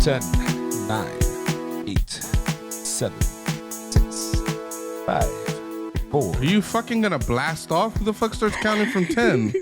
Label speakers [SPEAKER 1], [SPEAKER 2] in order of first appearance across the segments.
[SPEAKER 1] 10, 9, 8, 7, 6, 5, 4.
[SPEAKER 2] Are you fucking gonna blast off? Who the fuck starts counting from 10?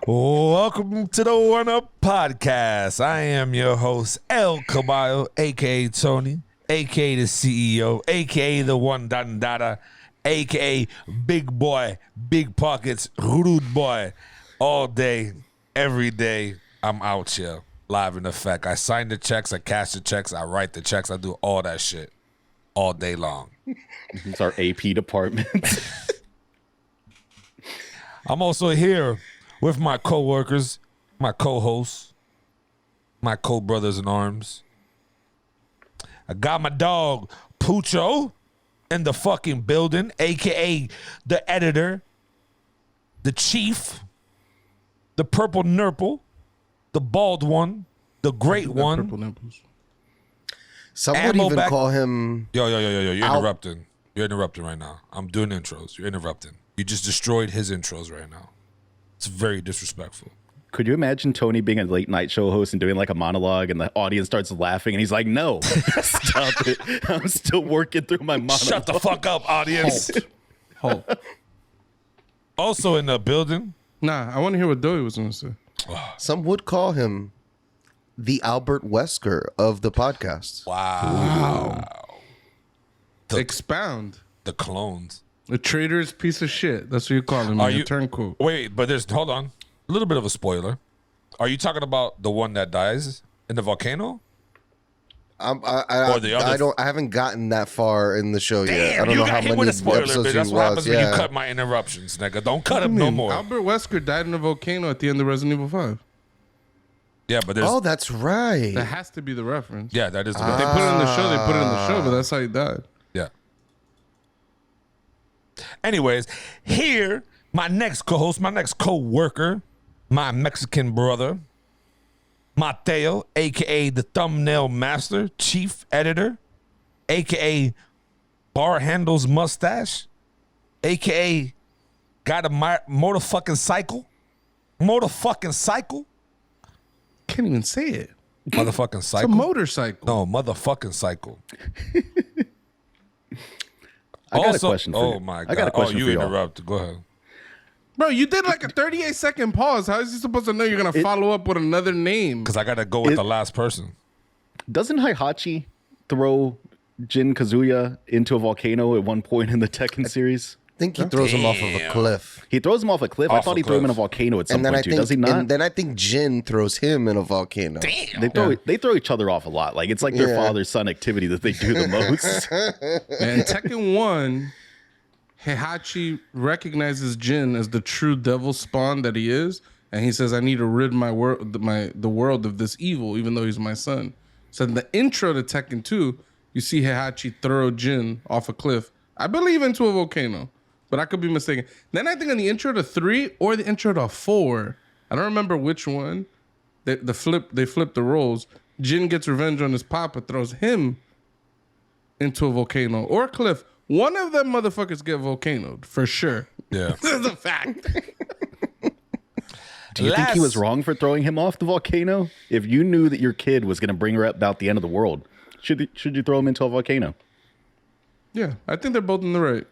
[SPEAKER 1] Welcome to the One Up Podcast. I am your host, El Caballo, a.k.a. Tony, a.k.a. the CEO, a.k.a. the one Dandada, a.k.a. Big Boy, Big Pockets, Rude Boy. All day, every day, I'm out here, live in effect. I sign the checks, I cash the checks, I write the checks, I do all that shit all day long.
[SPEAKER 3] It's our AP department.
[SPEAKER 1] I'm also here with my co-workers, my co-hosts, my co-brothers in arms. I got my dog, Pucho, in the fucking building, a.k.a. the editor, the chief, the purple nurple, the bald one, the great one.
[SPEAKER 2] Purple nipples.
[SPEAKER 4] Some would
[SPEAKER 1] Ammo
[SPEAKER 4] even
[SPEAKER 1] back-
[SPEAKER 4] call him.
[SPEAKER 1] Yo, you're interrupting. You're interrupting right now. I'm doing intros. You're interrupting. You just destroyed his intros right now. It's very disrespectful.
[SPEAKER 3] Could you imagine Tony being a late night show host and doing like a monologue and the audience starts laughing and he's like, no, stop it. I'm still working through my monologue.
[SPEAKER 1] Shut the fuck up, audience.
[SPEAKER 2] Halt.
[SPEAKER 1] Also in the building.
[SPEAKER 2] Nah, I want to hear what Dowie was gonna say.
[SPEAKER 4] Some would call him the Albert Wesker of the podcast.
[SPEAKER 1] Wow.
[SPEAKER 2] Expound.
[SPEAKER 1] The clones.
[SPEAKER 2] A traitor's piece of shit. That's what you call him.
[SPEAKER 1] Are
[SPEAKER 2] A
[SPEAKER 1] you
[SPEAKER 2] turncoat.
[SPEAKER 1] Wait, but hold on. A little bit of a spoiler. Are you talking about the one that dies in the volcano? Or the other?
[SPEAKER 4] I haven't gotten that far in the show yet.
[SPEAKER 1] Damn,
[SPEAKER 4] I don't
[SPEAKER 1] you
[SPEAKER 4] know
[SPEAKER 1] got
[SPEAKER 4] how
[SPEAKER 1] hit
[SPEAKER 4] many
[SPEAKER 1] with a spoiler,
[SPEAKER 4] episodes
[SPEAKER 1] bitch. That's
[SPEAKER 4] he
[SPEAKER 1] what
[SPEAKER 4] was.
[SPEAKER 1] happens when you cut my interruptions, nigga. Don't cut him no more.
[SPEAKER 2] Albert Wesker died in a volcano at the end of Resident Evil 5.
[SPEAKER 1] Yeah, but there's
[SPEAKER 4] Oh, that's right.
[SPEAKER 2] That has to be the reference.
[SPEAKER 1] yeah, that is the
[SPEAKER 2] They put it in the show. They put it in the show, but that's how he died.
[SPEAKER 1] yeah. Anyways, here my next co-host, my next co-worker, my Mexican brother, Mateo, aka the thumbnail master, chief editor, aka bar handles mustache, aka got a motorfucking cycle.
[SPEAKER 2] Can't even say it.
[SPEAKER 1] Motherfucking
[SPEAKER 2] It's a
[SPEAKER 1] cycle.
[SPEAKER 2] motorcycle.
[SPEAKER 1] No, motherfucking cycle.
[SPEAKER 3] I got a question for you.
[SPEAKER 1] Oh my god.
[SPEAKER 3] I got a question
[SPEAKER 1] you
[SPEAKER 3] for y'all.
[SPEAKER 1] interrupted. Go ahead.
[SPEAKER 2] Bro, you did like a 38-second pause. How is he supposed to know you're going to follow up with another name?
[SPEAKER 1] Because I gotta go with the last person.
[SPEAKER 3] Doesn't Heihachi throw Jin Kazuya into a volcano at one point in the Tekken series?
[SPEAKER 4] I think he throws him off of a cliff.
[SPEAKER 3] He throws him off a cliff. I
[SPEAKER 1] Off
[SPEAKER 3] thought
[SPEAKER 1] a
[SPEAKER 3] he threw him in a
[SPEAKER 1] cliff.
[SPEAKER 3] volcano at some
[SPEAKER 4] And then
[SPEAKER 3] point
[SPEAKER 4] I
[SPEAKER 3] too.
[SPEAKER 4] think,
[SPEAKER 3] Does he not?
[SPEAKER 4] and then I think Jin throws him in a volcano.
[SPEAKER 1] Damn.
[SPEAKER 3] They throw each other off a lot. Like it's like their father-son activity that they do the most.
[SPEAKER 2] And Tekken 1, Heihachi recognizes Jin as the true devil spawn that he is, and he says, "I need to rid the world of this evil, even though he's my son." So in the intro to Tekken 2, you see Heihachi throw Jin off a cliff, I believe into a volcano, but I could be mistaken. Then I think in the intro to 3 or the intro to 4, I don't remember which one. They flip the roles. Jin gets revenge on his papa, throws him into a volcano or a cliff. One of them motherfuckers get volcanoed for sure.
[SPEAKER 1] Yeah.
[SPEAKER 2] This is a fact.
[SPEAKER 3] Do you think he was wrong for throwing him off the volcano? If you knew that your kid was going to bring about the end of the world, should you throw him into a volcano?
[SPEAKER 2] Yeah, I think they're both in the right.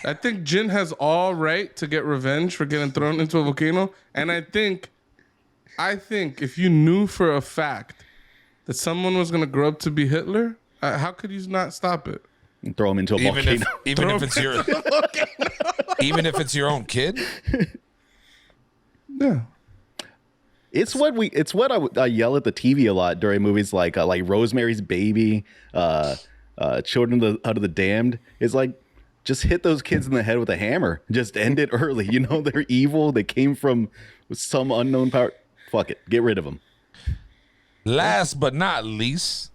[SPEAKER 2] I think Jin has all right to get revenge for getting thrown into a volcano, and I think if you knew for a fact that someone was gonna grow up to be Hitler, how could you not stop it?
[SPEAKER 3] And throw him into a volcano.
[SPEAKER 1] Even if it's your own kid.
[SPEAKER 2] Yeah.
[SPEAKER 3] It's what I yell at the TV a lot during movies like Rosemary's Baby, Children of the Damned. It's like, just hit those kids in the head with a hammer. Just end it early. You know, they're evil. They came from some unknown power. Fuck it. Get rid of them.
[SPEAKER 1] Last but not least,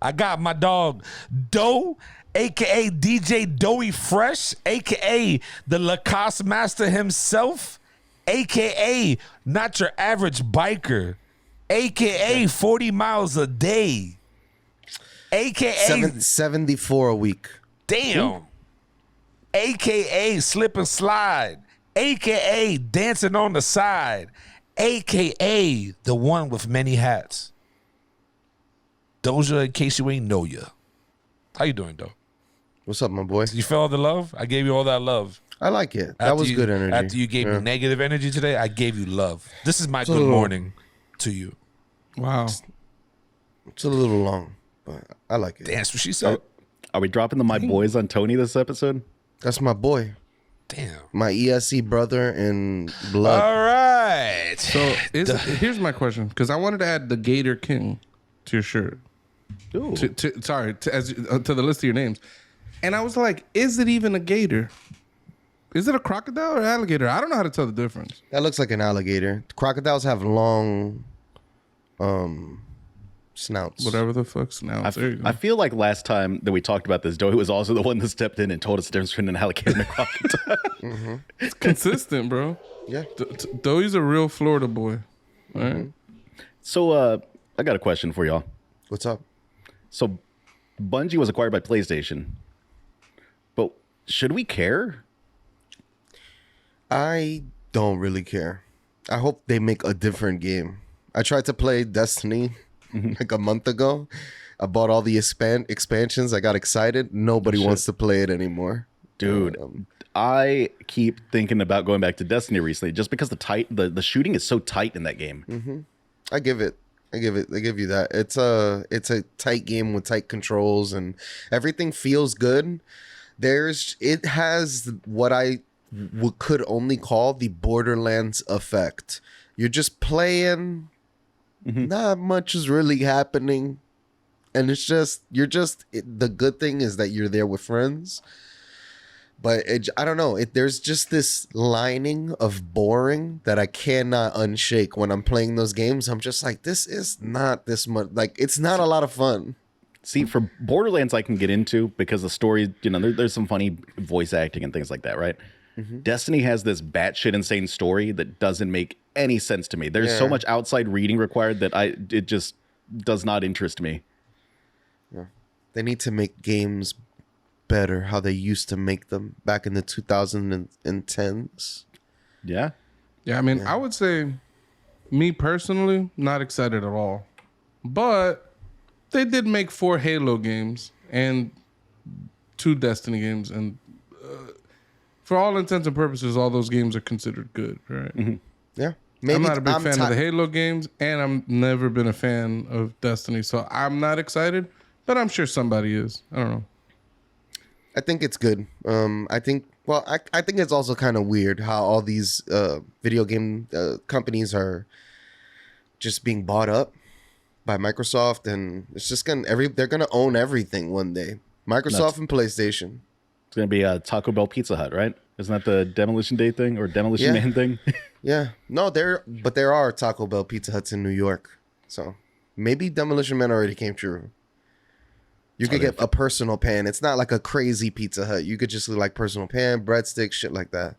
[SPEAKER 1] I got my dog Doe, a.k.a. DJ Doey Fresh, a.k.a. the Lacoste Master himself, a.k.a. not your average biker, a.k.a. 40 miles a day, a.k.a.
[SPEAKER 4] 74 a week.
[SPEAKER 1] Damn, a.k.a. slip and slide, a.k.a. dancing on the side, AKA the one with many hats. Doja, in case you ain't know ya. How you doing, though?
[SPEAKER 4] What's up, my boy?
[SPEAKER 1] You feel all the love? I gave you all that love.
[SPEAKER 4] I like it. That was good energy.
[SPEAKER 1] After you gave me negative energy today, I gave you love. This is my good morning to you.
[SPEAKER 2] Wow.
[SPEAKER 4] It's a little long, but I like it.
[SPEAKER 1] That's what she said.
[SPEAKER 3] Are we dropping the my boys on Tony this episode?
[SPEAKER 4] That's my boy.
[SPEAKER 1] Damn.
[SPEAKER 4] My ESC brother in blood.
[SPEAKER 1] All right.
[SPEAKER 2] So here's my question, because I wanted to add the Gator King to your shirt.
[SPEAKER 3] Ooh.
[SPEAKER 2] To the list of your names, and I was like, is it even a gator? Is it a crocodile or alligator? I don't know how to tell the difference.
[SPEAKER 4] That looks like an alligator. Crocodiles have long snouts.
[SPEAKER 2] Whatever the fuck snouts. There you go.
[SPEAKER 3] I feel like last time that we talked about this, Doe was also the one that stepped in and told us the difference between an alligator and a crocodile.
[SPEAKER 2] It's consistent, bro.
[SPEAKER 4] Yeah.
[SPEAKER 2] Doe's a real Florida boy. All right.
[SPEAKER 3] So I got a question for y'all.
[SPEAKER 4] What's up?
[SPEAKER 3] So Bungie was acquired by PlayStation, but should we care?
[SPEAKER 4] I don't really care. I hope they make a different game. I tried to play Destiny like a month ago. I bought all the expansions. I got excited. Nobody wants to play it anymore.
[SPEAKER 3] Dude, I keep thinking about going back to Destiny recently just because the shooting is so tight in that game.
[SPEAKER 4] I give you that. It's a tight game with tight controls and everything feels good. It has what I could only call the Borderlands effect. You're just playing, not much is really happening, and the good thing is that you're there with friends. But I don't know. There's just this lining of boring that I cannot unshake when I'm playing those games. I'm just like, this is not this much. Like, it's not a lot of fun.
[SPEAKER 3] See, for Borderlands, I can get into because the story, there's some funny voice acting and things like that, right? Destiny has this batshit insane story that doesn't make any sense to me. There's so much outside reading required that it just does not interest me.
[SPEAKER 4] Yeah. They need to make games better how they used to make them back in the 2010s.
[SPEAKER 3] Yeah.
[SPEAKER 2] Yeah, I mean, I would say, me personally, not excited at all. But they did make 4 Halo games and 2 Destiny games, and for all intents and purposes, all those games are considered good, right?
[SPEAKER 4] Yeah.
[SPEAKER 2] I'm not a big fan of the Halo games, and I've never been a fan of Destiny, so I'm not excited, but I'm sure somebody is. I don't know.
[SPEAKER 4] I think it's good. I think it's also kind of weird how all these video game companies are just being bought up by Microsoft, and it's just they're gonna own everything one day. Microsoft and PlayStation.
[SPEAKER 3] It's going to be a Taco Bell Pizza Hut, right? Isn't that the Demolition Day thing or Demolition Man thing?
[SPEAKER 4] Yeah. No, there are Taco Bell Pizza Huts in New York. So maybe Demolition Man already came true. You could get a personal pan. It's not like a crazy Pizza Hut. You could just do like personal pan, breadsticks, shit like that.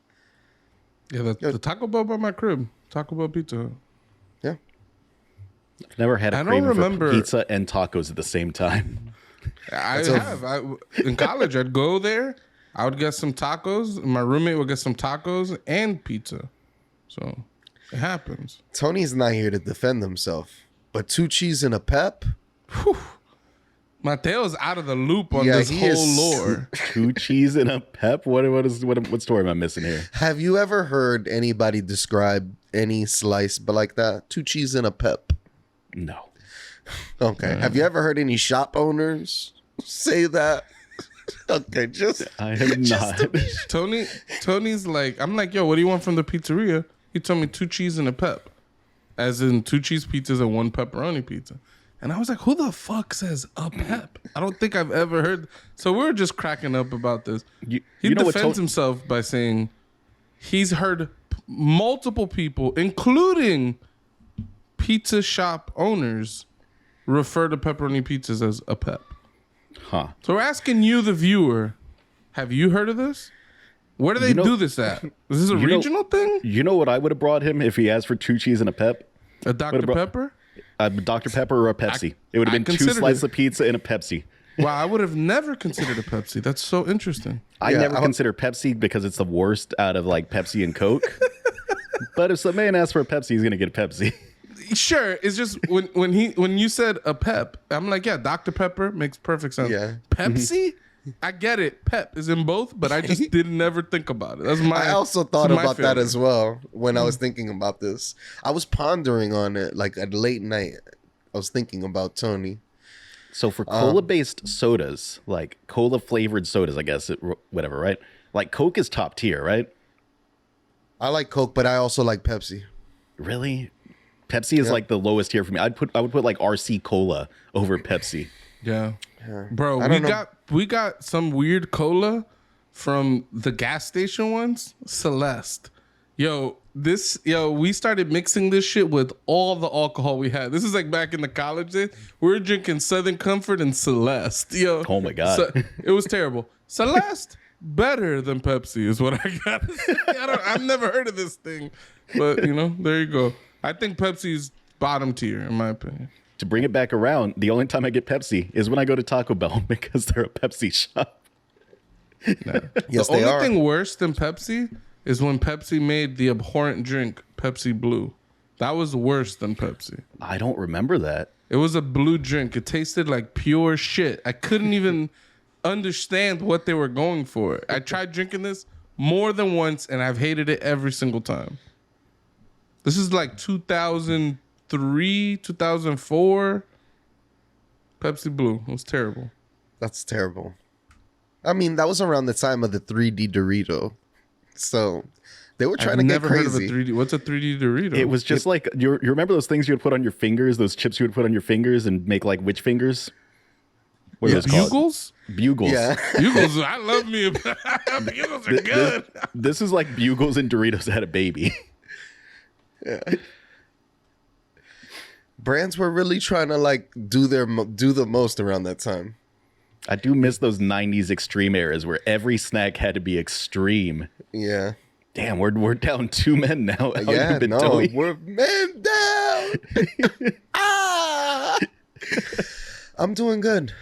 [SPEAKER 2] Yeah, the Taco Bell by my crib. Taco Bell Pizza Hut.
[SPEAKER 4] Yeah.
[SPEAKER 3] I've never had a craving for pizza and tacos at the same time.
[SPEAKER 2] I have. In college, I'd go there. I would get some tacos. My roommate would get some tacos and pizza. So it happens.
[SPEAKER 4] Tony's not here to defend himself, but 2 cheese and a pep.
[SPEAKER 2] Whew. Mateo's out of the loop on this whole lore.
[SPEAKER 3] 2 cheese and a pep? What story am I missing here?
[SPEAKER 4] Have you ever heard anybody describe any slice but like that? 2 cheese and a pep.
[SPEAKER 3] No.
[SPEAKER 4] Okay. Have you ever heard any shop owners say that? Okay,
[SPEAKER 3] I have not.
[SPEAKER 2] Tony's like, I'm like, yo, what do you want from the pizzeria? He told me 2 cheese and a pep. As in 2 cheese pizzas and 1 pepperoni pizza. And I was like, who the fuck says a pep? I don't think I've ever heard. So we were just cracking up about this. He defends himself by saying he's heard multiple people, including pizza shop owners, refer to pepperoni pizzas as a pep.
[SPEAKER 3] Huh.
[SPEAKER 2] So we're asking you, the viewer, have you heard of this? Where do they do this at? Is this a regional thing?
[SPEAKER 3] You know what I would have brought him if he asked for 2 cheese and a pep?
[SPEAKER 2] A Dr. Pepper?
[SPEAKER 3] A Dr. Pepper or a Pepsi. It would have been 2 slices of pizza and a Pepsi.
[SPEAKER 2] Wow, I would have never considered a Pepsi. That's so interesting.
[SPEAKER 3] I never consider Pepsi because it's the worst out of like Pepsi and Coke. But if some man asks for a Pepsi, he's gonna get a Pepsi.
[SPEAKER 2] Sure, it's just when you said a Pep, I'm like, yeah, Dr. Pepper makes perfect sense.
[SPEAKER 4] Yeah.
[SPEAKER 2] Pepsi, I get it. Pep is in both, but I just didn't ever think about it. That's my.
[SPEAKER 4] I also thought
[SPEAKER 2] that's my
[SPEAKER 4] about that
[SPEAKER 2] feeling.
[SPEAKER 4] as well when I was thinking about this. I was pondering on it like at late night. I was thinking about Tony.
[SPEAKER 3] So for cola-based sodas, like cola-flavored sodas, I guess, whatever, right? Like Coke is top tier, right?
[SPEAKER 4] I like Coke, but I also like Pepsi.
[SPEAKER 3] Really? Pepsi is like the lowest tier for me. I would put like RC Cola over Pepsi.
[SPEAKER 2] Yeah. Bro,
[SPEAKER 4] I don't know.
[SPEAKER 2] we got some weird cola from the gas station ones. Celeste. We started mixing this shit with all the alcohol we had. This is like back in the college days. We were drinking Southern Comfort and Celeste. Yo.
[SPEAKER 3] Oh my God.
[SPEAKER 2] So, it was terrible. Celeste, better than Pepsi is what I got. I've never heard of this thing. But, there you go. I think Pepsi's bottom tier, in my opinion.
[SPEAKER 3] To bring it back around, the only time I get Pepsi is when I go to Taco Bell because they're a Pepsi shop.
[SPEAKER 4] Yes,
[SPEAKER 2] The
[SPEAKER 4] they
[SPEAKER 2] only
[SPEAKER 4] are.
[SPEAKER 2] thing worse than Pepsi is when Pepsi made the abhorrent drink Pepsi Blue. That was worse than Pepsi.
[SPEAKER 3] I don't remember that.
[SPEAKER 2] It was a blue drink. It tasted like pure shit. I couldn't even understand what they were going for. I tried drinking this more than once, and I've hated it every single time. This is like 2003, 2004. Pepsi Blue. It was terrible.
[SPEAKER 4] That's terrible. I mean, that was around the time of the 3D Dorito. So they were trying
[SPEAKER 2] I've
[SPEAKER 4] to get
[SPEAKER 2] never heard of a
[SPEAKER 4] crazy.
[SPEAKER 2] 3D. What's a 3D Dorito?
[SPEAKER 3] It was just like, you remember those things you would put on your fingers, those chips you would put on your fingers and make like witch fingers? What are those called?
[SPEAKER 2] Bugles?
[SPEAKER 3] Bugles.
[SPEAKER 4] Yeah.
[SPEAKER 2] Bugles. I love me. Bugles are good.
[SPEAKER 3] This is like Bugles and Doritos had a baby.
[SPEAKER 4] Brands were really trying to like do the most around that time.
[SPEAKER 3] I do miss those 90s extreme eras where every snack had to be extreme.
[SPEAKER 4] Yeah.
[SPEAKER 3] Damn, we're down 2 men now. How
[SPEAKER 4] Yeah,
[SPEAKER 3] you been,
[SPEAKER 4] no,
[SPEAKER 3] Toey?
[SPEAKER 4] we're man down. I'm doing good.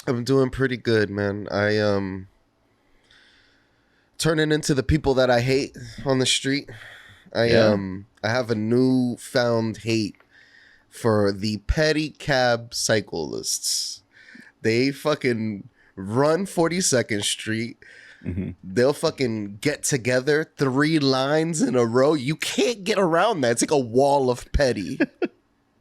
[SPEAKER 4] I'm doing pretty good, man. I turning into the people that I hate on the street. I have a newfound hate for the pedicab cyclists. They fucking run 42nd Street. Mm-hmm. They'll fucking get together 3 lines in a row. You can't get around that. It's like a wall of petty.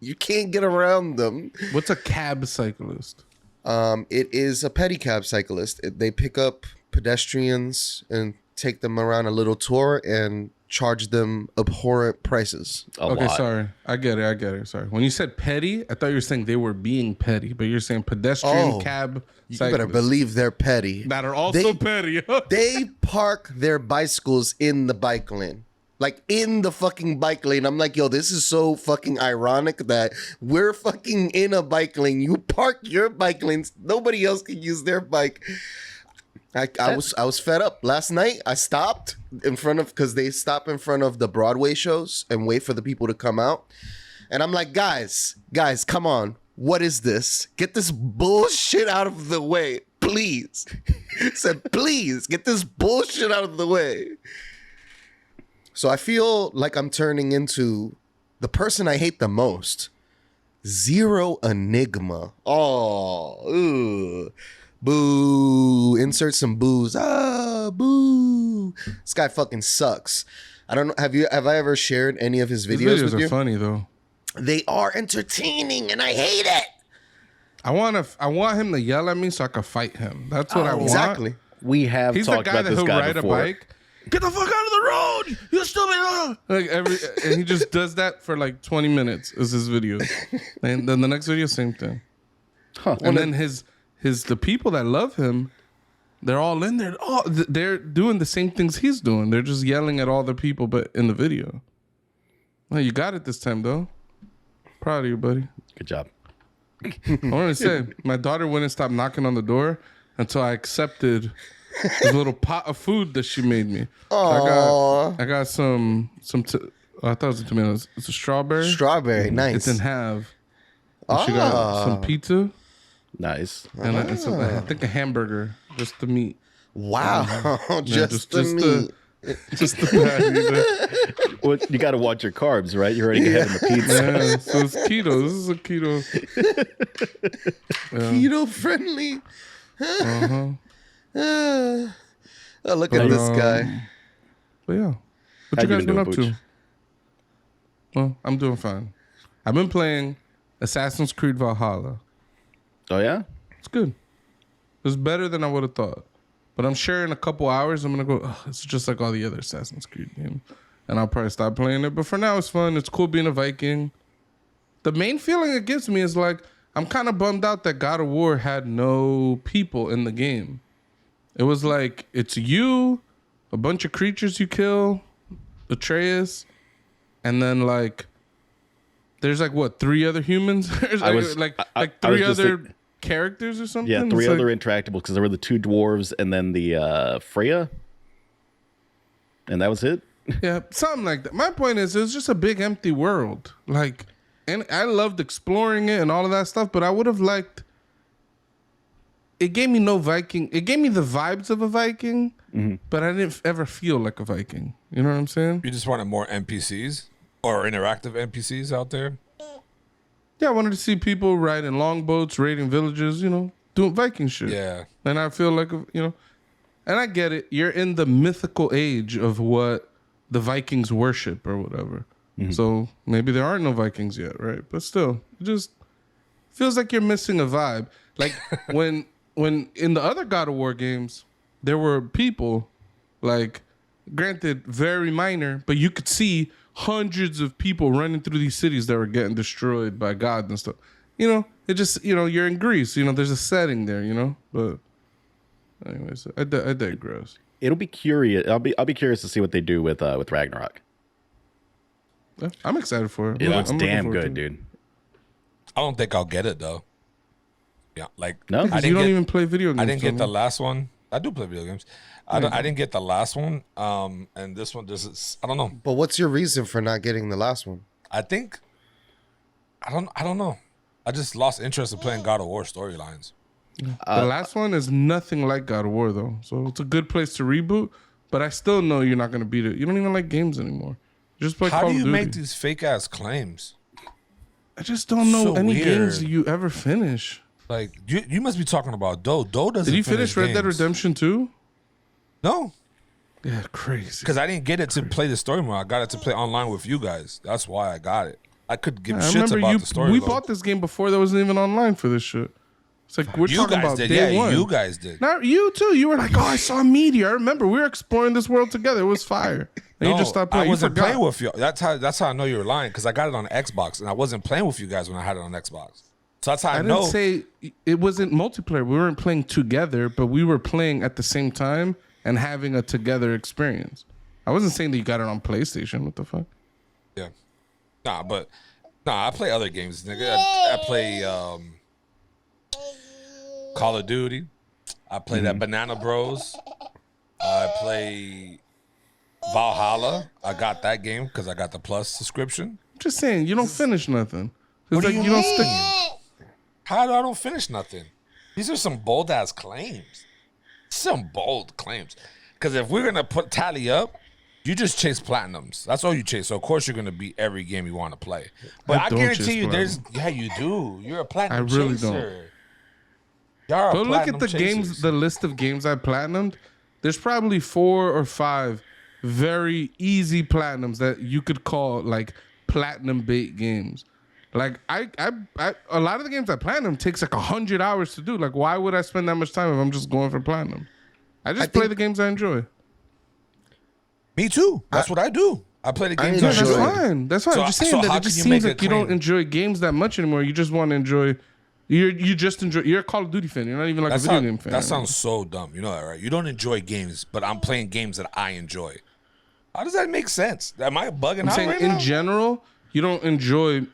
[SPEAKER 4] You can't get around them.
[SPEAKER 2] What's a cab cyclist?
[SPEAKER 4] It is a pedicab cyclist. They pick up pedestrians and take them around a little tour and charge them abhorrent prices.
[SPEAKER 3] A lot.
[SPEAKER 2] Sorry. I get it. Sorry. When you said petty, I thought you were saying they were being petty, but you're saying pedestrian cab
[SPEAKER 4] You
[SPEAKER 2] cyclists.
[SPEAKER 4] better believe they're petty.
[SPEAKER 2] that are also petty.
[SPEAKER 4] They park their bicycles in the bike lane. Like in the fucking bike lane. I'm like, yo, this is so fucking ironic that we're fucking in a bike lane. You park your bike lanes. Nobody else can use their bike. I was fed up. Last night I stopped in front of, because they stop in front of the Broadway shows and wait for the people to come out. And I'm like, guys, come on. What is this? Get this bullshit out of the way, please. Said, please get this bullshit out of the way. So I feel like I'm turning into the person I hate the most. Zero Enigma. Oh, ugh. Boo. Insert some boos. Boo. This guy fucking sucks. I don't know. Have I ever shared any of his videos
[SPEAKER 2] These
[SPEAKER 4] with
[SPEAKER 2] videos
[SPEAKER 4] you?
[SPEAKER 2] are funny though.
[SPEAKER 4] They are entertaining and I hate it.
[SPEAKER 2] I want him to yell at me so I can fight him. That's what I want.
[SPEAKER 4] Exactly.
[SPEAKER 3] We have
[SPEAKER 2] He's the
[SPEAKER 3] talked
[SPEAKER 2] guy
[SPEAKER 3] about
[SPEAKER 2] that
[SPEAKER 3] this
[SPEAKER 2] he'll
[SPEAKER 3] guy
[SPEAKER 2] ride
[SPEAKER 3] before.
[SPEAKER 2] a bike. Get the fuck out of the road! You stupid! And he just does that for like 20 minutes. Is his video, and then the next video, same thing.
[SPEAKER 3] Huh.
[SPEAKER 2] And then the people that love him, they're all in there. Oh, they're doing the same things he's doing. They're just yelling at all the people, but in the video. Well, you got it this time, though. Proud of you, buddy.
[SPEAKER 3] Good job.
[SPEAKER 2] I want to say, my daughter wouldn't stop knocking on the door until I accepted this little pot of food that she made me. So I got some. I thought it was a tomato. It's a strawberry.
[SPEAKER 4] Strawberry, nice.
[SPEAKER 2] It's in half. And she got some pizza
[SPEAKER 3] Nice.
[SPEAKER 2] and I think a hamburger, just the meat.
[SPEAKER 4] Wow.
[SPEAKER 2] Yeah,
[SPEAKER 4] just the meat.
[SPEAKER 2] Just the patty.
[SPEAKER 3] Well, you got to watch your carbs, right? You're already having the pizza.
[SPEAKER 2] Yeah, so it's keto. This is a keto.
[SPEAKER 4] Keto friendly. Oh, look at
[SPEAKER 2] But,
[SPEAKER 4] this guy.
[SPEAKER 2] But yeah. What
[SPEAKER 3] How
[SPEAKER 2] you guys
[SPEAKER 3] you
[SPEAKER 2] been
[SPEAKER 3] doing,
[SPEAKER 2] up
[SPEAKER 3] Booch?
[SPEAKER 2] to? Well, I'm doing fine. I've been playing Assassin's Creed Valhalla.
[SPEAKER 3] Oh yeah.
[SPEAKER 2] It's good. It's better than I would have thought. But I'm sure in a couple hours I'm gonna go, "Ugh, it's just like all the other Assassin's Creed games. And I'll probably stop playing it. But for now it's fun. It's cool being a Viking. The main feeling it gives me is like I'm kind of bummed out that God of War had no people in the game. It was like it's you, a bunch of creatures you kill, Atreus, and then like there's like what, 3 other humans? There's
[SPEAKER 3] I was-
[SPEAKER 2] like
[SPEAKER 3] I was
[SPEAKER 2] three
[SPEAKER 3] just
[SPEAKER 2] other
[SPEAKER 3] think-
[SPEAKER 2] characters or something.
[SPEAKER 3] Yeah, 3
[SPEAKER 2] It's
[SPEAKER 3] other
[SPEAKER 2] like,
[SPEAKER 3] interactables because there were the 2 dwarves and then the Freya, and that was it.
[SPEAKER 2] yeah, something like that. My point is, it was just a big empty world. Like, and I loved exploring it and all of that stuff, but I would have liked. It gave me no Viking. It gave me the vibes of a Viking, but I didn't ever feel like a Viking. You know what I'm saying?
[SPEAKER 1] You just wanted more NPCs or interactive NPCs out there.
[SPEAKER 2] Yeah, I wanted to see people riding longboats, raiding villages. You know, doing Viking shit.
[SPEAKER 1] Yeah.
[SPEAKER 2] And I feel like, you know, and I get it. You're in the mythical age of what the Vikings worship or whatever. So maybe there aren't no Vikings yet, right? But still, it just feels like you're missing a vibe. Like when in the other God of War games, there were people, like, granted, very minor, but you could see hundreds of people running through these cities that were getting destroyed by God and stuff. You know, it just, you know, you're in Greece. You know, there's a setting there, you know? But anyways, I digress.
[SPEAKER 3] It'll be curious. I'll be curious to see what they do with Ragnarok.
[SPEAKER 2] Yeah, I'm excited for it.
[SPEAKER 3] It looks
[SPEAKER 2] I'm looking
[SPEAKER 3] damn
[SPEAKER 2] forward
[SPEAKER 3] good,
[SPEAKER 2] to it.
[SPEAKER 3] dude.
[SPEAKER 1] I don't think I'll get it though. Yeah, like
[SPEAKER 3] No?
[SPEAKER 1] I
[SPEAKER 2] Because
[SPEAKER 1] didn't
[SPEAKER 2] you don't
[SPEAKER 1] get,
[SPEAKER 2] even play video games.
[SPEAKER 1] I didn't get the
[SPEAKER 2] Tony.
[SPEAKER 1] last one. I do play video games. I didn't get the last one. And this one, this is, I don't know.
[SPEAKER 4] But what's your reason for not getting the last one?
[SPEAKER 1] I think I don't know. I just lost interest in playing God of War storylines.
[SPEAKER 2] The last one is nothing like God of War, though. So it's a good place to reboot. But I still know you're not going to beat it. You don't even like games anymore. You just play
[SPEAKER 1] How
[SPEAKER 2] Call
[SPEAKER 1] do
[SPEAKER 2] of
[SPEAKER 1] you
[SPEAKER 2] Duty.
[SPEAKER 1] make these fake ass claims?
[SPEAKER 2] I just don't know
[SPEAKER 1] So
[SPEAKER 2] any
[SPEAKER 1] weird.
[SPEAKER 2] games you ever finish.
[SPEAKER 1] Like you must be talking about Doe. Doe doesn't.
[SPEAKER 2] Did you finish Red Dead
[SPEAKER 1] games.
[SPEAKER 2] Redemption 2?
[SPEAKER 1] No,
[SPEAKER 2] Yeah, crazy.
[SPEAKER 1] because I didn't get it to play the story mode. I got it to play online with you guys. That's why I got it. I could give
[SPEAKER 2] I
[SPEAKER 1] shits
[SPEAKER 2] remember
[SPEAKER 1] about the story.
[SPEAKER 2] we
[SPEAKER 1] though.
[SPEAKER 2] bought this game before there wasn't even online for this shit. It's like we're
[SPEAKER 1] You
[SPEAKER 2] talking
[SPEAKER 1] guys
[SPEAKER 2] about
[SPEAKER 1] did,
[SPEAKER 2] day
[SPEAKER 1] yeah.
[SPEAKER 2] one.
[SPEAKER 1] You guys did.
[SPEAKER 2] Not you too. You were like, "Oh, I saw a meteor." I remember we were exploring this world together. It was fire. And you just stopped playing.
[SPEAKER 1] I wasn't
[SPEAKER 2] you forgot.
[SPEAKER 1] playing with you. That's how I know you were lying because I got it on Xbox and I wasn't playing with you guys when I had it on Xbox. So that's how I,
[SPEAKER 2] I
[SPEAKER 1] know.
[SPEAKER 2] didn't say it wasn't multiplayer. We weren't playing together, but we were playing at the same time and having a together experience. I wasn't saying that you got it on PlayStation. What the fuck?
[SPEAKER 1] Yeah. I play other games, nigga. I play Call of Duty. I play that Banana Bros. I play Valhalla. I got that game because I got the Plus subscription.
[SPEAKER 2] I'm just saying you don't finish nothing. It's
[SPEAKER 1] What do
[SPEAKER 2] like
[SPEAKER 1] you
[SPEAKER 2] you don't
[SPEAKER 1] mean?
[SPEAKER 2] stick.
[SPEAKER 1] How do I don't finish nothing? These are some bold ass claims. Some bold claims. Because if we're gonna put tally up, you just chase platinums. That's all you chase. So of course you're gonna beat every game you want to play. But
[SPEAKER 2] I
[SPEAKER 1] I
[SPEAKER 2] don't
[SPEAKER 1] guarantee
[SPEAKER 2] chase
[SPEAKER 1] you, you do. You're a platinum
[SPEAKER 2] I really
[SPEAKER 1] chaser. Y'all are
[SPEAKER 2] Go look at
[SPEAKER 1] platinum
[SPEAKER 2] the
[SPEAKER 1] chasers.
[SPEAKER 2] games, the list of games I platinumed. There's probably 4 or 5 very easy platinums that you could call like platinum bait games. Like I a lot of the games I platinum takes like 100 hours to do. Like why would I spend that much time if I'm just going for platinum? I just play the games I enjoy.
[SPEAKER 1] Me too. That's what I do. I play the games
[SPEAKER 4] I
[SPEAKER 1] I
[SPEAKER 2] That's
[SPEAKER 4] enjoy
[SPEAKER 1] enjoy.
[SPEAKER 4] it.
[SPEAKER 2] fine. That's fine.
[SPEAKER 1] So-
[SPEAKER 2] I'm just saying
[SPEAKER 1] so
[SPEAKER 2] that
[SPEAKER 1] how
[SPEAKER 2] it just
[SPEAKER 1] can you make
[SPEAKER 2] seems
[SPEAKER 1] a
[SPEAKER 2] like you don't
[SPEAKER 1] claim?
[SPEAKER 2] enjoy games that much anymore. You just want to enjoy. You just enjoy. You're a Call of Duty fan. You're not even like a video game fan.
[SPEAKER 1] That sounds so dumb. You know that, right? You don't enjoy games, but I'm playing games that I enjoy. How does that make sense? Am I bugging
[SPEAKER 2] I'm
[SPEAKER 1] out
[SPEAKER 2] saying
[SPEAKER 1] right
[SPEAKER 2] in
[SPEAKER 1] now?
[SPEAKER 2] general, you don't enjoy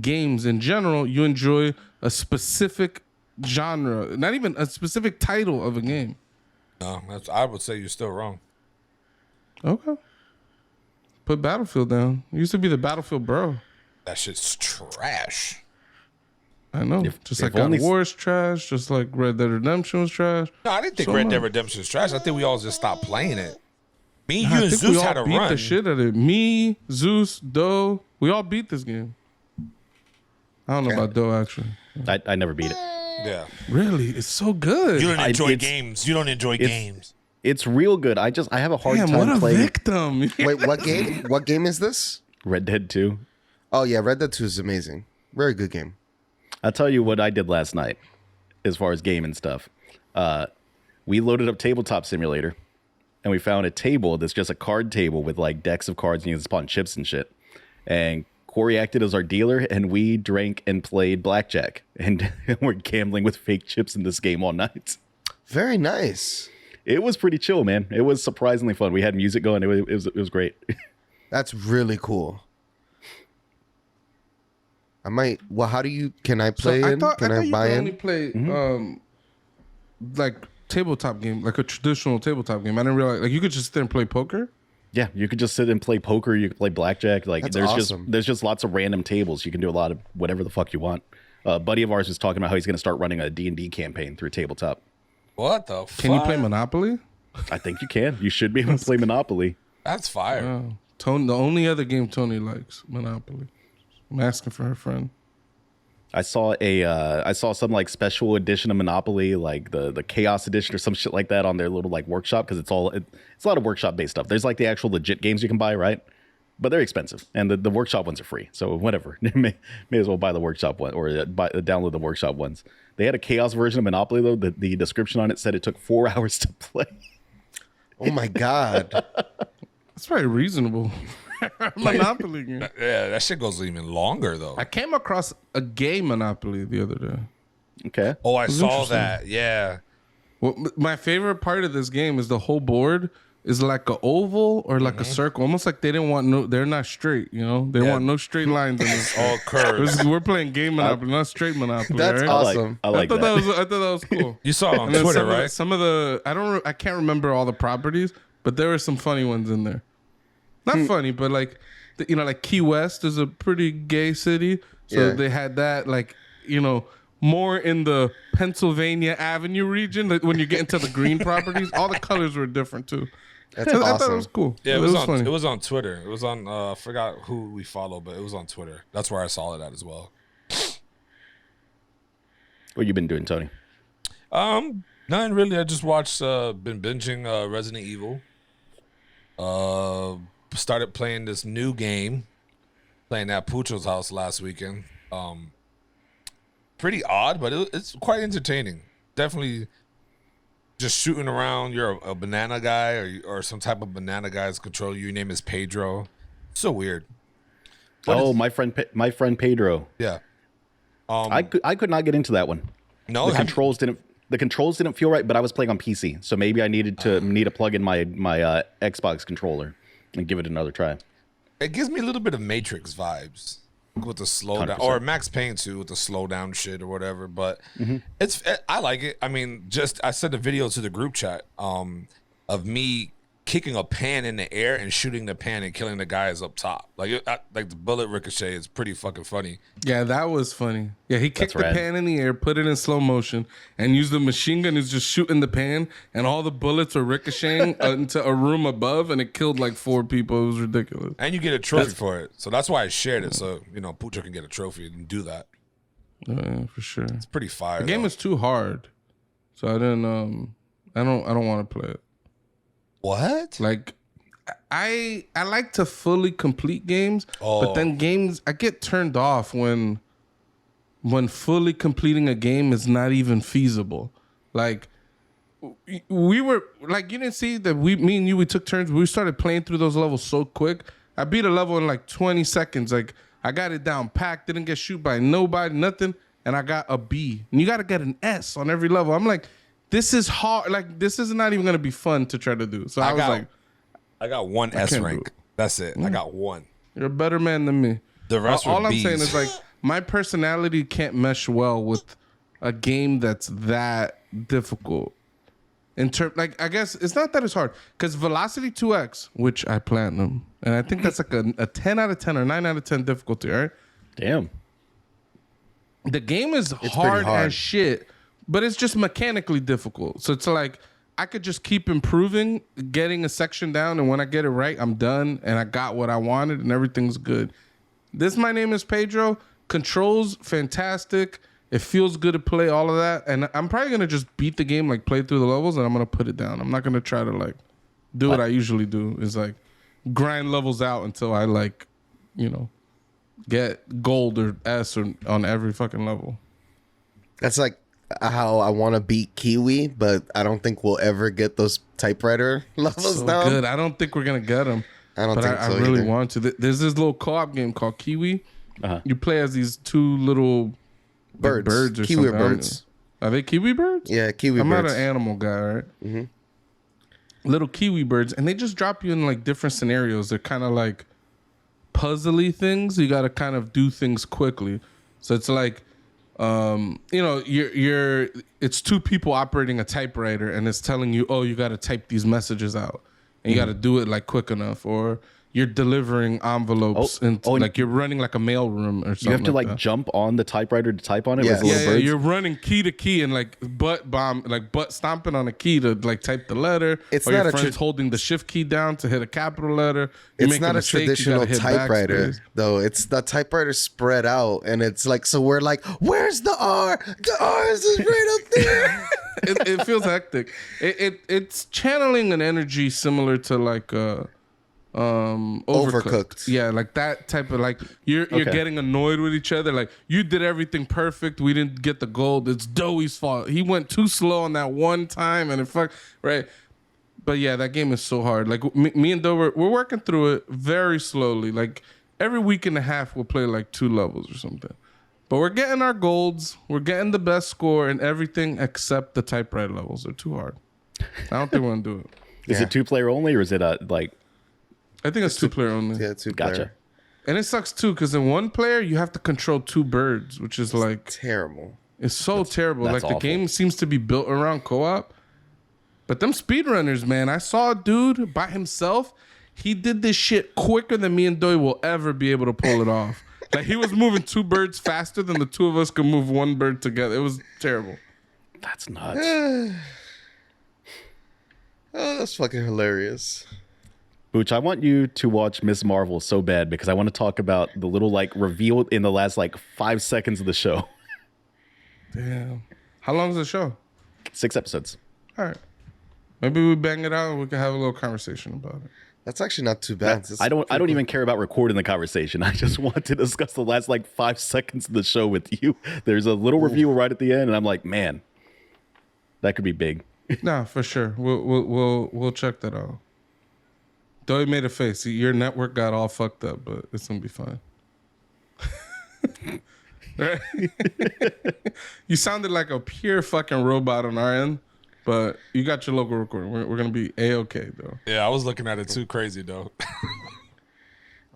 [SPEAKER 2] games in general. You enjoy a specific genre, not even a specific title of a game.
[SPEAKER 1] No, I would say you're still wrong.
[SPEAKER 2] Okay. Put Battlefield down. You used to be the Battlefield bro.
[SPEAKER 1] That shit's trash.
[SPEAKER 2] I know. just like God of War is trash. Just like Red Dead Redemption was trash.
[SPEAKER 1] No, I didn't think
[SPEAKER 2] So
[SPEAKER 1] Red
[SPEAKER 2] much.
[SPEAKER 1] Dead Redemption is trash. I think we all just stopped playing it. Me,
[SPEAKER 2] Nah,
[SPEAKER 1] you,
[SPEAKER 2] I
[SPEAKER 1] and
[SPEAKER 2] think
[SPEAKER 1] Zeus
[SPEAKER 2] we
[SPEAKER 1] had
[SPEAKER 2] all
[SPEAKER 1] a
[SPEAKER 2] beat
[SPEAKER 1] run.
[SPEAKER 2] the shit out of it. Me, Zeus, Doe, we all beat this game. I don't know about Doe actually.
[SPEAKER 3] I never beat it.
[SPEAKER 1] Yeah.
[SPEAKER 2] Really, it's so good.
[SPEAKER 1] You don't enjoy
[SPEAKER 3] it's-
[SPEAKER 1] games. You don't enjoy games.
[SPEAKER 3] It's real good. I have a hard
[SPEAKER 2] Damn,
[SPEAKER 3] time
[SPEAKER 2] what a
[SPEAKER 3] playing
[SPEAKER 2] victim.
[SPEAKER 4] Wait, what game? What game is this?
[SPEAKER 3] Red Dead 2.
[SPEAKER 4] Oh yeah, Red Dead 2 is amazing. Very good game.
[SPEAKER 3] I'll tell you what I did last night as far as game and stuff. We loaded up Tabletop Simulator and we found a table that's just a card table with like decks of cards and you can spawn chips and shit. And Corey acted as our dealer and we drank and played blackjack. And we're gambling with fake chips in this game all night.
[SPEAKER 4] Very nice.
[SPEAKER 3] It was pretty chill, man. It was surprisingly fun. We had music going. It was great.
[SPEAKER 4] That's really cool. I might. Well, how do you? Can I play in? Can I
[SPEAKER 2] you
[SPEAKER 4] buy
[SPEAKER 2] could
[SPEAKER 4] in?
[SPEAKER 2] only play like tabletop game, like a traditional tabletop game. I didn't realize like you could just sit there and play poker.
[SPEAKER 3] Yeah, you could just sit and play poker. You could play blackjack. Like
[SPEAKER 4] That's
[SPEAKER 3] there's
[SPEAKER 4] awesome.
[SPEAKER 3] there's just lots of random tables. You can do a lot of whatever the fuck you want. A buddy of ours was talking about how he's going to start running a D&D campaign through tabletop.
[SPEAKER 1] What the fuck?
[SPEAKER 2] Can you play Monopoly?
[SPEAKER 3] I think you can. You should be able to play Monopoly.
[SPEAKER 1] That's fire.
[SPEAKER 2] Oh, Tony, the only other game Tony likes, Monopoly. I'm asking for her friend.
[SPEAKER 3] I saw some like special edition of Monopoly, like the Chaos edition or some shit like that on their little like workshop because it's a lot of workshop based stuff. There's like the actual legit games you can buy, right? But they're expensive, and the workshop ones are free. So whatever, may as well buy the workshop one or download the workshop ones. They had a Chaos version of Monopoly though. The description on it said it took 4 hours to play.
[SPEAKER 4] Oh my god.
[SPEAKER 2] That's very reasonable. Monopoly game.
[SPEAKER 1] Yeah, that shit goes even longer though.
[SPEAKER 2] I came across a gay Monopoly the other day.
[SPEAKER 3] Okay.
[SPEAKER 1] Oh, I saw
[SPEAKER 2] interesting.
[SPEAKER 1] that. Yeah.
[SPEAKER 2] Well, my favorite part of this game is the whole board is like a oval or like a circle, almost like they didn't want they're not straight, you know? They want no straight lines in this.
[SPEAKER 1] All curves.
[SPEAKER 2] We're playing gay Monopoly, not straight Monopoly.
[SPEAKER 4] That's
[SPEAKER 2] right?
[SPEAKER 4] awesome.
[SPEAKER 3] I like that.
[SPEAKER 2] I thought that was cool.
[SPEAKER 1] You saw it on
[SPEAKER 2] And then
[SPEAKER 1] Twitter,
[SPEAKER 2] some of the-
[SPEAKER 1] right?
[SPEAKER 2] some of the I can't remember all the properties, but there were some funny ones in there. Not funny, but like like Key West is a pretty gay city, so
[SPEAKER 4] Yeah.
[SPEAKER 2] they had that like more in the Pennsylvania Avenue region. Like when you get into the green properties, all the colors were different too.
[SPEAKER 4] That's
[SPEAKER 2] I thought it
[SPEAKER 4] awesome.
[SPEAKER 2] was cool.
[SPEAKER 1] Yeah, it was on.
[SPEAKER 2] funny.
[SPEAKER 1] It was on Twitter. It was on. I forgot who we follow, but it was on Twitter. That's where I saw it at as well.
[SPEAKER 3] What you been doing, Tony?
[SPEAKER 1] Nothing really. I just watched. Been binging Resident Evil. Started playing this new game. Playing at Pucho's house last weekend. Pretty odd, but it's quite entertaining. Definitely. Just shooting around. You're a banana guy, or some type of banana guy's control you. Your name is Pedro. So weird.
[SPEAKER 3] My friend Pedro.
[SPEAKER 1] Yeah.
[SPEAKER 3] I could not get into that one.
[SPEAKER 1] No,
[SPEAKER 3] The controls didn't feel right, but I was playing on PC, so maybe I need to plug in my Xbox controller and give it another try.
[SPEAKER 1] it gives me a little bit of Matrix vibes with the slow down,
[SPEAKER 3] 100%.
[SPEAKER 1] or Max Payne too with the slow down shit or whatever. But I like it. I mean, I sent a video to the group chat of me kicking a pan in the air and shooting the pan and killing the guys up top. Like the bullet ricochet is pretty fucking funny.
[SPEAKER 2] Yeah, that was funny. Yeah, he kicked the
[SPEAKER 3] rad.
[SPEAKER 2] pan in the air, put it in slow motion, and used the machine gun. He's just shooting the pan, and all the bullets are ricocheting into a room above, and it killed like 4 people. It was ridiculous.
[SPEAKER 1] And you get a trophy for it. So that's why I shared it. So, Pucho can get a trophy and do that.
[SPEAKER 2] Yeah, for sure.
[SPEAKER 1] It's pretty fire.
[SPEAKER 2] The game is too hard, so I didn't. I don't want to play it.
[SPEAKER 1] what?
[SPEAKER 2] Like, I like to fully complete games, but then games I get turned off when fully completing a game is not even feasible. Like, we were like, you didn't see that me and you, we took turns. We started playing through those levels so quick. I beat a level in like 20 seconds. Like, I got it down packed, didn't get shoot by nobody, nothing, and I got a B. And you got to get an S on every level. I'm like, this is hard. Like, this is not even gonna be fun to try to do. So I was like,
[SPEAKER 1] I got one S
[SPEAKER 2] can't do
[SPEAKER 1] rank.
[SPEAKER 2] it.
[SPEAKER 1] That's it. I got one.
[SPEAKER 2] you're a better man than me.
[SPEAKER 1] The rest were
[SPEAKER 2] All I'm
[SPEAKER 1] Bs.
[SPEAKER 2] saying is like my personality can't mesh well with a game that's that difficult. Like, I guess it's not that it's hard because Velocity 2X, which I platinum, and I think that's like a 10 out of 10 or 9 out of 10 difficulty. Right?
[SPEAKER 3] Damn.
[SPEAKER 2] The game is hard
[SPEAKER 4] hard.
[SPEAKER 2] as shit, but it's just mechanically difficult. So it's like I could just keep improving, getting a section down, and when I get it right, I'm done, and I got what I wanted, and everything's good. This My Name is Pedro. Controls fantastic. It feels good to play all of that, and I'm probably gonna just beat the game, like play through the levels, and I'm gonna put it down. I'm not gonna try to like do what I usually do, is like grind levels out until I like, you know, get gold or S or on every fucking level.
[SPEAKER 4] That's like how I want to beat Kiwi, but I don't think we'll ever get those typewriter levels
[SPEAKER 2] So
[SPEAKER 4] down.
[SPEAKER 2] good. I don't think we're gonna get them.
[SPEAKER 4] I don't think
[SPEAKER 2] I
[SPEAKER 4] so
[SPEAKER 2] really
[SPEAKER 4] either.
[SPEAKER 2] want to. There's this little co-op game called Kiwi.
[SPEAKER 3] Uh-huh.
[SPEAKER 2] You play as these two little birds or
[SPEAKER 4] Kiwi
[SPEAKER 2] something. I don't
[SPEAKER 4] birds.
[SPEAKER 2] know. Are they kiwi birds?
[SPEAKER 4] Yeah, kiwi
[SPEAKER 2] I'm
[SPEAKER 4] birds.
[SPEAKER 2] not an animal guy, right? Mm-hmm. Little kiwi birds, and they just drop you in like different scenarios. They're kind of like puzzly things. You got to kind of do things quickly. So it's like, you know, it's two people operating a typewriter, and it's telling you, oh, you got to type these messages out, and you got to do it like quick enough, or you're delivering envelopes and like you're running like a mailroom or something.
[SPEAKER 3] You have to like
[SPEAKER 2] that.
[SPEAKER 3] jump on the typewriter to type on it.
[SPEAKER 4] Yes.
[SPEAKER 3] With the
[SPEAKER 2] Yeah,
[SPEAKER 3] little birds?
[SPEAKER 2] you're running key to key and like butt stomping on a key to like type the letter.
[SPEAKER 4] It's
[SPEAKER 2] or
[SPEAKER 4] not
[SPEAKER 2] your
[SPEAKER 4] a
[SPEAKER 2] friend's holding the shift key down to hit a capital letter. You
[SPEAKER 4] It's
[SPEAKER 2] make
[SPEAKER 4] not a
[SPEAKER 2] mistake, you
[SPEAKER 4] traditional
[SPEAKER 2] gotta hit
[SPEAKER 4] typewriter,
[SPEAKER 2] backspace.
[SPEAKER 4] though. It's the typewriter spread out, and it's like, so we're like, where's the R? The R is right up there.
[SPEAKER 2] It feels hectic. It's channeling an energy similar to like Overcooked. Yeah, like that type of like you're getting annoyed with each other. Like you did everything perfect, we didn't get the gold. It's Doey's fault. He went too slow on that one time, and it fucked right. But yeah, that game is so hard. Like me and Doe, we're working through it very slowly. Like every week and a half, we'll play like 2 levels or something. But we're getting our golds. We're getting the best score and everything except the typewriter levels. They're too hard. I don't think we're gonna do it.
[SPEAKER 3] Is it 2-player only, or is it like?
[SPEAKER 2] I think it's 2-player only.
[SPEAKER 4] Yeah, two
[SPEAKER 3] Gotcha.
[SPEAKER 4] player.
[SPEAKER 2] And it sucks too, because in 1 player you have to control 2 birds, which is like
[SPEAKER 4] Terrible.
[SPEAKER 2] it's so terrible.
[SPEAKER 3] that's
[SPEAKER 2] Like the
[SPEAKER 3] awful.
[SPEAKER 2] game seems to be built around co-op. But them speedrunners, man, I saw a dude by himself. He did this shit quicker than me and Doy will ever be able to pull it off. Like he was moving 2 birds faster than the 2 of us could move 1 bird together. It was terrible.
[SPEAKER 3] That's nuts.
[SPEAKER 4] Oh, that's fucking hilarious.
[SPEAKER 3] Booch, I want you to watch Ms. Marvel so bad because I want to talk about the little like reveal in the last like 5 seconds of the show.
[SPEAKER 2] Damn. How long is the show?
[SPEAKER 3] 6 episodes.
[SPEAKER 2] All right. Maybe we bang it out and we can have a little conversation about it.
[SPEAKER 4] That's actually not too bad.
[SPEAKER 3] I don't even care about recording the conversation. I just want to discuss the last like 5 seconds of the show with you. There's a little review right at the end, and I'm like, man, that could be big.
[SPEAKER 2] No, for sure. We'll check that out. Doy made a face. Your network got all fucked up, but it's gonna be fine. Right? You sounded like a pure fucking robot on our end, but you got your local recording. We're gonna be A-okay though.
[SPEAKER 1] Yeah, I was looking at it too crazy though.
[SPEAKER 4] I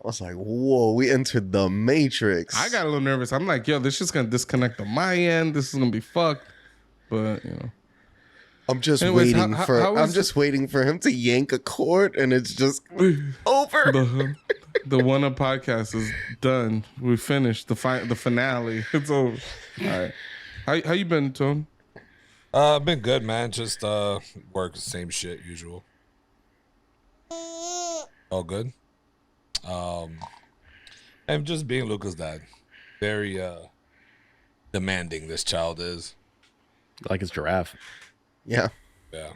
[SPEAKER 4] was like, whoa, we entered the Matrix.
[SPEAKER 2] I got a little nervous. I'm like, yo, this just gonna disconnect on my end. This is gonna be fucked. But you know.
[SPEAKER 4] I'm just
[SPEAKER 2] Anyways,
[SPEAKER 4] waiting
[SPEAKER 2] how
[SPEAKER 4] for
[SPEAKER 2] is
[SPEAKER 4] waiting for him to yank a cord and it's just over.
[SPEAKER 2] The One Up podcast is done. We finished the finale. It's over. All right. How you been, Tone?
[SPEAKER 1] Been good, man. Just work, same shit, usual. All good. I'm just being Luca's dad. Very demanding this child is.
[SPEAKER 3] Like his giraffe.
[SPEAKER 4] Yeah.
[SPEAKER 1] Yeah.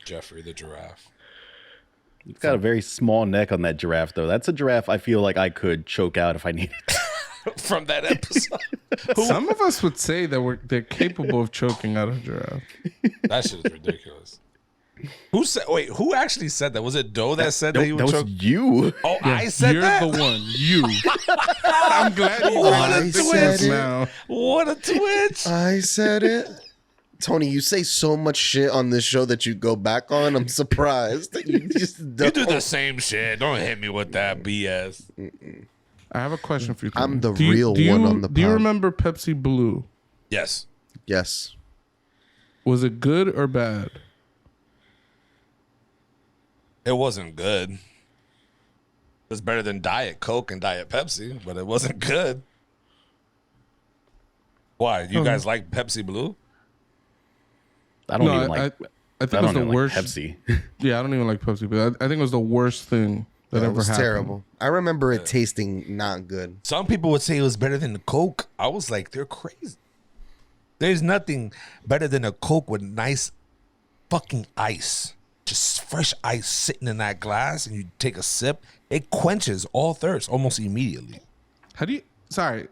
[SPEAKER 1] Jeffrey the giraffe.
[SPEAKER 3] He's got a very small neck on that giraffe, though. That's a giraffe I feel like I could choke out if I needed to.
[SPEAKER 1] From that episode.
[SPEAKER 2] Some of us would say that they're capable of choking out a giraffe.
[SPEAKER 1] That shit is ridiculous. Who said? Wait, who actually said that? Was it Doe that said that he would
[SPEAKER 3] That
[SPEAKER 1] choke?
[SPEAKER 3] was you.
[SPEAKER 1] Oh, I said
[SPEAKER 2] You're
[SPEAKER 1] that.
[SPEAKER 2] the one. You. I'm glad you
[SPEAKER 1] What a
[SPEAKER 2] understand
[SPEAKER 1] twist.
[SPEAKER 2] now.
[SPEAKER 1] What a twitch!
[SPEAKER 4] I said it. Tony, you say so much shit on this show that you go back on. I'm surprised that you just don't.
[SPEAKER 1] You do the same shit. Don't hit me with that BS.
[SPEAKER 2] I have a question for you.
[SPEAKER 4] I'm
[SPEAKER 2] Tony.
[SPEAKER 4] the real one on the
[SPEAKER 2] Do you
[SPEAKER 4] pod.
[SPEAKER 2] remember Pepsi Blue?
[SPEAKER 1] Yes.
[SPEAKER 4] Yes.
[SPEAKER 2] Was it good or bad?
[SPEAKER 1] It wasn't good. It's better than Diet Coke and Diet Pepsi, but it wasn't good. Why? You guys like Pepsi Blue?
[SPEAKER 3] I don't
[SPEAKER 2] No,
[SPEAKER 3] even like.
[SPEAKER 2] I think
[SPEAKER 3] I
[SPEAKER 2] it was
[SPEAKER 3] don't
[SPEAKER 2] the
[SPEAKER 3] know,
[SPEAKER 2] worst.
[SPEAKER 3] like Pepsi.
[SPEAKER 2] Yeah, I don't even like Pepsi, but I think it was the worst thing that
[SPEAKER 4] That
[SPEAKER 2] ever
[SPEAKER 4] was
[SPEAKER 2] happened.
[SPEAKER 4] terrible. I remember it tasting not good.
[SPEAKER 1] Some people would say it was better than the Coke. I was like, they're crazy. There's nothing better than a Coke with nice fucking ice. Just fresh ice sitting in that glass, and you take a sip. It quenches all thirst almost immediately.
[SPEAKER 2] How do you? Sorry,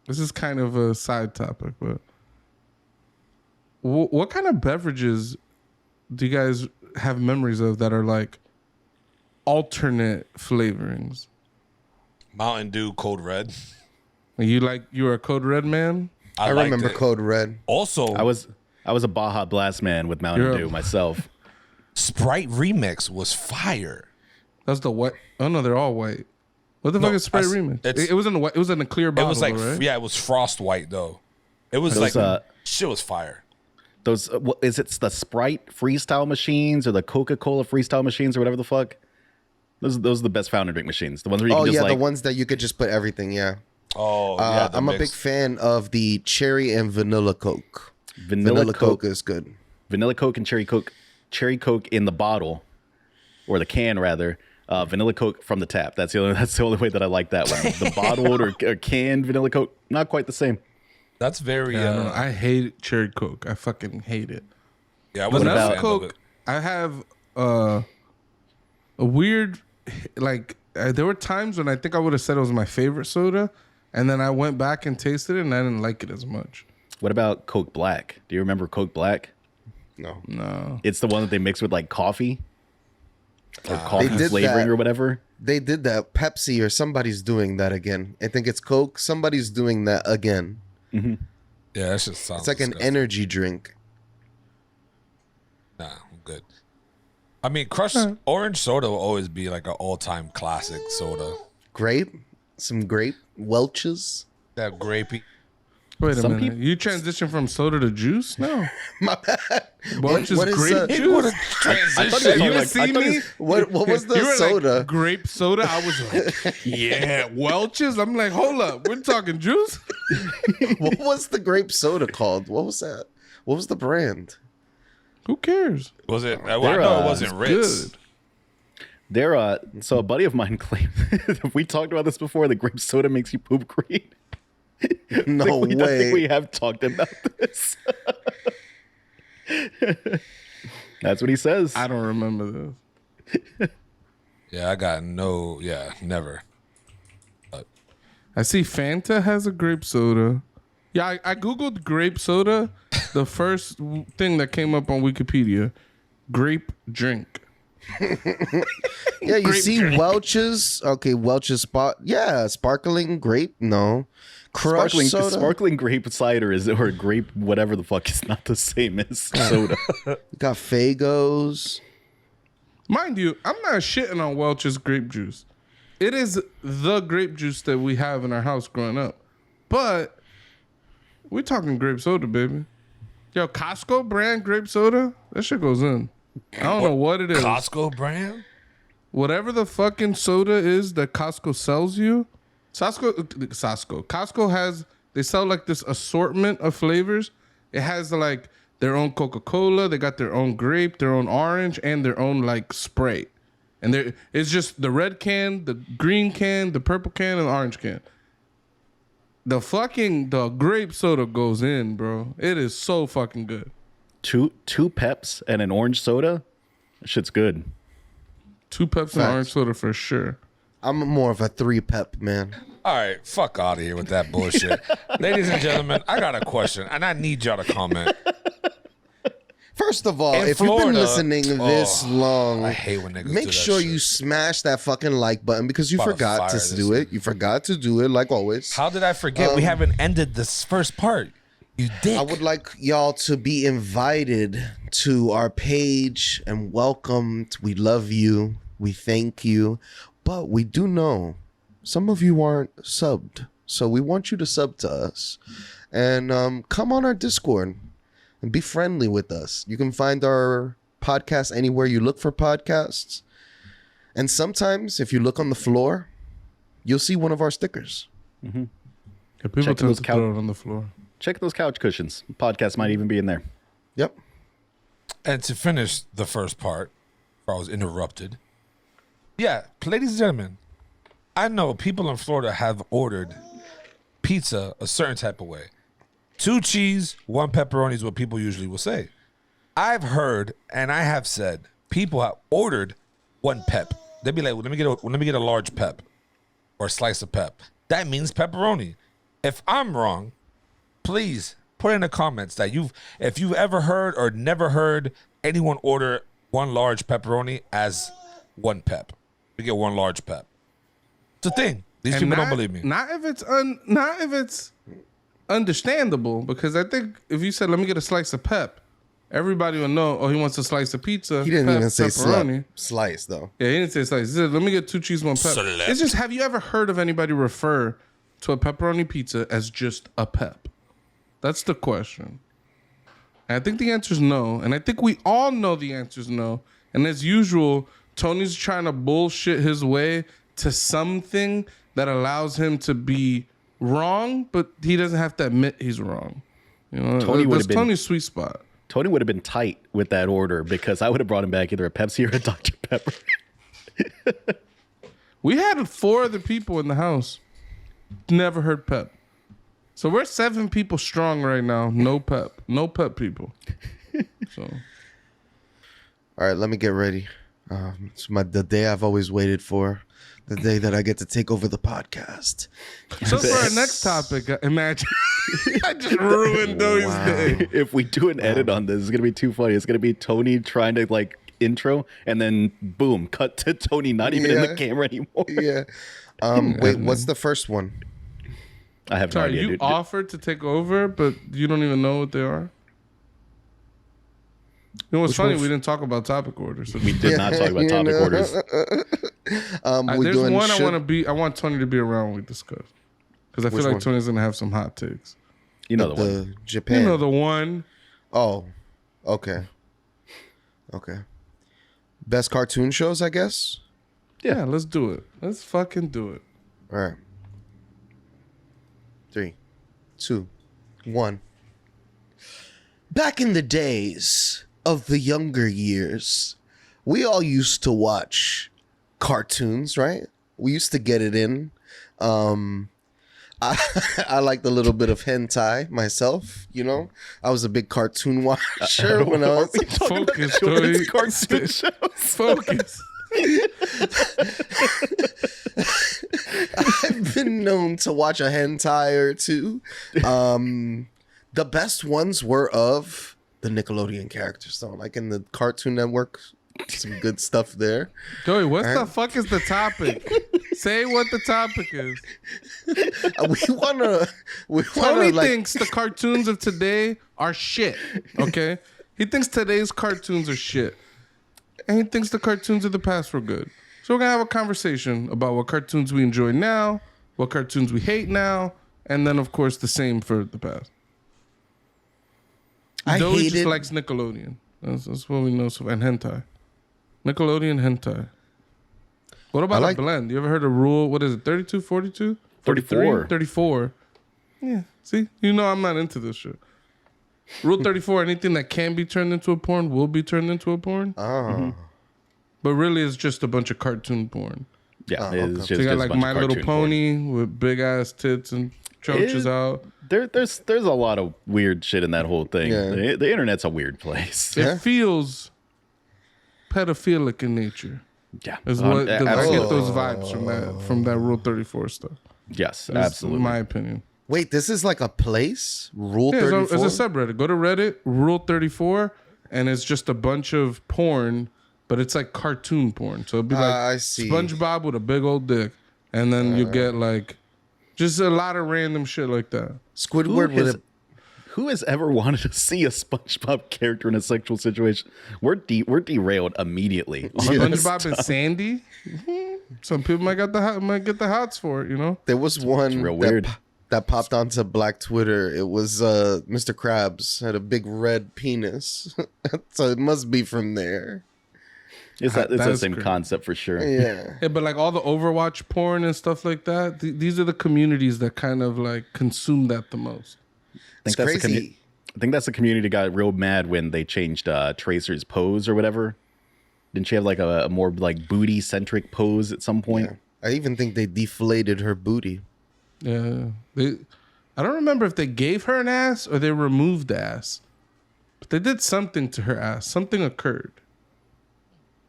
[SPEAKER 2] this is kind of a side topic, but what kind of beverages do you guys have memories of that are like alternate flavorings?
[SPEAKER 1] Mountain Dew, Code Red.
[SPEAKER 2] You're a Code Red man?
[SPEAKER 4] I
[SPEAKER 1] liked
[SPEAKER 4] remember
[SPEAKER 1] it.
[SPEAKER 4] Code Red.
[SPEAKER 1] Also,
[SPEAKER 3] I was a Baja Blast man with Mountain
[SPEAKER 2] You're-
[SPEAKER 3] Dew myself.
[SPEAKER 1] Sprite Remix was fire.
[SPEAKER 2] That's the white. Oh no, they're all white. What the
[SPEAKER 1] No,
[SPEAKER 2] fuck is Sprite
[SPEAKER 1] I s-
[SPEAKER 2] remix?
[SPEAKER 1] it's-
[SPEAKER 2] It was in the white. It was in a clear
[SPEAKER 1] It
[SPEAKER 2] bottle.
[SPEAKER 1] was like,
[SPEAKER 2] right?
[SPEAKER 1] yeah, it was frost white though. It was
[SPEAKER 3] Those,
[SPEAKER 1] like, shit was fire.
[SPEAKER 3] Those what is it the Sprite freestyle machines or the Coca-Cola freestyle machines or whatever the fuck? Those are the best fountain drink machines. The ones where you
[SPEAKER 4] Oh
[SPEAKER 3] can
[SPEAKER 4] yeah,
[SPEAKER 3] just
[SPEAKER 4] the
[SPEAKER 3] like
[SPEAKER 4] ones that you could just put everything. Yeah.
[SPEAKER 1] Oh, yeah. the
[SPEAKER 4] I'm a big
[SPEAKER 1] mix.
[SPEAKER 4] fan of the cherry and vanilla Coke.
[SPEAKER 3] vanilla Coke
[SPEAKER 4] is good.
[SPEAKER 3] vanilla Coke and cherry Coke in the bottle or the can rather. Vanilla Coke from the tap. That's the only way that I like that one. The bottled or canned vanilla Coke, not quite the same.
[SPEAKER 1] That's very.
[SPEAKER 2] Yeah, I don't know. I hate cherry Coke. I fucking hate it.
[SPEAKER 1] Yeah, I wasn't a
[SPEAKER 2] Vanilla
[SPEAKER 1] fan of
[SPEAKER 2] Coke.
[SPEAKER 1] it.
[SPEAKER 2] I have a weird, like there were times when I think I would have said it was my favorite soda, and then I went back and tasted it, and I didn't like it as much.
[SPEAKER 3] What about Coke Black? Do you remember Coke Black?
[SPEAKER 4] No.
[SPEAKER 2] No,
[SPEAKER 3] It's the one that they mix with like coffee or coffee
[SPEAKER 4] They did
[SPEAKER 3] flavoring
[SPEAKER 4] that.
[SPEAKER 3] or whatever.
[SPEAKER 4] They did that. Pepsi or somebody's doing that again. I think it's Coke. Somebody's doing that again.
[SPEAKER 1] Yeah, that just sounds.
[SPEAKER 4] It's like an
[SPEAKER 1] disgusting.
[SPEAKER 4] energy drink.
[SPEAKER 1] Nah, I'm good. I mean, crushed orange soda will always be like an all-time classic soda.
[SPEAKER 4] Grape. Some grape. Welch's.
[SPEAKER 1] That grapey.
[SPEAKER 2] wait a
[SPEAKER 3] Some
[SPEAKER 2] minute.
[SPEAKER 3] people-
[SPEAKER 2] You transition from soda to juice? No,
[SPEAKER 4] My bad.
[SPEAKER 2] what is
[SPEAKER 4] what is,
[SPEAKER 2] grape
[SPEAKER 4] What,
[SPEAKER 2] juice?
[SPEAKER 1] Transition.
[SPEAKER 2] You
[SPEAKER 3] like-
[SPEAKER 2] see
[SPEAKER 3] I thought
[SPEAKER 2] me?
[SPEAKER 3] you-
[SPEAKER 4] what was the
[SPEAKER 2] You were
[SPEAKER 4] soda?
[SPEAKER 2] like grape soda. I was like, yeah, Welch's. I'm like, hold up, we're talking juice.
[SPEAKER 4] What was the grape soda called? What was that? What was the brand?
[SPEAKER 2] Who cares?
[SPEAKER 1] Was it? I
[SPEAKER 3] They're,
[SPEAKER 1] know it wasn't Ritz.
[SPEAKER 2] Good.
[SPEAKER 3] They're so a buddy of mine claimed we talked about this before. The grape soda makes you poop green.
[SPEAKER 4] No
[SPEAKER 3] I think
[SPEAKER 4] way.
[SPEAKER 3] we have talked about this. That's what he says.
[SPEAKER 2] I don't remember this.
[SPEAKER 1] Yeah, I got no. Yeah, never.
[SPEAKER 2] I see Fanta has a grape soda. Yeah, I googled grape soda. The first thing that came up on Wikipedia, grape drink.
[SPEAKER 4] Yeah, you
[SPEAKER 2] Grape
[SPEAKER 4] see
[SPEAKER 2] drink.
[SPEAKER 4] Welch's. Okay, Welch's spot. Yeah, sparkling grape. No, crush soda.
[SPEAKER 3] Sparkling grape cider is or grape whatever the fuck is not the same as soda.
[SPEAKER 4] Got Fagos.
[SPEAKER 2] Mind you, I'm not shitting on Welch's grape juice. It is the grape juice that we have in our house growing up. But we're talking grape soda, baby. Yo, Costco brand grape soda, that shit goes in. I don't know what it is.
[SPEAKER 1] Costco brand.
[SPEAKER 2] Whatever the fucking soda is that Costco sells you, Costco has, they sell like this assortment of flavors. It has like their own Coca-Cola, they got their own grape, their own orange, and their own like Sprite. And there, it's just the red can, the green can, the purple can, and the orange can. The grape soda goes in, bro. It is so fucking good.
[SPEAKER 3] two Peps and an orange soda. That shit's good.
[SPEAKER 2] 2 Pepsi and
[SPEAKER 4] Facts.
[SPEAKER 2] orange soda for sure.
[SPEAKER 4] I'm more of a 3-Pep man.
[SPEAKER 1] All right, fuck out of here with that bullshit. Ladies and gentlemen, I got a question, and I need y'all to comment.
[SPEAKER 4] First of all,
[SPEAKER 1] In
[SPEAKER 4] if you've been
[SPEAKER 1] Florida-
[SPEAKER 4] listening this long,
[SPEAKER 1] I hate when niggas do
[SPEAKER 4] make
[SPEAKER 1] that
[SPEAKER 4] sure
[SPEAKER 1] shit.
[SPEAKER 4] you smash that fucking like button because you
[SPEAKER 1] About to
[SPEAKER 4] forgot
[SPEAKER 1] fire
[SPEAKER 4] to
[SPEAKER 1] this
[SPEAKER 4] do it. You forgot to do it like always.
[SPEAKER 1] How did I forget? We haven't ended this first part. You dick.
[SPEAKER 4] I would like y'all to be invited to our page and welcomed. We love you. We thank you. But we do know some of you aren't subbed. So we want you to sub to us. And come on our Discord and be friendly with us. You can find our podcast anywhere you look for podcasts. And sometimes if you look on the floor, you'll see one of our stickers.
[SPEAKER 2] Yeah, people
[SPEAKER 3] Check
[SPEAKER 2] tend
[SPEAKER 3] those
[SPEAKER 2] to throw it on the floor.
[SPEAKER 3] Check those couch cushions. Podcast might even be in there.
[SPEAKER 4] Yep.
[SPEAKER 1] And to finish the first part, before I was interrupted. Yeah, ladies and gentlemen, I know people in Florida have ordered pizza a certain type of way. 2 cheese, 1 pepperoni is what people usually will say. I've heard and I have said people have ordered 1 pep. They'd be like, well, let me get a large pep or a slice of pep. That means pepperoni. If I'm wrong, please put in the comments that if you've ever heard or never heard anyone order 1 large pepperoni as 1 pep. You get 1 large pep. It's a thing. These people don't believe me.
[SPEAKER 2] Not if it's understandable, because I think if you said, let me get a slice of pep, everybody will know, oh, he wants a slice of pizza.
[SPEAKER 4] He didn't even say
[SPEAKER 2] pepperoni.
[SPEAKER 4] slice, though.
[SPEAKER 2] Yeah, he didn't say slice. He said, let me get 2 cheese, 1 pep.
[SPEAKER 1] Select.
[SPEAKER 2] It's just, have you ever heard of anybody refer to a pepperoni pizza as just a pep? That's the question. And I think the answer is no. And I think we all know the answer is no. And as usual, Tony's trying to bullshit his way to something that allows him to be wrong, but he doesn't have to admit he's wrong. You know, that's Tony's sweet spot.
[SPEAKER 3] Tony would have been tight with that order because I would have brought him back either a Pepsi or a Dr. Pepper.
[SPEAKER 2] We had 4 other people in the house. Never heard pep. So we're 7 people strong right now. No pep. No pep people. So.
[SPEAKER 4] All right, let me get ready. It's the day I've always waited for. The day that I get to take over the podcast.
[SPEAKER 2] So for our next topic, imagine I just ruined Tony's day.
[SPEAKER 3] If we do an edit on this, it's going to be too funny. It's going to be Tony trying to like intro and then boom, cut to Tony not even in the camera anymore.
[SPEAKER 4] Yeah. Wait, what's the first one?
[SPEAKER 3] I have no idea,
[SPEAKER 2] you
[SPEAKER 3] dude.
[SPEAKER 2] offered to take over, but you don't even know what they are? You know what's funny? We didn't talk about topic orders. So
[SPEAKER 3] We did not talk about topic orders.
[SPEAKER 2] there's one I want Tony to be around when we discuss. Because I feel like Tony's going to have some hot takes.
[SPEAKER 3] You know the one.
[SPEAKER 4] Japan.
[SPEAKER 2] You know the one.
[SPEAKER 4] Oh, okay. Okay. Best cartoon shows, I guess?
[SPEAKER 2] Yeah, let's do it. Let's fucking do it.
[SPEAKER 4] All right. 3, 2, 1. Back in the days of the younger years, we all used to watch cartoons, right? We used to get it in. I liked a little bit of hentai myself, you know. I was a big cartoon watcher when I was
[SPEAKER 2] Focus,
[SPEAKER 3] Children's
[SPEAKER 2] Tony.
[SPEAKER 3] cartoon shows.
[SPEAKER 2] Focus.
[SPEAKER 4] I've been known to watch a hentai or 2. The best ones were of the Nickelodeon characters, though. Like in the Cartoon Network, some good stuff there.
[SPEAKER 2] Joey, what the fuck is the topic? Say what the topic is.
[SPEAKER 4] We wanna
[SPEAKER 2] Tony
[SPEAKER 4] like,
[SPEAKER 2] thinks the cartoons of today are shit. Okay, he thinks today's cartoons are shit, and he thinks the cartoons of the past were good. So we're gonna have a conversation about what cartoons we enjoy now, what cartoons we hate now, and then of course the same for the past. Joey just likes Nickelodeon. That's what we know. And hentai. Nickelodeon hentai. What about a blend? You ever heard of rule? What is it? 32, 42?
[SPEAKER 3] 34.
[SPEAKER 2] 34. Yeah. See? You know I'm not into this shit. Rule 34, anything that can be turned into a porn will be turned into a porn.
[SPEAKER 4] Oh.
[SPEAKER 2] But really it's just a bunch of cartoon porn.
[SPEAKER 3] Yeah,
[SPEAKER 4] okay.
[SPEAKER 3] it's
[SPEAKER 2] So
[SPEAKER 3] just
[SPEAKER 2] you got
[SPEAKER 3] a
[SPEAKER 2] like
[SPEAKER 3] bunch
[SPEAKER 2] My
[SPEAKER 3] of
[SPEAKER 2] Little
[SPEAKER 3] cartoon
[SPEAKER 2] Pony with big ass tits and chunches out.
[SPEAKER 3] There's a lot of weird shit in that whole thing.
[SPEAKER 4] Yeah.
[SPEAKER 3] The internet's a weird place.
[SPEAKER 2] It feels pedophilic in nature.
[SPEAKER 3] Yeah,
[SPEAKER 2] Is what I
[SPEAKER 3] absolutely.
[SPEAKER 2] get those vibes from that Rule 34 stuff.
[SPEAKER 3] Yes,
[SPEAKER 2] That's
[SPEAKER 3] absolutely.
[SPEAKER 2] my opinion.
[SPEAKER 4] Wait, this is like a place? Rule
[SPEAKER 2] Yeah,
[SPEAKER 4] 34?
[SPEAKER 2] it's a subreddit. Go to Reddit, Rule 34, and it's just a bunch of porn, but it's like cartoon porn. So it'd be like
[SPEAKER 4] I see.
[SPEAKER 2] SpongeBob with a big old dick, and then you get like just a lot of random shit like that.
[SPEAKER 4] Squidward with a...
[SPEAKER 3] Who has ever wanted to see a SpongeBob character in a sexual situation? We're derailed immediately. on this
[SPEAKER 2] SpongeBob and
[SPEAKER 3] stuff.
[SPEAKER 2] Sandy. Some people might get the hots for it, you know.
[SPEAKER 4] There was one
[SPEAKER 3] real weird.
[SPEAKER 4] that popped onto Black Twitter. It was Mr. Krabs had a big red penis. So it must be from there.
[SPEAKER 3] It's
[SPEAKER 2] That
[SPEAKER 3] the
[SPEAKER 2] is
[SPEAKER 3] same
[SPEAKER 2] crazy.
[SPEAKER 3] concept for sure.
[SPEAKER 4] Yeah.
[SPEAKER 2] Yeah, but like all the Overwatch porn and stuff like that, these are the communities that kind of like consume that the most.
[SPEAKER 4] It's
[SPEAKER 3] Think that's the
[SPEAKER 4] crazy.
[SPEAKER 3] I think that's the community got real mad when they changed Tracer's pose or whatever. Didn't she have like a more like booty centric pose at some point?
[SPEAKER 4] Yeah. I even think they deflated her booty.
[SPEAKER 2] Yeah. I don't remember if they gave her an ass or they removed the ass. But they did something to her ass. Something occurred.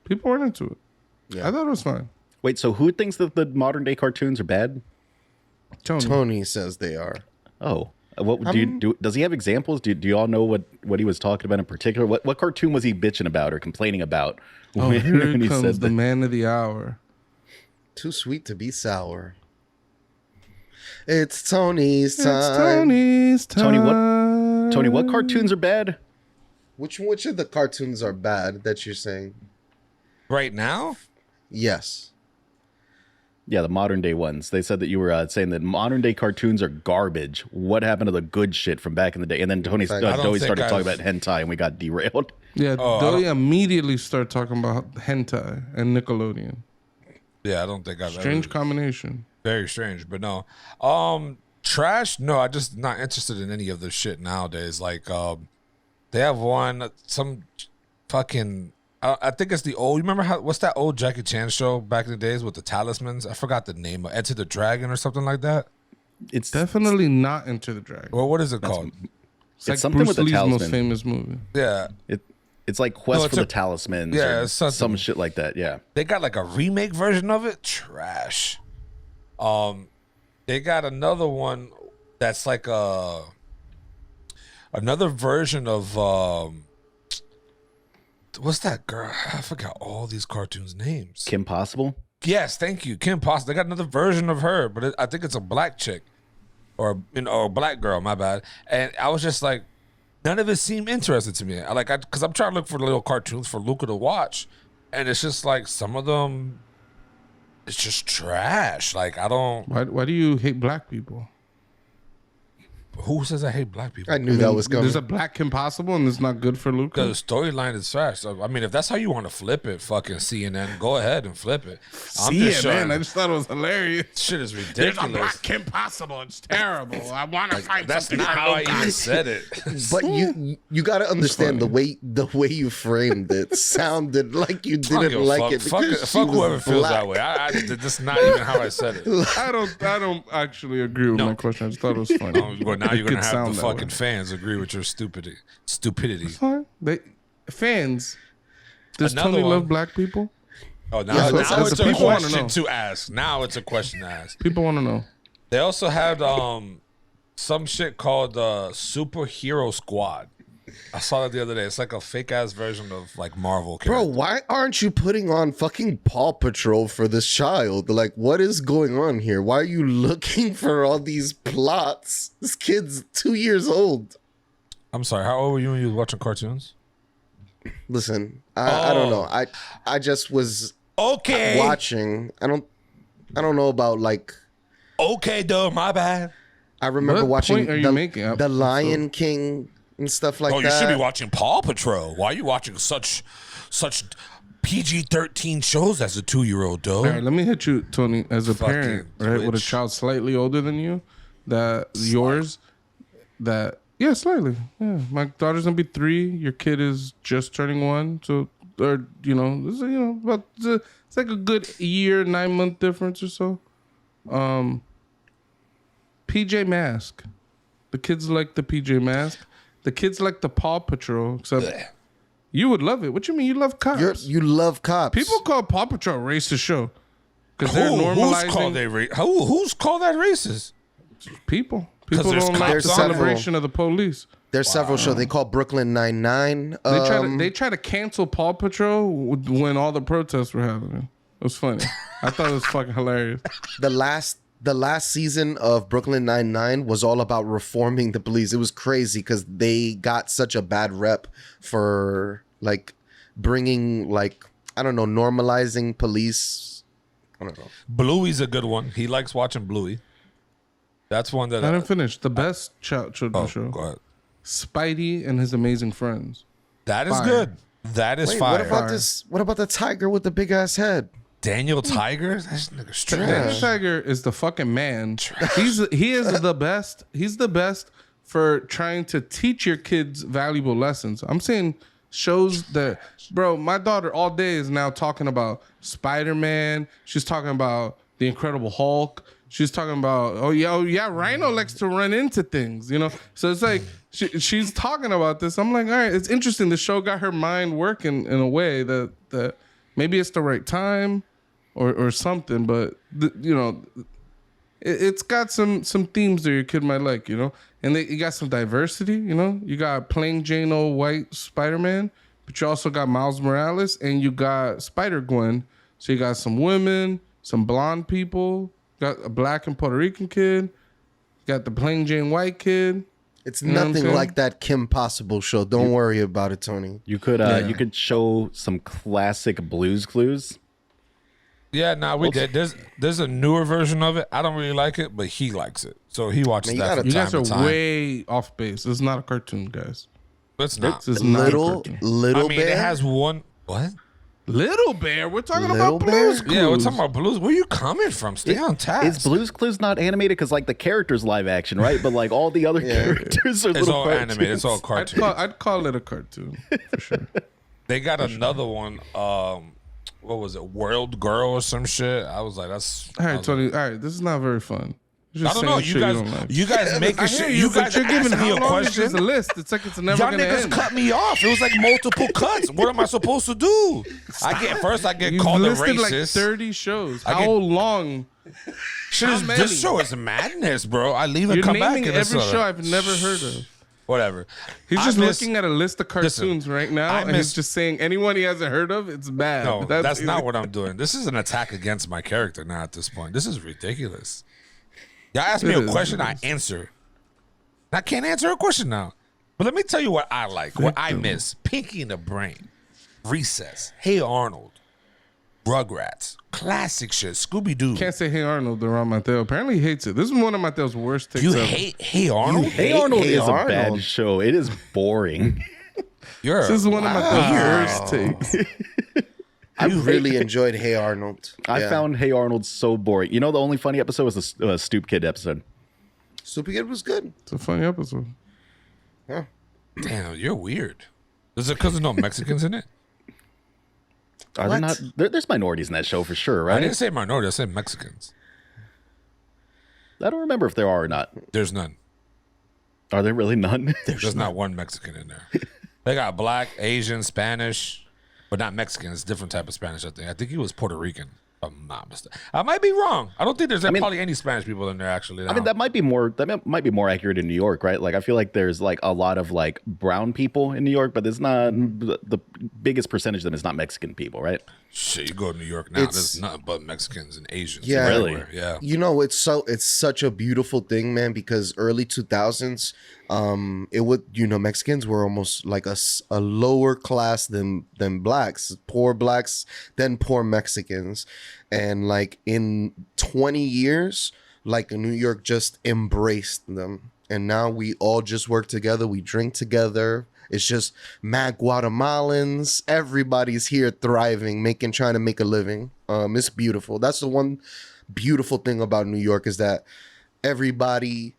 [SPEAKER 2] People weren't into it.
[SPEAKER 4] Yeah.
[SPEAKER 2] I thought it was fine.
[SPEAKER 3] Wait, so who thinks that the modern day cartoons are bad?
[SPEAKER 2] Tony.
[SPEAKER 4] Says they are.
[SPEAKER 3] Oh, what does he have examples? Do you all know what he was talking about in particular? What cartoon was he bitching about or complaining about?
[SPEAKER 2] Oh,
[SPEAKER 3] when
[SPEAKER 2] here
[SPEAKER 3] he
[SPEAKER 2] comes
[SPEAKER 3] said
[SPEAKER 2] the
[SPEAKER 3] that?
[SPEAKER 2] man of the hour.
[SPEAKER 4] Too sweet to be sour. It's Tony's time.
[SPEAKER 2] It's Tony's time.
[SPEAKER 3] Tony, what cartoons are bad?
[SPEAKER 4] Which of the cartoons are bad that you're saying?
[SPEAKER 1] Right now?
[SPEAKER 4] Yes.
[SPEAKER 3] Yeah, the modern day ones. They said that you were saying that modern day cartoons are garbage. What happened to the good shit from back in the day? And then Joey started talking about hentai and we got derailed.
[SPEAKER 2] Yeah, Doey immediately started talking about hentai and Nickelodeon.
[SPEAKER 1] Yeah, I don't think I've
[SPEAKER 2] Strange combination.
[SPEAKER 1] Very strange, but no. Trash? No, I'm just not interested in any of this shit nowadays. Like, they have some fucking. I think it's the old. You remember what's that old Jackie Chan show back in the days with the talismans? I forgot the name. Enter the Dragon or something like that.
[SPEAKER 3] It's
[SPEAKER 2] Definitely not Enter the Dragon.
[SPEAKER 1] Well, what is it called?
[SPEAKER 2] It's like
[SPEAKER 3] something
[SPEAKER 2] Bruce
[SPEAKER 3] with the
[SPEAKER 2] Lee's
[SPEAKER 3] talisman.
[SPEAKER 2] most famous movie.
[SPEAKER 1] Yeah,
[SPEAKER 3] It's like Quest
[SPEAKER 1] it's
[SPEAKER 3] for the Talismans.
[SPEAKER 1] yeah,
[SPEAKER 3] or
[SPEAKER 1] it's something.
[SPEAKER 3] some shit like that. Yeah.
[SPEAKER 1] they got like a remake version of it. Trash. They got another one that's like another version of what's that girl? I forgot all these cartoons' names.
[SPEAKER 3] Kim Possible.
[SPEAKER 1] Yes, thank you, Kim Possible. They got another version of her, but I think it's a black chick or a black girl. My bad. And I was just like, none of it seemed interesting to me. Because I'm trying to look for little cartoons for Luca to watch, and it's just like some of them, it's just trash. Like I don't.
[SPEAKER 2] Why do you hate black people?
[SPEAKER 1] Who says I hate black people?
[SPEAKER 4] I knew that was coming.
[SPEAKER 2] There's a black Kim Possible and it's not good for Luca.
[SPEAKER 1] The storyline is trash. So, I mean, if that's how you want to flip it, fucking CNN, go ahead and flip it. I'm just
[SPEAKER 2] man, I just thought it was hilarious.
[SPEAKER 1] shit is
[SPEAKER 2] There's
[SPEAKER 1] ridiculous.
[SPEAKER 2] a black Kim Possible. It's terrible. I want to find
[SPEAKER 1] That's
[SPEAKER 2] something
[SPEAKER 1] not
[SPEAKER 2] for
[SPEAKER 1] how I
[SPEAKER 2] Luca.
[SPEAKER 1] even said it.
[SPEAKER 4] But you got to understand the way you framed it sounded like you didn't like it.
[SPEAKER 1] Fuck
[SPEAKER 4] because she was
[SPEAKER 1] whoever feels
[SPEAKER 4] black.
[SPEAKER 1] that way. That's not even how I said it.
[SPEAKER 2] I don't actually agree with my question. I just thought it was funny.
[SPEAKER 1] Well, now you're
[SPEAKER 2] It
[SPEAKER 1] gonna
[SPEAKER 2] could
[SPEAKER 1] have
[SPEAKER 2] sound
[SPEAKER 1] the
[SPEAKER 2] that way.
[SPEAKER 1] fucking fans agree with your stupidity.
[SPEAKER 2] Fine. Fans. Does
[SPEAKER 1] Another
[SPEAKER 2] Tony
[SPEAKER 1] one.
[SPEAKER 2] love black people?
[SPEAKER 1] Oh, now,
[SPEAKER 4] Yeah,
[SPEAKER 1] now
[SPEAKER 4] that's
[SPEAKER 1] it's
[SPEAKER 2] the
[SPEAKER 1] a
[SPEAKER 2] people wanna
[SPEAKER 1] question
[SPEAKER 2] know.
[SPEAKER 1] to ask. Now it's a question to ask.
[SPEAKER 2] People want to know.
[SPEAKER 1] They also had some shit called Superhero Squad. I saw that the other day. It's like a fake ass version of like Marvel.
[SPEAKER 4] Bro,
[SPEAKER 1] character.
[SPEAKER 4] why aren't you putting on fucking Paw Patrol for this child? Like, what is going on here? Why are you looking for all these plots? This kid's 2 years old.
[SPEAKER 1] I'm sorry. How old were you when you was watching cartoons?
[SPEAKER 4] Listen, I don't know. I just was
[SPEAKER 1] Okay.
[SPEAKER 4] watching. I don't know about like.
[SPEAKER 1] Okay, dude. My bad.
[SPEAKER 4] I remember
[SPEAKER 2] What
[SPEAKER 4] watching
[SPEAKER 2] point are you making?
[SPEAKER 4] the Lion King and stuff like
[SPEAKER 1] Oh,
[SPEAKER 4] that.
[SPEAKER 1] you should be watching Paw Patrol. Why are you watching such PG-13 shows as a 2-year-old, dude?
[SPEAKER 2] All right, let me hit you, Tony, as a
[SPEAKER 1] Fucking
[SPEAKER 2] parent, right, with a
[SPEAKER 1] Twitch.
[SPEAKER 2] child slightly older than you, yeah, slightly. Yeah, my daughter's gonna be 3. Your kid is just turning 1, so it's like a good year, 9-month difference or so. PJ Mask, the kids like the PJ Mask. The kids like the Paw Patrol, except you would love it. What you mean? You love cops?
[SPEAKER 4] You love cops.
[SPEAKER 2] People call Paw Patrol a racist show because they're normalizing
[SPEAKER 1] Who's called that racist?
[SPEAKER 2] people.
[SPEAKER 1] 'Cause
[SPEAKER 2] People
[SPEAKER 1] there's
[SPEAKER 2] don't like
[SPEAKER 1] cops
[SPEAKER 2] the
[SPEAKER 1] on
[SPEAKER 2] celebration of the police.
[SPEAKER 4] There's several shows. They call Brooklyn Nine-Nine.
[SPEAKER 2] They try to cancel Paw Patrol when all the protests were happening. It was funny. I thought it was fucking hilarious.
[SPEAKER 4] The last season of Brooklyn Nine-Nine was all about reforming the police. It was crazy because they got such a bad rep for like bringing like, I don't know, normalizing police. I don't know.
[SPEAKER 1] Bluey's a good one. He likes watching Bluey. That's one that
[SPEAKER 2] I didn't finish. The best children's show.
[SPEAKER 1] Go ahead.
[SPEAKER 2] Spidey and His Amazing Friends.
[SPEAKER 1] That is
[SPEAKER 2] Fire.
[SPEAKER 1] good. That is
[SPEAKER 4] Wait,
[SPEAKER 1] fire.
[SPEAKER 4] what about this? What about the tiger with the big ass head?
[SPEAKER 1] Daniel Tiger? That nigga's
[SPEAKER 2] Daniel
[SPEAKER 1] trash.
[SPEAKER 2] Tiger is the fucking man. He is the best. He's the best for trying to teach your kids valuable lessons. I'm saying shows that, bro, my daughter all day is now talking about Spider-Man. She's talking about the Incredible Hulk. She's talking about, oh yeah, Rhino likes to run into things, you know? So it's like, she's talking about this. I'm like, all right, it's interesting. The show got her mind working in a way that maybe it's the right time or something, but, you know, it's got some themes that your kid might like, you know? And you got some diversity, you know? You got plain Jane old white Spider-Man, but you also got Miles Morales and you got Spider-Gwen. So you got some women, some blonde people, got a black and Puerto Rican kid, got the plain Jane white kid.
[SPEAKER 4] It's
[SPEAKER 2] You know what I'm
[SPEAKER 4] nothing
[SPEAKER 2] saying?
[SPEAKER 4] like that Kim Possible show. Don't worry about it, Tony.
[SPEAKER 3] You could show some classic Blues Clues.
[SPEAKER 1] Yeah, we did. There's a newer version of it. I don't really like it, but he likes it, so he watches
[SPEAKER 4] Man, you
[SPEAKER 1] that
[SPEAKER 4] gotta-
[SPEAKER 1] from
[SPEAKER 2] You
[SPEAKER 1] time
[SPEAKER 2] guys
[SPEAKER 1] to
[SPEAKER 2] are
[SPEAKER 1] time.
[SPEAKER 2] way off base. This is not a cartoon, guys.
[SPEAKER 1] It's not.
[SPEAKER 2] This is not a
[SPEAKER 4] Little
[SPEAKER 2] cartoon.
[SPEAKER 1] I mean,
[SPEAKER 4] Bear.
[SPEAKER 1] it has one. What?
[SPEAKER 2] Little Bear. We're talking
[SPEAKER 4] Little
[SPEAKER 2] about
[SPEAKER 4] Bear?
[SPEAKER 2] Blues Clues.
[SPEAKER 1] Yeah, we're talking about Blues. Where you coming from? Stay on task.
[SPEAKER 3] Is Blues Clues not animated because like the characters live action, right? But like all the other characters are
[SPEAKER 1] It's
[SPEAKER 3] little
[SPEAKER 1] all
[SPEAKER 3] cartoons.
[SPEAKER 1] animated. It's all cartoon.
[SPEAKER 2] I'd call it a cartoon for sure.
[SPEAKER 1] They got another one. What was it? World Girl or some shit. I was like, that's.
[SPEAKER 2] All
[SPEAKER 1] I
[SPEAKER 2] right,
[SPEAKER 1] was
[SPEAKER 2] Tony. All right, this is not very fun. You're
[SPEAKER 1] I
[SPEAKER 2] just
[SPEAKER 1] don't know.
[SPEAKER 2] saying
[SPEAKER 1] You
[SPEAKER 2] shit
[SPEAKER 1] guys,
[SPEAKER 2] don't like.
[SPEAKER 1] you guys making
[SPEAKER 2] I
[SPEAKER 1] shit.
[SPEAKER 2] hear
[SPEAKER 1] You
[SPEAKER 2] but
[SPEAKER 1] guys
[SPEAKER 2] you're giving
[SPEAKER 1] asking me
[SPEAKER 2] how
[SPEAKER 1] a
[SPEAKER 2] long is this
[SPEAKER 1] question.
[SPEAKER 2] a list? It's like it's never
[SPEAKER 1] Y'all
[SPEAKER 2] gonna
[SPEAKER 1] niggas
[SPEAKER 2] end.
[SPEAKER 1] cut me off. It was like multiple cuts. What am I supposed to do? I get
[SPEAKER 2] You've
[SPEAKER 1] called a
[SPEAKER 2] listed like
[SPEAKER 1] racist.
[SPEAKER 2] 30 shows.
[SPEAKER 1] I
[SPEAKER 2] How
[SPEAKER 1] get-
[SPEAKER 2] long?
[SPEAKER 1] Shit
[SPEAKER 2] how
[SPEAKER 1] is,
[SPEAKER 2] many?
[SPEAKER 1] this show is madness, bro. I leave and
[SPEAKER 2] You're
[SPEAKER 1] come back.
[SPEAKER 2] naming
[SPEAKER 1] And
[SPEAKER 2] every
[SPEAKER 1] it's
[SPEAKER 2] show I've never heard of.
[SPEAKER 1] whatever.
[SPEAKER 2] He's
[SPEAKER 1] I
[SPEAKER 2] just
[SPEAKER 1] miss-
[SPEAKER 2] looking at a list of cartoons right now,
[SPEAKER 1] I
[SPEAKER 2] and
[SPEAKER 1] miss-
[SPEAKER 2] he's just saying anyone he hasn't heard of, it's bad.
[SPEAKER 1] No, that's not what I'm doing. This is an attack against my character now at this point. This is ridiculous. Y'all ask me
[SPEAKER 2] It
[SPEAKER 1] a
[SPEAKER 2] is,
[SPEAKER 1] question,
[SPEAKER 2] it
[SPEAKER 1] I
[SPEAKER 2] is.
[SPEAKER 1] answer. I can't answer a question now. But let me tell you what I like, what I miss. Pinky in the Brain, Recess, Hey Arnold, Rugrats, classic shit, Scooby-Doo.
[SPEAKER 2] Can't say Hey Arnold around Mateo. Apparently he hates it. This is one of Mateo's worst takes
[SPEAKER 1] You
[SPEAKER 2] ever.
[SPEAKER 1] hate Hey Arnold?
[SPEAKER 3] Hey Arnold
[SPEAKER 4] Hey
[SPEAKER 3] is a
[SPEAKER 4] Arnold.
[SPEAKER 3] bad show. It is boring.
[SPEAKER 1] You're
[SPEAKER 2] This is one of Mateo's worst takes.
[SPEAKER 4] I really enjoyed Hey Arnold.
[SPEAKER 3] I
[SPEAKER 4] Yeah.
[SPEAKER 3] found Hey Arnold so boring. You know, the only funny episode was the Stoop Kid episode.
[SPEAKER 4] Stupid Kid was good.
[SPEAKER 2] It's a funny episode.
[SPEAKER 1] Damn, you're weird. Is it because there's no Mexicans in it?
[SPEAKER 3] Are there not? There's minorities in that show for sure,
[SPEAKER 1] I
[SPEAKER 3] right?
[SPEAKER 1] didn't say minority, I said Mexicans.
[SPEAKER 3] I don't remember if there are or not.
[SPEAKER 1] There's none.
[SPEAKER 3] Are there really none?
[SPEAKER 1] There's not one Mexican in there. They got black, Asian, Spanish, but not Mexican. It's a different type of Spanish, I think. I think he was Puerto Rican. If I'm not mistaken. I might be wrong. I don't think there's probably any Spanish people in there, actually.
[SPEAKER 3] I mean, that might be more. That might be more accurate in New York, right? Like, I feel like there's like a lot of like brown people in New York, but there's not the biggest percentage of them is not Mexican people, right?
[SPEAKER 1] Shit, you go to New York now,
[SPEAKER 4] It's-
[SPEAKER 1] there's nothing but Mexicans and Asians.
[SPEAKER 4] Yeah.
[SPEAKER 1] everywhere. Yeah.
[SPEAKER 4] You know, it's such a beautiful thing, man, because early 2000s, it would, you know, Mexicans were almost like a lower class than blacks, poor blacks, then poor Mexicans. And like in 20 years, like New York just embraced them. And now we all just work together. We drink together. It's just mad Guatemalans. Everybody's here thriving, trying to make a living. It's beautiful. That's the one beautiful thing about New York is that everybody,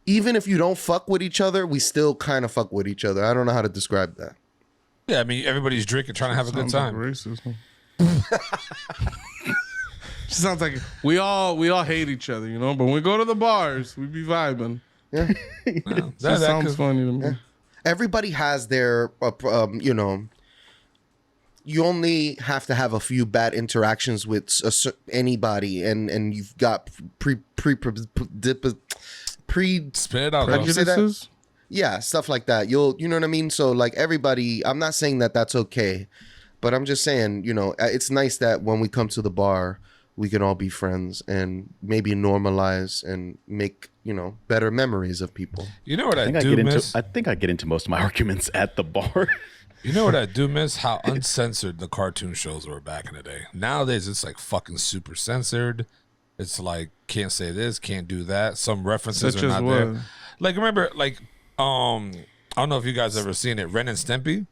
[SPEAKER 4] even if you don't fuck with each other, we still kind of fuck with each other. I don't know how to describe that.
[SPEAKER 1] Yeah, I mean, everybody's drinking, trying to have a good
[SPEAKER 2] Sounds like
[SPEAKER 1] time.
[SPEAKER 2] racist. Sounds like we all hate each other, you know. But when we go to the bars, we be vibing.
[SPEAKER 1] Yeah,
[SPEAKER 2] That
[SPEAKER 1] that
[SPEAKER 2] sounds
[SPEAKER 1] could-
[SPEAKER 2] funny to me.
[SPEAKER 4] Everybody has their, you know, you only have to have a few bad interactions with anybody, and you've got pre
[SPEAKER 1] Spit it out.
[SPEAKER 4] How'd you say that?
[SPEAKER 2] Prejudices?
[SPEAKER 4] yeah, stuff like that. You know what I mean? So like everybody, I'm not saying that that's okay, but I'm just saying, you know, it's nice that when we come to the bar, we can all be friends and maybe normalize and make, you know, better memories of people.
[SPEAKER 1] You know what I,
[SPEAKER 3] I think
[SPEAKER 1] do miss?
[SPEAKER 3] I think I get into most of my arguments at the bar.
[SPEAKER 1] You know what I do miss? How uncensored the cartoon shows were back in the day. Nowadays, it's like fucking super censored. It's like, can't say this, can't do that. Some references
[SPEAKER 2] Such
[SPEAKER 1] are
[SPEAKER 2] as
[SPEAKER 1] not
[SPEAKER 2] what?
[SPEAKER 1] there. Like, remember, like, I don't know if you guys ever seen it, Ren and Stimpy.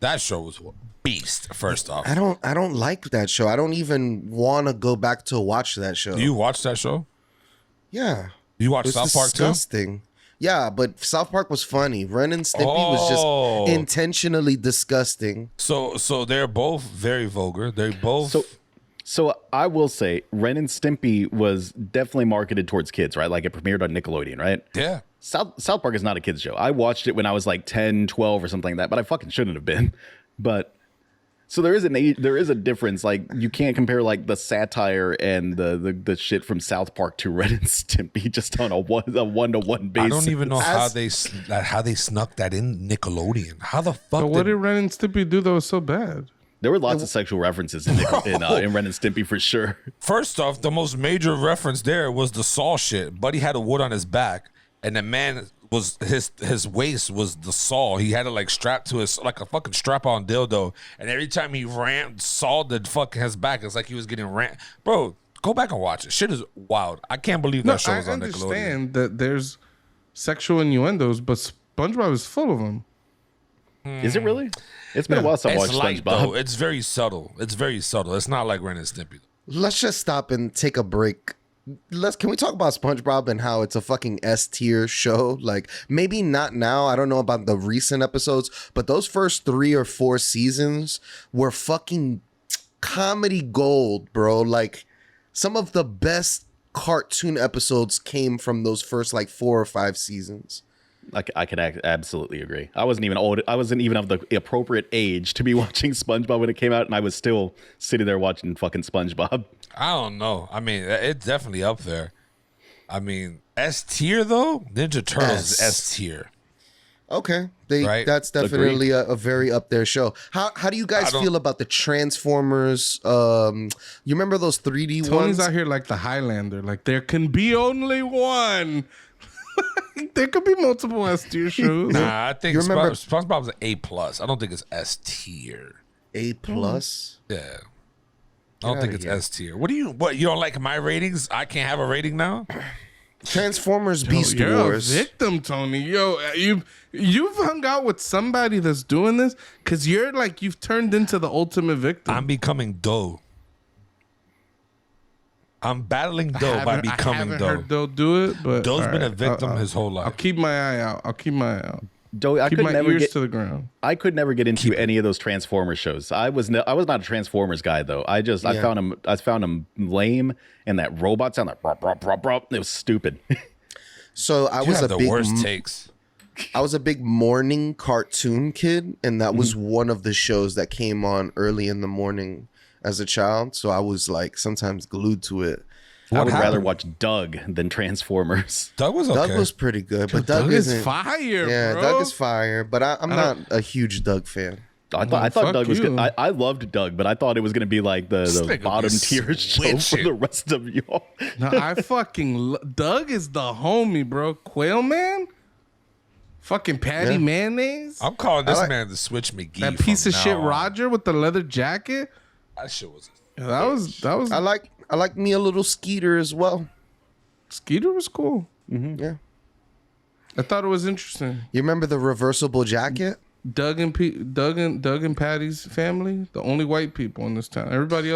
[SPEAKER 1] That show was a beast, first off.
[SPEAKER 4] I don't like that show. I don't even want to go back to watch that show.
[SPEAKER 1] Do you watch that show?
[SPEAKER 4] Yeah.
[SPEAKER 1] You watch
[SPEAKER 4] It's
[SPEAKER 1] South Park too?
[SPEAKER 4] disgusting. Yeah, but South Park was funny. Ren and Stimpy was
[SPEAKER 1] Oh.
[SPEAKER 4] just intentionally disgusting.
[SPEAKER 1] So they're both very vulgar. They both.
[SPEAKER 3] So I will say, Ren and Stimpy was definitely marketed towards kids, right? Like it premiered on Nickelodeon, right?
[SPEAKER 1] yeah.
[SPEAKER 3] South Park is not a kids show. I watched it when I was like 10, 12 or something like that, but I fucking shouldn't have been. But so there is a difference. Like you can't compare like the satire and the shit from South Park to Ren and Stimpy just on a one-to-one basis.
[SPEAKER 1] I don't even know how they snuck that in Nickelodeon. How the fuck?
[SPEAKER 2] But what did Ren and Stimpy do that was so bad?
[SPEAKER 3] There were lots of sexual references in Ren and Stimpy for sure.
[SPEAKER 1] First off, the most major reference there was the saw shit. Buddy had a wood on his back, and the man was his waist was the saw. He had it like strapped to his like a fucking strap on dildo, and every time he sawed the fucking his back, it's like he was getting ran. Bro, go back and watch it. Shit is wild. I can't believe that show was on Nickelodeon.
[SPEAKER 2] I understand that there's sexual innuendos, but SpongeBob is full of them.
[SPEAKER 3] Is it really? It's been a while since I watched
[SPEAKER 1] light,
[SPEAKER 3] SpongeBob.
[SPEAKER 1] though. It's very subtle. It's not like Ren and Stimpy.
[SPEAKER 4] Let's just stop and take a break. Can we talk about SpongeBob and how it's a fucking S tier show? Like maybe not now. I don't know about the recent episodes, but those first 3 or 4 seasons were fucking comedy gold, bro. Like some of the best cartoon episodes came from those first like 4 or 5 seasons.
[SPEAKER 3] I could absolutely agree. I wasn't even old. I wasn't even of the appropriate age to be watching SpongeBob when it came out, and I was still sitting there watching fucking SpongeBob.
[SPEAKER 1] I don't know. I mean, it's definitely up there. I mean, S tier though. Ninja Turtles is S tier.
[SPEAKER 4] Okay,
[SPEAKER 1] Right?
[SPEAKER 4] That's definitely a very up there show. How do you guys feel about the Transformers? You remember those 3D
[SPEAKER 2] Tony's
[SPEAKER 4] ones?
[SPEAKER 2] out here like the Highlander. Like there can be only one. There could be multiple S tier shows.
[SPEAKER 1] Nah, I think
[SPEAKER 4] You remember-
[SPEAKER 1] SpongeBob's an A plus. I don't think it's S tier.
[SPEAKER 4] A plus.
[SPEAKER 1] Yeah. I don't think
[SPEAKER 4] outta
[SPEAKER 1] it's
[SPEAKER 4] here.
[SPEAKER 1] S tier. What you don't like my ratings? I can't have a rating now?
[SPEAKER 4] Transformers Beast
[SPEAKER 2] You're
[SPEAKER 4] Wars.
[SPEAKER 2] a victim, Tony. Yo, you've hung out with somebody that's doing this because you've turned into the ultimate victim.
[SPEAKER 1] I'm becoming Doe. I'm battling Doe by
[SPEAKER 2] I
[SPEAKER 1] becoming
[SPEAKER 2] haven't
[SPEAKER 1] Doe.
[SPEAKER 2] heard Doe do it, but
[SPEAKER 1] Doe's
[SPEAKER 2] all
[SPEAKER 1] been a
[SPEAKER 2] right,
[SPEAKER 1] victim his whole life.
[SPEAKER 2] I'll keep my eye out.
[SPEAKER 3] Doe, I
[SPEAKER 2] Keep
[SPEAKER 3] could
[SPEAKER 2] my
[SPEAKER 3] never
[SPEAKER 2] ears
[SPEAKER 3] get
[SPEAKER 2] to the ground.
[SPEAKER 3] I could never get into any of those Transformers shows. I was not a Transformers guy though. I found him lame, and that robot sound like brop, brop, brop, brop. It was stupid.
[SPEAKER 4] So I
[SPEAKER 1] You
[SPEAKER 4] was
[SPEAKER 1] have
[SPEAKER 4] a
[SPEAKER 1] the
[SPEAKER 4] big
[SPEAKER 1] worst takes.
[SPEAKER 4] I was a big morning cartoon kid, and that was one of the shows that came on early in the morning as a child. So I was like sometimes glued to it.
[SPEAKER 3] I would rather
[SPEAKER 1] happened?
[SPEAKER 3] watch Doug than Transformers.
[SPEAKER 1] Doug was okay.
[SPEAKER 4] Doug was pretty good, but
[SPEAKER 2] Doug is
[SPEAKER 4] isn't.
[SPEAKER 2] fire,
[SPEAKER 4] Yeah,
[SPEAKER 2] bro.
[SPEAKER 4] Doug is fire, but I'm not a huge Doug fan.
[SPEAKER 3] I
[SPEAKER 2] fuck
[SPEAKER 3] thought Doug was
[SPEAKER 2] you.
[SPEAKER 3] good. I loved Doug, but I thought it was going to be like the
[SPEAKER 1] nigga
[SPEAKER 3] bottom
[SPEAKER 1] be
[SPEAKER 3] tier show for
[SPEAKER 1] switching.
[SPEAKER 3] the rest of y'all.
[SPEAKER 2] No, I fucking Doug is the homie, bro. Quail Man, fucking Patty
[SPEAKER 4] Yeah.
[SPEAKER 2] Mayonnaise.
[SPEAKER 1] I'm calling this
[SPEAKER 4] like-
[SPEAKER 1] man the Switch McGee.
[SPEAKER 2] That piece
[SPEAKER 1] from
[SPEAKER 2] of shit
[SPEAKER 1] now on.
[SPEAKER 2] Roger with the leather jacket.
[SPEAKER 1] That shit was.
[SPEAKER 2] Yeah, that was.
[SPEAKER 4] I like me a little Skeeter as well.
[SPEAKER 2] Skeeter was cool.
[SPEAKER 4] Yeah,
[SPEAKER 2] I thought it was interesting.
[SPEAKER 4] you remember the reversible jacket?
[SPEAKER 2] Doug and Patty's family, the only white people in this town. Everybody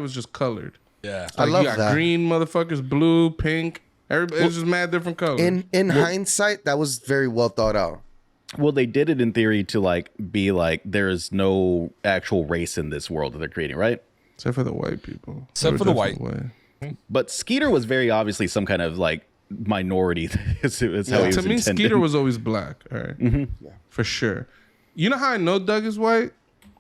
[SPEAKER 2] was just colored.
[SPEAKER 1] Yeah.
[SPEAKER 4] I
[SPEAKER 2] Like,
[SPEAKER 4] love
[SPEAKER 2] you got
[SPEAKER 4] that.
[SPEAKER 2] green motherfuckers, blue, pink. Everybody, it was just mad different colors.
[SPEAKER 4] In hindsight, that was very well thought out.
[SPEAKER 3] Well, they did it in theory to like be like there is no actual race in this world that they're creating, right?
[SPEAKER 2] Except for the white people.
[SPEAKER 1] Except
[SPEAKER 2] They
[SPEAKER 1] for
[SPEAKER 2] were
[SPEAKER 1] the white.
[SPEAKER 2] definitely white.
[SPEAKER 3] But Skeeter was very obviously some kind of like minority. is how he was
[SPEAKER 2] To me,
[SPEAKER 3] intended.
[SPEAKER 2] Skeeter was always black. All right. For sure. You know how I know Doug is white?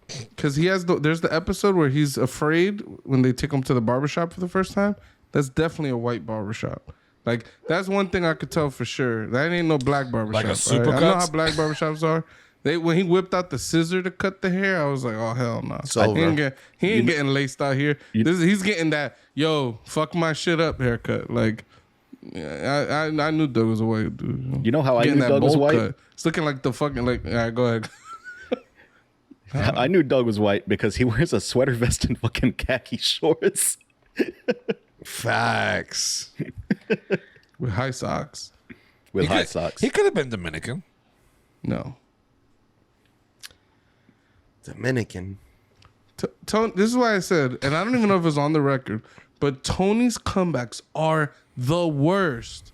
[SPEAKER 2] Because there's the episode where he's afraid when they take him to the barbershop for the first time. That's definitely a white barbershop. Like, that's one thing I could tell for sure. That ain't no black barbershop.
[SPEAKER 1] Like a
[SPEAKER 2] all right? I know
[SPEAKER 1] Supercuts?
[SPEAKER 2] how black barbershops are. When he whipped out the scissor to cut the hair, I was like, oh, hell no.
[SPEAKER 4] It's over.
[SPEAKER 2] He ain't getting laced out here. He's getting that, yo, fuck my shit up haircut. Like, yeah, I knew Doug was a white dude.
[SPEAKER 3] You know how I
[SPEAKER 2] Getting
[SPEAKER 3] knew
[SPEAKER 2] that
[SPEAKER 3] Doug was
[SPEAKER 2] bowl
[SPEAKER 3] white?
[SPEAKER 2] cut. It's looking like the fucking, like, all right, go ahead.
[SPEAKER 3] I knew Doug was white because he wears a sweater vest and fucking khaki shorts.
[SPEAKER 4] Facts.
[SPEAKER 2] With high socks.
[SPEAKER 3] With
[SPEAKER 1] He
[SPEAKER 3] high
[SPEAKER 1] could-
[SPEAKER 3] socks.
[SPEAKER 1] He could have been Dominican.
[SPEAKER 2] No.
[SPEAKER 4] Dominican.
[SPEAKER 2] Tony, this is why I said, and I don't even know if it's on the record, but Tony's comebacks are the worst.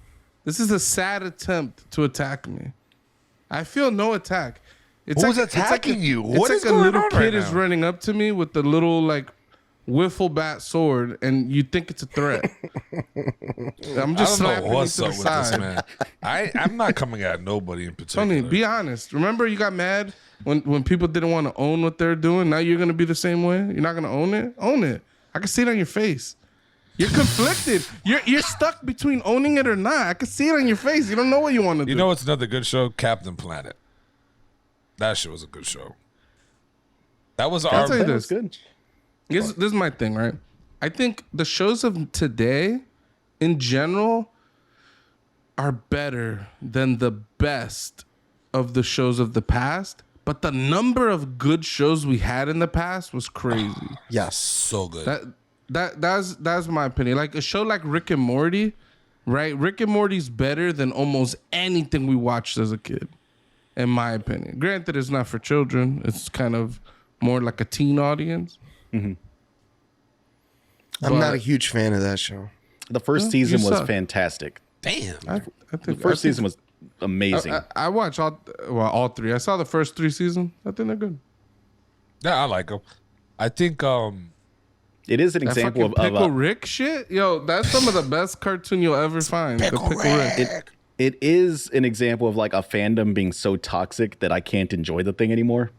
[SPEAKER 2] This is a sad attempt to attack me. I feel no attack.
[SPEAKER 1] Who's attacking you? What is
[SPEAKER 2] like
[SPEAKER 1] going
[SPEAKER 2] a little
[SPEAKER 1] on
[SPEAKER 2] kid
[SPEAKER 1] right
[SPEAKER 2] is
[SPEAKER 1] now?
[SPEAKER 2] running up to me with the little like wiffle bat sword, and you think it's a threat. I'm just
[SPEAKER 1] I don't
[SPEAKER 2] slapping
[SPEAKER 1] know
[SPEAKER 2] him
[SPEAKER 1] what's
[SPEAKER 2] to
[SPEAKER 1] up
[SPEAKER 2] the
[SPEAKER 1] with this
[SPEAKER 2] side.
[SPEAKER 1] man. I'm not coming at nobody in particular.
[SPEAKER 2] Tony, be honest. Remember, you got mad when people didn't want to own what they're doing. Now you're gonna be the same way. You're not gonna own it. Own it. I can see it on your face. You're conflicted. You're stuck between owning it or not. I can see it on your face. You don't know what you want to do.
[SPEAKER 1] You know what's another good show? Captain Planet. That shit was a good show. That was
[SPEAKER 2] I'll
[SPEAKER 1] our.
[SPEAKER 2] tell you
[SPEAKER 3] That was
[SPEAKER 2] this.
[SPEAKER 3] good.
[SPEAKER 2] This is my thing, right? I think the shows of today, in general, are better than the best of the shows of the past. But the number of good shows we had in the past was crazy.
[SPEAKER 4] Yes.
[SPEAKER 1] So good.
[SPEAKER 2] That's my opinion. Like a show like Rick and Morty, right? Rick and Morty's better than almost anything we watched as a kid, in my opinion. Granted, it's not for children. It's kind of more like a teen audience.
[SPEAKER 4] I'm
[SPEAKER 2] But-
[SPEAKER 4] not a huge fan of that show.
[SPEAKER 3] The first
[SPEAKER 2] you
[SPEAKER 3] season was
[SPEAKER 2] suck.
[SPEAKER 3] fantastic.
[SPEAKER 1] Damn.
[SPEAKER 2] I
[SPEAKER 3] The
[SPEAKER 2] think
[SPEAKER 3] first season was amazing.
[SPEAKER 2] I watched all three. I saw the first 3 seasons. I think they're good.
[SPEAKER 1] Yeah, I like them. I think
[SPEAKER 3] it is an
[SPEAKER 2] That
[SPEAKER 3] example
[SPEAKER 2] fucking
[SPEAKER 3] of
[SPEAKER 2] Pickle Rick shit, yo. That's some of the best cartoon you'll ever find. The Pickle Rick.
[SPEAKER 3] it is an example of like a fandom being so toxic that I can't enjoy the thing anymore.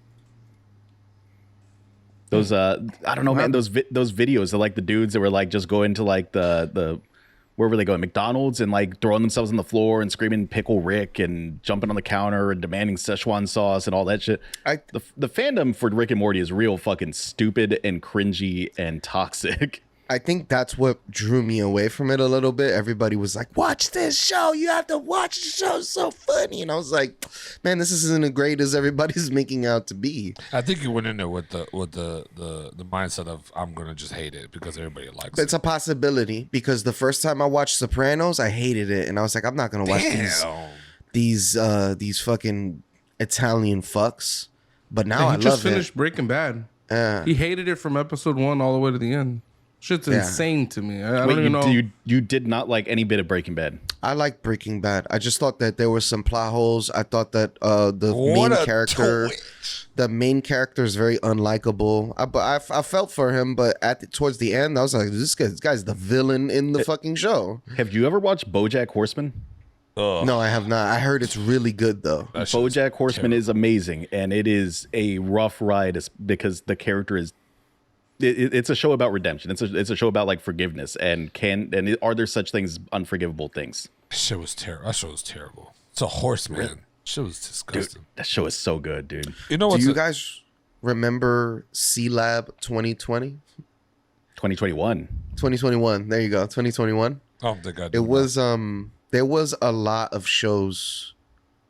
[SPEAKER 3] Those I don't know, man. Those videos of like the dudes that were like just going to like the where were they going? McDonald's and like throwing themselves on the floor and screaming "Pickle Rick" and jumping on the counter and demanding Szechuan sauce and all that shit. The fandom for Rick and Morty is real fucking stupid and cringy and toxic.
[SPEAKER 4] I think that's what drew me away from it a little bit. Everybody was like, watch this show. You have to watch the show. It's so funny. And I was like, man, this isn't as great as everybody's making out to be.
[SPEAKER 1] I think you went in there with the mindset of I'm gonna just hate it because everybody likes
[SPEAKER 4] It's
[SPEAKER 1] it.
[SPEAKER 4] a possibility because the first time I watched Sopranos, I hated it. And I was like, I'm not going to watch these fucking Italian fucks. But now I
[SPEAKER 2] he just
[SPEAKER 4] love
[SPEAKER 2] finished Breaking Bad.
[SPEAKER 4] it.
[SPEAKER 2] He hated it from episode 1 all the way to the end. Shit's insane to me. I
[SPEAKER 3] Wait,
[SPEAKER 2] don't even know.
[SPEAKER 3] you did not like any bit of Breaking Bad.
[SPEAKER 4] I like Breaking Bad. I just thought that there were some plot holes. I thought that the
[SPEAKER 1] What
[SPEAKER 4] main
[SPEAKER 1] a
[SPEAKER 4] character,
[SPEAKER 1] twitch.
[SPEAKER 4] the main character is very unlikable. I felt for him, but towards the end, I was like, this guy's the villain in the fucking show.
[SPEAKER 3] Have you ever watched BoJack Horseman?
[SPEAKER 4] No, I have not. I heard it's really good though.
[SPEAKER 1] That shit was
[SPEAKER 3] BoJack Horseman is amazing, and it is a rough ride because the character is. It's a show about redemption. It's a show about like forgiveness and are there such things as unforgivable things?
[SPEAKER 1] That shit was terrible. That show was terrible. It's a horseman. Shit was disgusting.
[SPEAKER 3] That show is so good, dude.
[SPEAKER 1] You know
[SPEAKER 4] Do
[SPEAKER 1] what's
[SPEAKER 4] you guys remember C-Lab 2020?
[SPEAKER 3] 2021.
[SPEAKER 4] 2021. There you go. 2021.
[SPEAKER 1] I don't think I do.
[SPEAKER 4] It was there was a lot of shows,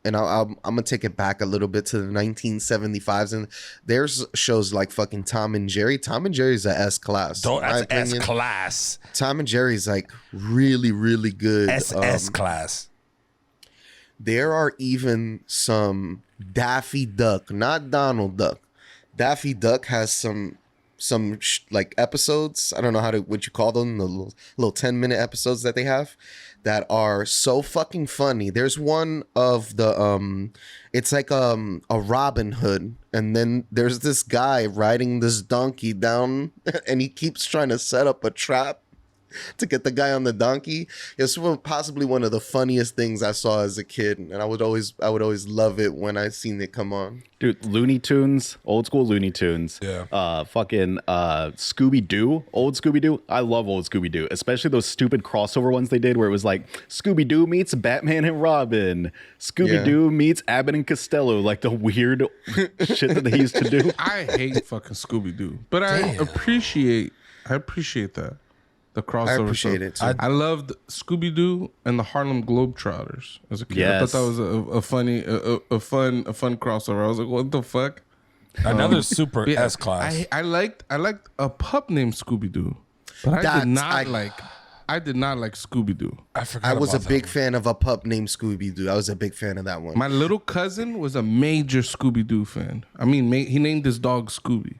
[SPEAKER 4] and I'm gonna take it back a little bit to the 1975s, and there's shows like fucking Tom and Jerry. Tom and Jerry's a S class.
[SPEAKER 1] Don't,
[SPEAKER 4] in my
[SPEAKER 1] that's S
[SPEAKER 4] opinion.
[SPEAKER 1] class.
[SPEAKER 4] Tom and Jerry's like really really good.
[SPEAKER 1] S class.
[SPEAKER 4] There are even some Daffy Duck, not Donald Duck. Daffy Duck has some like episodes. I don't know what you call them, the little 10-minute episodes that they have that are so fucking funny. There's one of the it's like a Robin Hood, and then there's this guy riding this donkey down, and he keeps trying to set up a trap to get the guy on the donkey. It's possibly one of the funniest things I saw as a kid, and I would always love it when I seen it come on.
[SPEAKER 3] Dude, Looney Tunes, old school Looney Tunes.
[SPEAKER 1] Yeah.
[SPEAKER 3] Fucking Scooby-Doo, old Scooby-Doo. I love old Scooby-Doo, especially those stupid crossover ones they did where it was like Scooby-Doo meets Batman and Robin. Scooby-Doo meets Abbott and Costello, like the weird shit that they used to do.
[SPEAKER 2] I hate fucking Scooby Doo, but I appreciate that. The crossover.
[SPEAKER 4] I appreciate
[SPEAKER 2] stuff.
[SPEAKER 4] it too.
[SPEAKER 2] I loved Scooby Doo and the Harlem Globetrotters as a kid. I
[SPEAKER 3] Yes.
[SPEAKER 2] thought that was a fun crossover. I was like, what the fuck?
[SPEAKER 1] Another super
[SPEAKER 2] Yeah,
[SPEAKER 1] S class.
[SPEAKER 2] I liked a pup named Scooby Doo, but I did not like Scooby Doo.
[SPEAKER 1] I forgot.
[SPEAKER 4] I was a
[SPEAKER 1] about
[SPEAKER 4] big
[SPEAKER 1] that
[SPEAKER 4] fan of a pup named Scooby Doo. I was a big fan of that one.
[SPEAKER 2] My little cousin was a major Scooby Doo fan. I mean, he named his dog Scooby.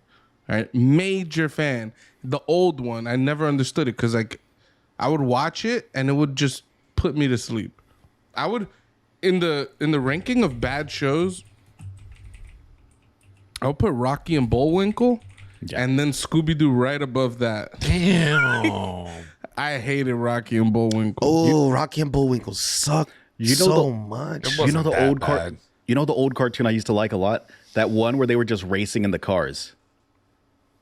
[SPEAKER 2] All right, major fan. The old one, I never understood it because like I would watch it and it would just put me to sleep. I would in the ranking of bad shows, I'll put Rocky and Bullwinkle, and then Scooby Doo right above that.
[SPEAKER 1] Damn.
[SPEAKER 2] I hated Rocky and Bullwinkle.
[SPEAKER 4] Oh, Rocky and Bullwinkle suck so much.
[SPEAKER 1] It
[SPEAKER 3] You know
[SPEAKER 1] wasn't
[SPEAKER 3] the
[SPEAKER 1] that
[SPEAKER 3] old
[SPEAKER 1] bad.
[SPEAKER 3] You know the old cartoon I used to like a lot. That one where they were just racing in the cars.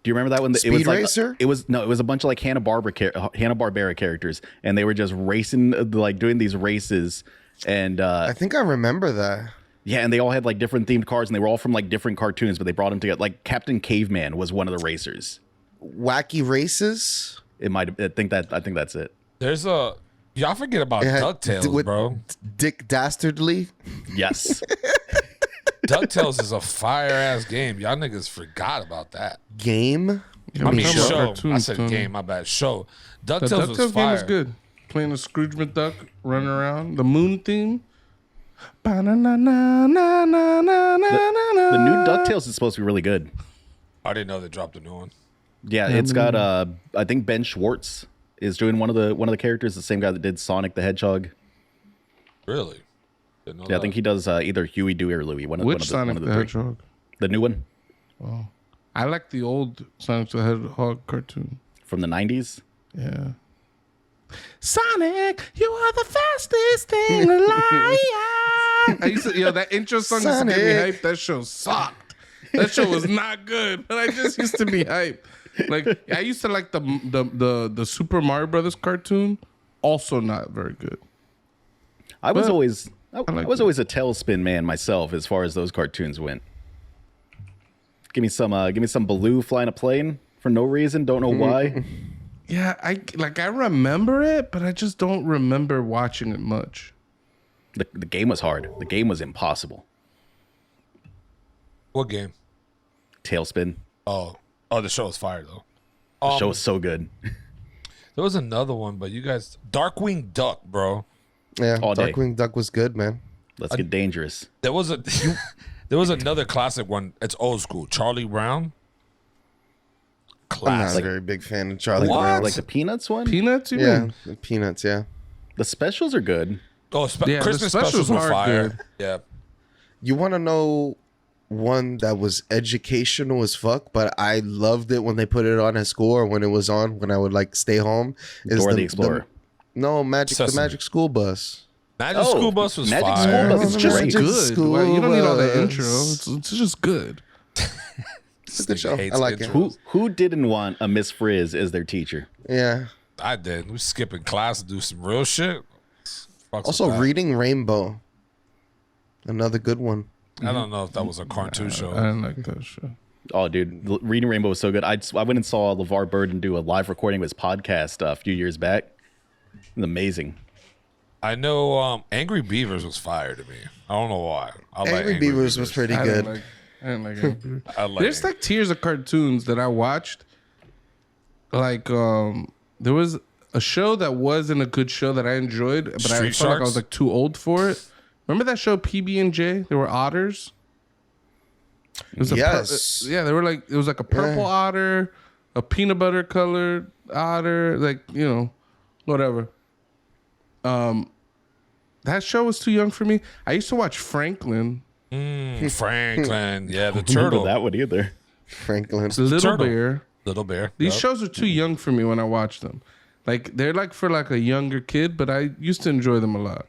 [SPEAKER 3] Do you remember that one? It was
[SPEAKER 4] Speed
[SPEAKER 3] like,
[SPEAKER 4] Racer?
[SPEAKER 3] It was a bunch of like Hanna-Barbera characters, and they were just racing, like doing these races, and
[SPEAKER 4] I think I remember that.
[SPEAKER 3] yeah, and they all had like different themed cars, and they were all from like different cartoons, but they brought them together. Like Captain Caveman was one of the racers.
[SPEAKER 4] Wacky Races.
[SPEAKER 3] It might. I think that's it.
[SPEAKER 1] There's a y'all forget about
[SPEAKER 4] It had-
[SPEAKER 1] DuckTales,
[SPEAKER 4] with
[SPEAKER 1] bro.
[SPEAKER 4] Dick Dastardly.
[SPEAKER 3] Yes.
[SPEAKER 1] DuckTales is a fire ass game. Y'all niggas forgot about that.
[SPEAKER 4] Game.
[SPEAKER 1] I mean
[SPEAKER 2] talking about
[SPEAKER 1] show. I
[SPEAKER 2] cartoons,
[SPEAKER 1] said
[SPEAKER 2] Tony.
[SPEAKER 1] game. My bad. Show.
[SPEAKER 2] The
[SPEAKER 1] DuckTales
[SPEAKER 2] DuckTales
[SPEAKER 1] was
[SPEAKER 2] game was
[SPEAKER 1] fire.
[SPEAKER 2] good. Playing the Scrooge McDuck, running around, the moon theme. The
[SPEAKER 3] The new DuckTales is supposed to be really good.
[SPEAKER 1] I didn't know they dropped a new one.
[SPEAKER 3] Yeah, it's got I think Ben Schwartz is doing one of the characters, the same guy that did Sonic the Hedgehog.
[SPEAKER 1] Really? Didn't know
[SPEAKER 3] Yeah, I
[SPEAKER 1] that.
[SPEAKER 3] think he does either Huey, Dewey, or Louie. One
[SPEAKER 2] Which
[SPEAKER 3] of
[SPEAKER 2] Sonic
[SPEAKER 3] the
[SPEAKER 2] the
[SPEAKER 3] three.
[SPEAKER 2] Hedgehog?
[SPEAKER 3] The new one
[SPEAKER 2] I like the old Sonic the Hedgehog cartoon.
[SPEAKER 3] from the 90s.
[SPEAKER 2] Yeah. Sonic, you are the fastest thing alive. I used to, that intro song used to get me
[SPEAKER 4] Sonic.
[SPEAKER 2] hyped. That show sucked. That show was not good, but I just used to be hyped. Like I used to like the Super Mario Brothers cartoon, also not very good.
[SPEAKER 3] I was
[SPEAKER 2] But
[SPEAKER 3] always I
[SPEAKER 2] like
[SPEAKER 3] was
[SPEAKER 2] it.
[SPEAKER 3] always a tailspin man myself as far as those cartoons went. Give me some Baloo flying a plane for no reason, don't know why.
[SPEAKER 2] Yeah, I remember it, but I just don't remember watching it much.
[SPEAKER 3] The game was hard. The game was impossible.
[SPEAKER 1] What game?
[SPEAKER 3] Tailspin.
[SPEAKER 1] Oh, the show was fire though.
[SPEAKER 3] The show was so good.
[SPEAKER 1] There was another one, but you guys, Darkwing Duck, bro.
[SPEAKER 4] Yeah,
[SPEAKER 3] All day.
[SPEAKER 4] Darkwing Duck was good, man.
[SPEAKER 3] Let's get dangerous.
[SPEAKER 1] There was there was another classic one. It's old school. Charlie Brown.
[SPEAKER 4] I'm not a
[SPEAKER 1] Classic.
[SPEAKER 4] very big fan of Charlie
[SPEAKER 1] What?
[SPEAKER 4] Brown.
[SPEAKER 3] Like the Peanuts one?
[SPEAKER 2] Peanuts, you
[SPEAKER 4] Yeah,
[SPEAKER 2] mean?
[SPEAKER 4] the Peanuts. Yeah.
[SPEAKER 3] The specials are good.
[SPEAKER 1] Oh,
[SPEAKER 2] Yeah, the
[SPEAKER 1] Christmas
[SPEAKER 2] specials
[SPEAKER 1] specials were
[SPEAKER 2] are
[SPEAKER 1] fire.
[SPEAKER 2] good.
[SPEAKER 1] Yeah.
[SPEAKER 4] You want to know one that was educational as fuck, but I loved it when they put it on at school or when it was on when I would like stay home? Is
[SPEAKER 3] Dora the Explorer.
[SPEAKER 4] no, the
[SPEAKER 1] Sesame.
[SPEAKER 4] Magic School Bus.
[SPEAKER 1] Magic
[SPEAKER 3] Oh,
[SPEAKER 1] School Bus was
[SPEAKER 3] Magic
[SPEAKER 1] fire.
[SPEAKER 3] School Bus
[SPEAKER 2] It's
[SPEAKER 3] is
[SPEAKER 2] just
[SPEAKER 3] great.
[SPEAKER 2] good.
[SPEAKER 4] School
[SPEAKER 2] Well, you don't need all that
[SPEAKER 4] bus.
[SPEAKER 2] intro. It's just good.
[SPEAKER 4] It's a good show.
[SPEAKER 1] Hates
[SPEAKER 4] I like it.
[SPEAKER 1] intros.
[SPEAKER 3] Who didn't want a Miss Frizz as their teacher?
[SPEAKER 4] Yeah.
[SPEAKER 1] I did. We skipping class to do some real shit. Fucks
[SPEAKER 4] Also,
[SPEAKER 1] with that.
[SPEAKER 4] Reading Rainbow. Another good one.
[SPEAKER 1] I don't know if that was a cartoon show.
[SPEAKER 2] I didn't like that show.
[SPEAKER 3] Oh, dude, Reading Rainbow was so good. I went and saw LeVar Burton do a live recording of his podcast a few years back. It was amazing.
[SPEAKER 1] I know Angry Beavers was fire to me. I don't know why. I like
[SPEAKER 4] Angry Beavers was pretty
[SPEAKER 2] I
[SPEAKER 4] good.
[SPEAKER 2] didn't like it.
[SPEAKER 1] I like
[SPEAKER 2] There's like tiers of cartoons that I watched. Like there was a show that wasn't a good show that I enjoyed, but I
[SPEAKER 1] Street
[SPEAKER 2] felt like I
[SPEAKER 1] Sharks?
[SPEAKER 2] was like too old for it. Remember that show PB&J? They were otters. It was
[SPEAKER 4] Yes.
[SPEAKER 2] yeah, they were like it was like a purple otter, a peanut butter colored otter, like whatever. That show was too young for me. I used to watch Franklin,
[SPEAKER 1] Franklin. Yeah, the
[SPEAKER 3] I don't remember
[SPEAKER 1] turtle.
[SPEAKER 3] that one either.
[SPEAKER 4] Franklin.
[SPEAKER 2] Little
[SPEAKER 1] Turtle.
[SPEAKER 2] Bear.
[SPEAKER 1] Little Bear.
[SPEAKER 2] These
[SPEAKER 1] Yup.
[SPEAKER 2] shows are too young for me when I watch them. Like they're like for like a younger kid, but I used to enjoy them a lot.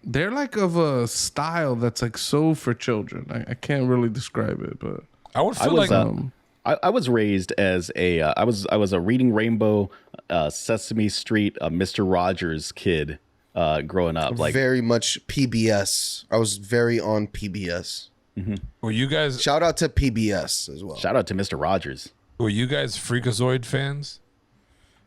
[SPEAKER 2] They're like of a style that's like so for children. I can't really describe it, but
[SPEAKER 1] I would
[SPEAKER 3] I
[SPEAKER 1] feel
[SPEAKER 3] was
[SPEAKER 1] like
[SPEAKER 3] I was raised as a I was a Reading Rainbow, Sesame Street, Mr. Rogers kid growing up. Like
[SPEAKER 4] Very much PBS. I was very on PBS.
[SPEAKER 1] were you guys
[SPEAKER 4] Shout out to PBS as well.
[SPEAKER 3] shout out to Mr. Rogers.
[SPEAKER 1] Freakazoid fans?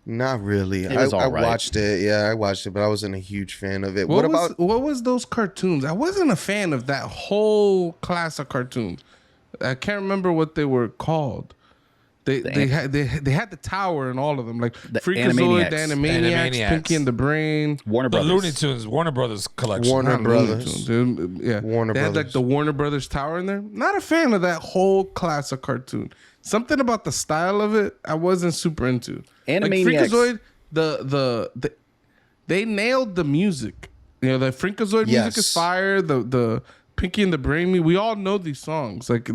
[SPEAKER 4] Not really.
[SPEAKER 3] It was
[SPEAKER 4] I
[SPEAKER 3] all right.
[SPEAKER 4] watched it. Yeah, I watched it, but I wasn't a huge fan of it.
[SPEAKER 2] what
[SPEAKER 4] about
[SPEAKER 2] was those cartoons? I wasn't a fan of that whole class of cartoons. I can't remember what they were called. They had the tower and all of them, like Freakazoid,
[SPEAKER 3] Animaniacs.
[SPEAKER 2] the Animaniacs,
[SPEAKER 1] Animaniacs.
[SPEAKER 2] Pinky and the Brain.
[SPEAKER 3] Warner
[SPEAKER 1] The
[SPEAKER 3] Brothers.
[SPEAKER 1] Looney Tunes, Warner Brothers collection.
[SPEAKER 4] Warner
[SPEAKER 2] Not Looney
[SPEAKER 4] Brothers?
[SPEAKER 2] Tunes, yeah,
[SPEAKER 4] Warner
[SPEAKER 2] they had like
[SPEAKER 4] Brothers.
[SPEAKER 2] the Warner Brothers tower in there. Not a fan of that whole class of cartoon. Something about the style of it, I wasn't super into. Like
[SPEAKER 3] Animaniacs.
[SPEAKER 2] Freakazoid, they nailed the music. You know, the Freakazoid music is
[SPEAKER 4] Yes.
[SPEAKER 2] fire. The Pinky and the Brain Me. We all know these songs. Like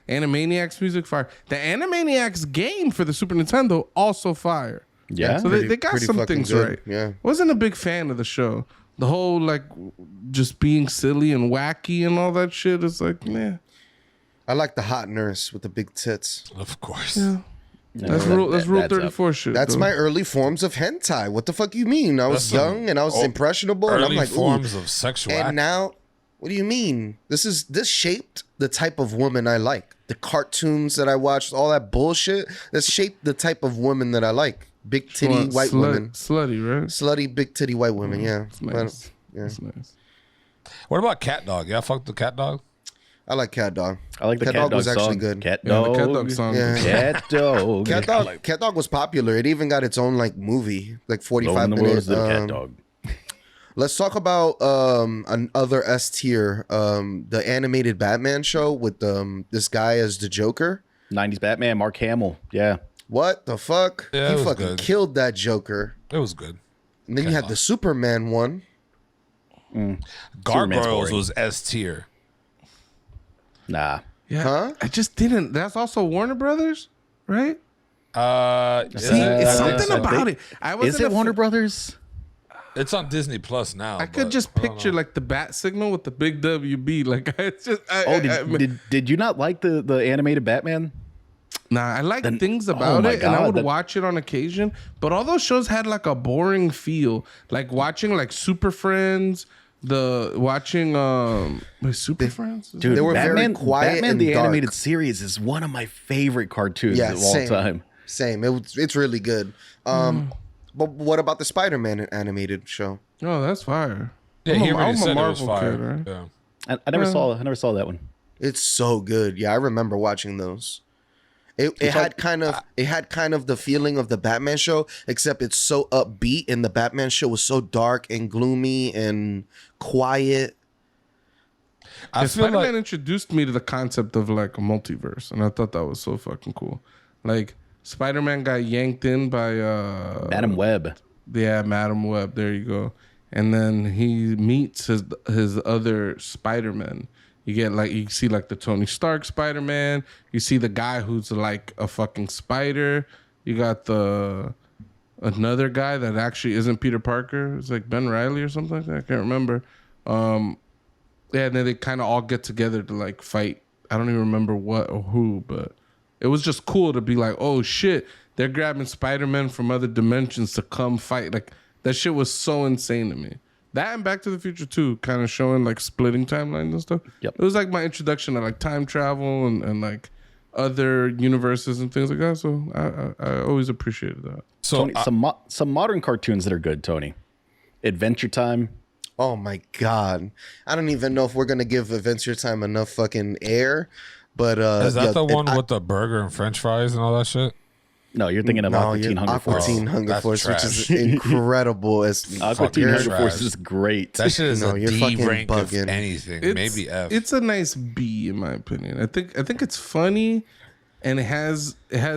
[SPEAKER 2] Animaniacs music fire. The Animaniacs game for the Super Nintendo also fire.
[SPEAKER 3] Yeah.
[SPEAKER 2] So they got
[SPEAKER 4] pretty
[SPEAKER 2] some
[SPEAKER 4] fucking
[SPEAKER 2] things
[SPEAKER 4] good,
[SPEAKER 2] right.
[SPEAKER 4] yeah.
[SPEAKER 2] Wasn't a big fan of the show. The whole like just being silly and wacky and all that shit is like, man.
[SPEAKER 4] I like the hot nurse with the big tits.
[SPEAKER 1] Of course.
[SPEAKER 2] Yeah. That's
[SPEAKER 3] that-
[SPEAKER 2] rule
[SPEAKER 3] that's
[SPEAKER 2] 34 shit.
[SPEAKER 4] That's
[SPEAKER 2] though.
[SPEAKER 4] my early forms of hentai. What the fuck you mean? I was
[SPEAKER 1] That's some
[SPEAKER 4] young and I was impressionable, and I'm
[SPEAKER 1] Early
[SPEAKER 4] like,
[SPEAKER 1] forms
[SPEAKER 4] ooh.
[SPEAKER 1] of sexual
[SPEAKER 4] And now, what do you mean? This shaped the type of woman I like. The cartoons that I watched, all that bullshit, that shaped the type of woman that I like. Big titty white women,
[SPEAKER 2] Slutty, right?
[SPEAKER 4] slutty big titty white women. Yeah,
[SPEAKER 2] It's nice.
[SPEAKER 4] yeah.
[SPEAKER 2] It's nice.
[SPEAKER 1] What about Cat Dog? Yeah, fuck the Cat Dog.
[SPEAKER 4] I like Cat Dog.
[SPEAKER 3] I like the
[SPEAKER 4] Cat
[SPEAKER 3] Cat
[SPEAKER 4] Dog
[SPEAKER 3] Dog
[SPEAKER 4] was actually
[SPEAKER 3] song.
[SPEAKER 4] good.
[SPEAKER 3] Cat
[SPEAKER 2] Yeah, the
[SPEAKER 3] Dog.
[SPEAKER 2] Cat Dog song.
[SPEAKER 4] Yeah.
[SPEAKER 3] Cat Dog.
[SPEAKER 4] Cat Dog was popular. It even got its own like movie, like
[SPEAKER 3] Low
[SPEAKER 4] 45
[SPEAKER 3] in the world
[SPEAKER 4] minutes.
[SPEAKER 3] is the Cat Dog.
[SPEAKER 4] Let's talk about another S tier, the animated Batman show with this guy as the Joker.
[SPEAKER 3] 90s Batman, Mark Hamill. Yeah.
[SPEAKER 4] What the fuck?
[SPEAKER 1] Yeah, it
[SPEAKER 4] he
[SPEAKER 1] was
[SPEAKER 4] fucking
[SPEAKER 1] good.
[SPEAKER 4] killed that Joker.
[SPEAKER 1] It was good.
[SPEAKER 4] And then you had the Superman one.
[SPEAKER 3] Superman's
[SPEAKER 1] Gargoyles
[SPEAKER 3] boring.
[SPEAKER 1] was S tier.
[SPEAKER 3] Nah.
[SPEAKER 2] Yeah.
[SPEAKER 4] Huh?
[SPEAKER 2] I just didn't. That's also Warner Brothers, right?
[SPEAKER 1] See,
[SPEAKER 2] It's something about it. I wasn't
[SPEAKER 3] Is it
[SPEAKER 2] a
[SPEAKER 3] Warner
[SPEAKER 2] fa-
[SPEAKER 3] Brothers?
[SPEAKER 1] It's on Disney Plus now.
[SPEAKER 2] I could just picture like the bat signal with the big WB. Like it's just.
[SPEAKER 3] Did you not like the animated Batman?
[SPEAKER 2] Nah, I like things about
[SPEAKER 3] my
[SPEAKER 2] it, and I
[SPEAKER 3] God,
[SPEAKER 2] would watch it on occasion. But all those shows had like a boring feel. Like watching like Super Friends, Super Friends.
[SPEAKER 3] Dude,
[SPEAKER 4] They were very
[SPEAKER 3] Batman,
[SPEAKER 4] quiet
[SPEAKER 3] Batman
[SPEAKER 4] and
[SPEAKER 3] the
[SPEAKER 4] dark.
[SPEAKER 3] animated series is one of my favorite cartoons
[SPEAKER 4] Yeah,
[SPEAKER 3] of all
[SPEAKER 4] same.
[SPEAKER 3] time.
[SPEAKER 4] Same. It's really good. But what about the Spider-Man animated show?
[SPEAKER 2] Oh, that's fire.
[SPEAKER 1] Yeah,
[SPEAKER 2] I'm
[SPEAKER 1] he
[SPEAKER 2] a-
[SPEAKER 1] already
[SPEAKER 2] I'm a
[SPEAKER 1] said it was
[SPEAKER 2] Marvel
[SPEAKER 1] fire.
[SPEAKER 2] kid, right?
[SPEAKER 1] Yeah.
[SPEAKER 3] I never saw that one.
[SPEAKER 4] It's so good. Yeah, I remember watching those. It had kind of the feeling of the Batman show, except it's so upbeat, and the Batman show was so dark and gloomy and quiet.
[SPEAKER 1] I feel
[SPEAKER 2] Spider-Man
[SPEAKER 1] like
[SPEAKER 2] introduced me to the concept of like a multiverse, and I thought that was so fucking cool. Like Spider-Man got yanked in by
[SPEAKER 3] Madam Web.
[SPEAKER 2] Yeah, Madam Web. There you go. And then he meets his other Spider-Man. You get like you see like the Tony Stark Spider-Man. You see the guy who's like a fucking spider. You got another guy that actually isn't Peter Parker. It's like Ben Reilly or something like that. I can't remember. Yeah, and then they kind of all get together to like fight. I don't even remember what or who, but it was just cool to be like, oh shit, they're grabbing Spider-Man from other dimensions to come fight. Like that shit was so insane to me. That and Back to the Future 2 kind of showing like splitting timelines and stuff.
[SPEAKER 3] Yep.
[SPEAKER 2] It was like my introduction to like time travel and like other universes and things like that. So I always appreciated that.
[SPEAKER 1] so.
[SPEAKER 3] Tony, some modern cartoons that are good, Tony. Adventure Time.
[SPEAKER 4] Oh my god! I don't even know if we're gonna give Adventure Time enough fucking air. But
[SPEAKER 1] Is that
[SPEAKER 4] yeah,
[SPEAKER 1] the one with the burger and French fries and all that shit?
[SPEAKER 3] No, you're thinking of Aqua Teen Hunger
[SPEAKER 4] Aqua
[SPEAKER 3] Force.
[SPEAKER 4] Teen Hunger
[SPEAKER 1] that's
[SPEAKER 4] Force, which is
[SPEAKER 1] trash.
[SPEAKER 4] incredible. As
[SPEAKER 3] Aqua
[SPEAKER 4] fuck.
[SPEAKER 3] Teen
[SPEAKER 1] You're
[SPEAKER 3] Hunger Force
[SPEAKER 1] trash.
[SPEAKER 3] is great.
[SPEAKER 1] That shit is
[SPEAKER 4] No,
[SPEAKER 1] a
[SPEAKER 4] you're
[SPEAKER 1] D
[SPEAKER 4] fucking
[SPEAKER 1] rank of
[SPEAKER 4] bugging.
[SPEAKER 1] anything, maybe F.
[SPEAKER 2] It's a nice B in my opinion. I think it's funny, and it has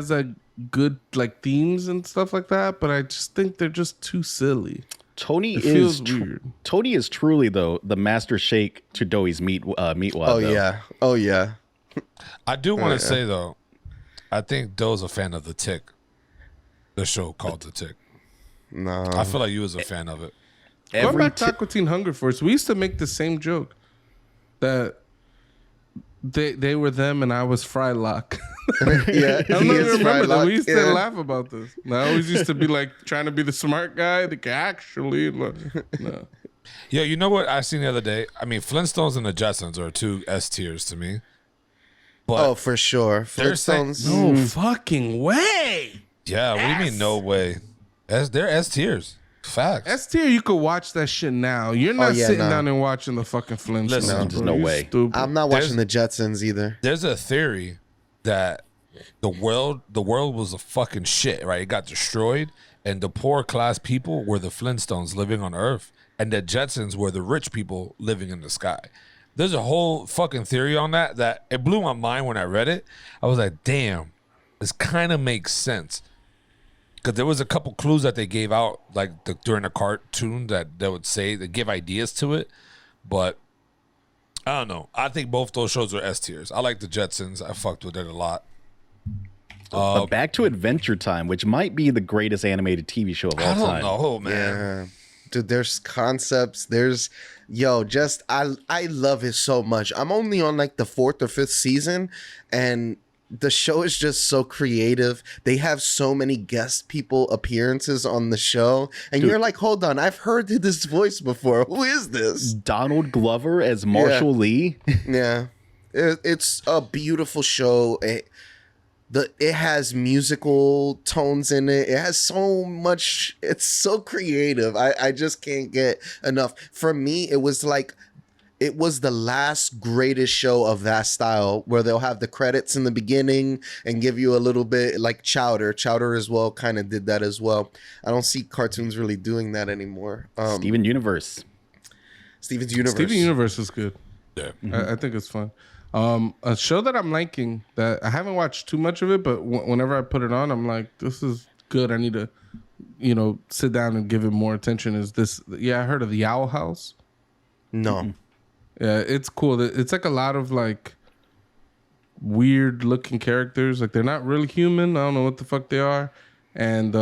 [SPEAKER 2] like good like themes and stuff like that. But I just think they're just too silly.
[SPEAKER 3] Tony
[SPEAKER 2] It
[SPEAKER 3] is
[SPEAKER 2] feels weird.
[SPEAKER 3] Tony is truly though the master shake to Doey's meat wad.
[SPEAKER 4] Oh
[SPEAKER 3] though.
[SPEAKER 4] yeah, oh yeah.
[SPEAKER 1] I do want to say though, I think Doe's a fan of The Tick, the show called The Tick.
[SPEAKER 4] No,
[SPEAKER 1] I feel like you was a fan of it.
[SPEAKER 2] Going
[SPEAKER 3] Every
[SPEAKER 2] back to Aqua Teen Hunger Force, we used to make the same joke that they were them and I was Frylock.
[SPEAKER 4] yeah.
[SPEAKER 2] I don't
[SPEAKER 4] he
[SPEAKER 2] know if
[SPEAKER 4] is
[SPEAKER 2] you remember that.
[SPEAKER 4] Frylock,
[SPEAKER 2] We used to
[SPEAKER 4] yeah.
[SPEAKER 2] laugh about this. And I always used to be like trying to be the smart guy. Like actually, no.
[SPEAKER 1] Yeah, you know what I seen the other day? I mean, Flintstones and the Jetsons are two S tiers to me. But
[SPEAKER 4] Oh, for sure.
[SPEAKER 1] They're saying-
[SPEAKER 4] Flintstones.
[SPEAKER 2] No fucking way.
[SPEAKER 1] yeah, what do you mean no way? They're S tiers. Facts.
[SPEAKER 2] S tier, you could watch that shit now. You're not
[SPEAKER 4] yeah,
[SPEAKER 2] sitting
[SPEAKER 4] no.
[SPEAKER 2] down and watching the fucking Flintstones.
[SPEAKER 1] Listen,
[SPEAKER 2] bro.
[SPEAKER 3] there's no
[SPEAKER 2] You
[SPEAKER 3] way.
[SPEAKER 2] Stupid.
[SPEAKER 4] I'm not watching the Jetsons either.
[SPEAKER 1] There's a theory that the world was a fucking shit, right? It got destroyed, and the poor class people were the Flintstones living on Earth, and the Jetsons were the rich people living in the sky. There's a whole fucking theory on that it blew my mind when I read it. I was like, damn, this kind of makes sense. Because there was a couple clues that they gave out, like during the cartoon, that they give ideas to it. But I don't know. I think both those shows are S tiers. I like the Jetsons. I fucked with it a lot.
[SPEAKER 3] But back to Adventure Time, which might be the greatest animated TV show of all
[SPEAKER 1] I don't
[SPEAKER 3] time.
[SPEAKER 1] know, man.
[SPEAKER 4] Yeah. Dude, there's concepts. I love it so much. I'm only on like the 4th or 5th season, and the show is just so creative. They have so many guest people appearances on the show, and you're like, hold on, I've heard this voice before. Who is this?
[SPEAKER 3] Donald Glover as Marshall Lee.
[SPEAKER 4] Yeah, it's a beautiful show. It has musical tones in it. It has so much. It's so creative. I just can't get enough. For me, it was the last greatest show of that style, where they'll have the credits in the beginning and give you a little bit, like Chowder. Chowder as well kind of did that as well. I don't see cartoons really doing that anymore.
[SPEAKER 3] Steven Universe.
[SPEAKER 4] Steven's Universe.
[SPEAKER 2] Steven Universe is good.
[SPEAKER 1] Yeah.
[SPEAKER 2] I think it's fun. A show that I'm liking, that I haven't watched too much of it, but whenever I put it on, I'm like, this is good. I need to, sit down and give it more attention. Is this? Yeah, I heard of the Owl House.
[SPEAKER 4] No.
[SPEAKER 3] Mm-hmm.
[SPEAKER 2] Yeah, it's cool. It's like a lot of like weird looking characters. Like they're not really human. I don't know what the fuck they are. And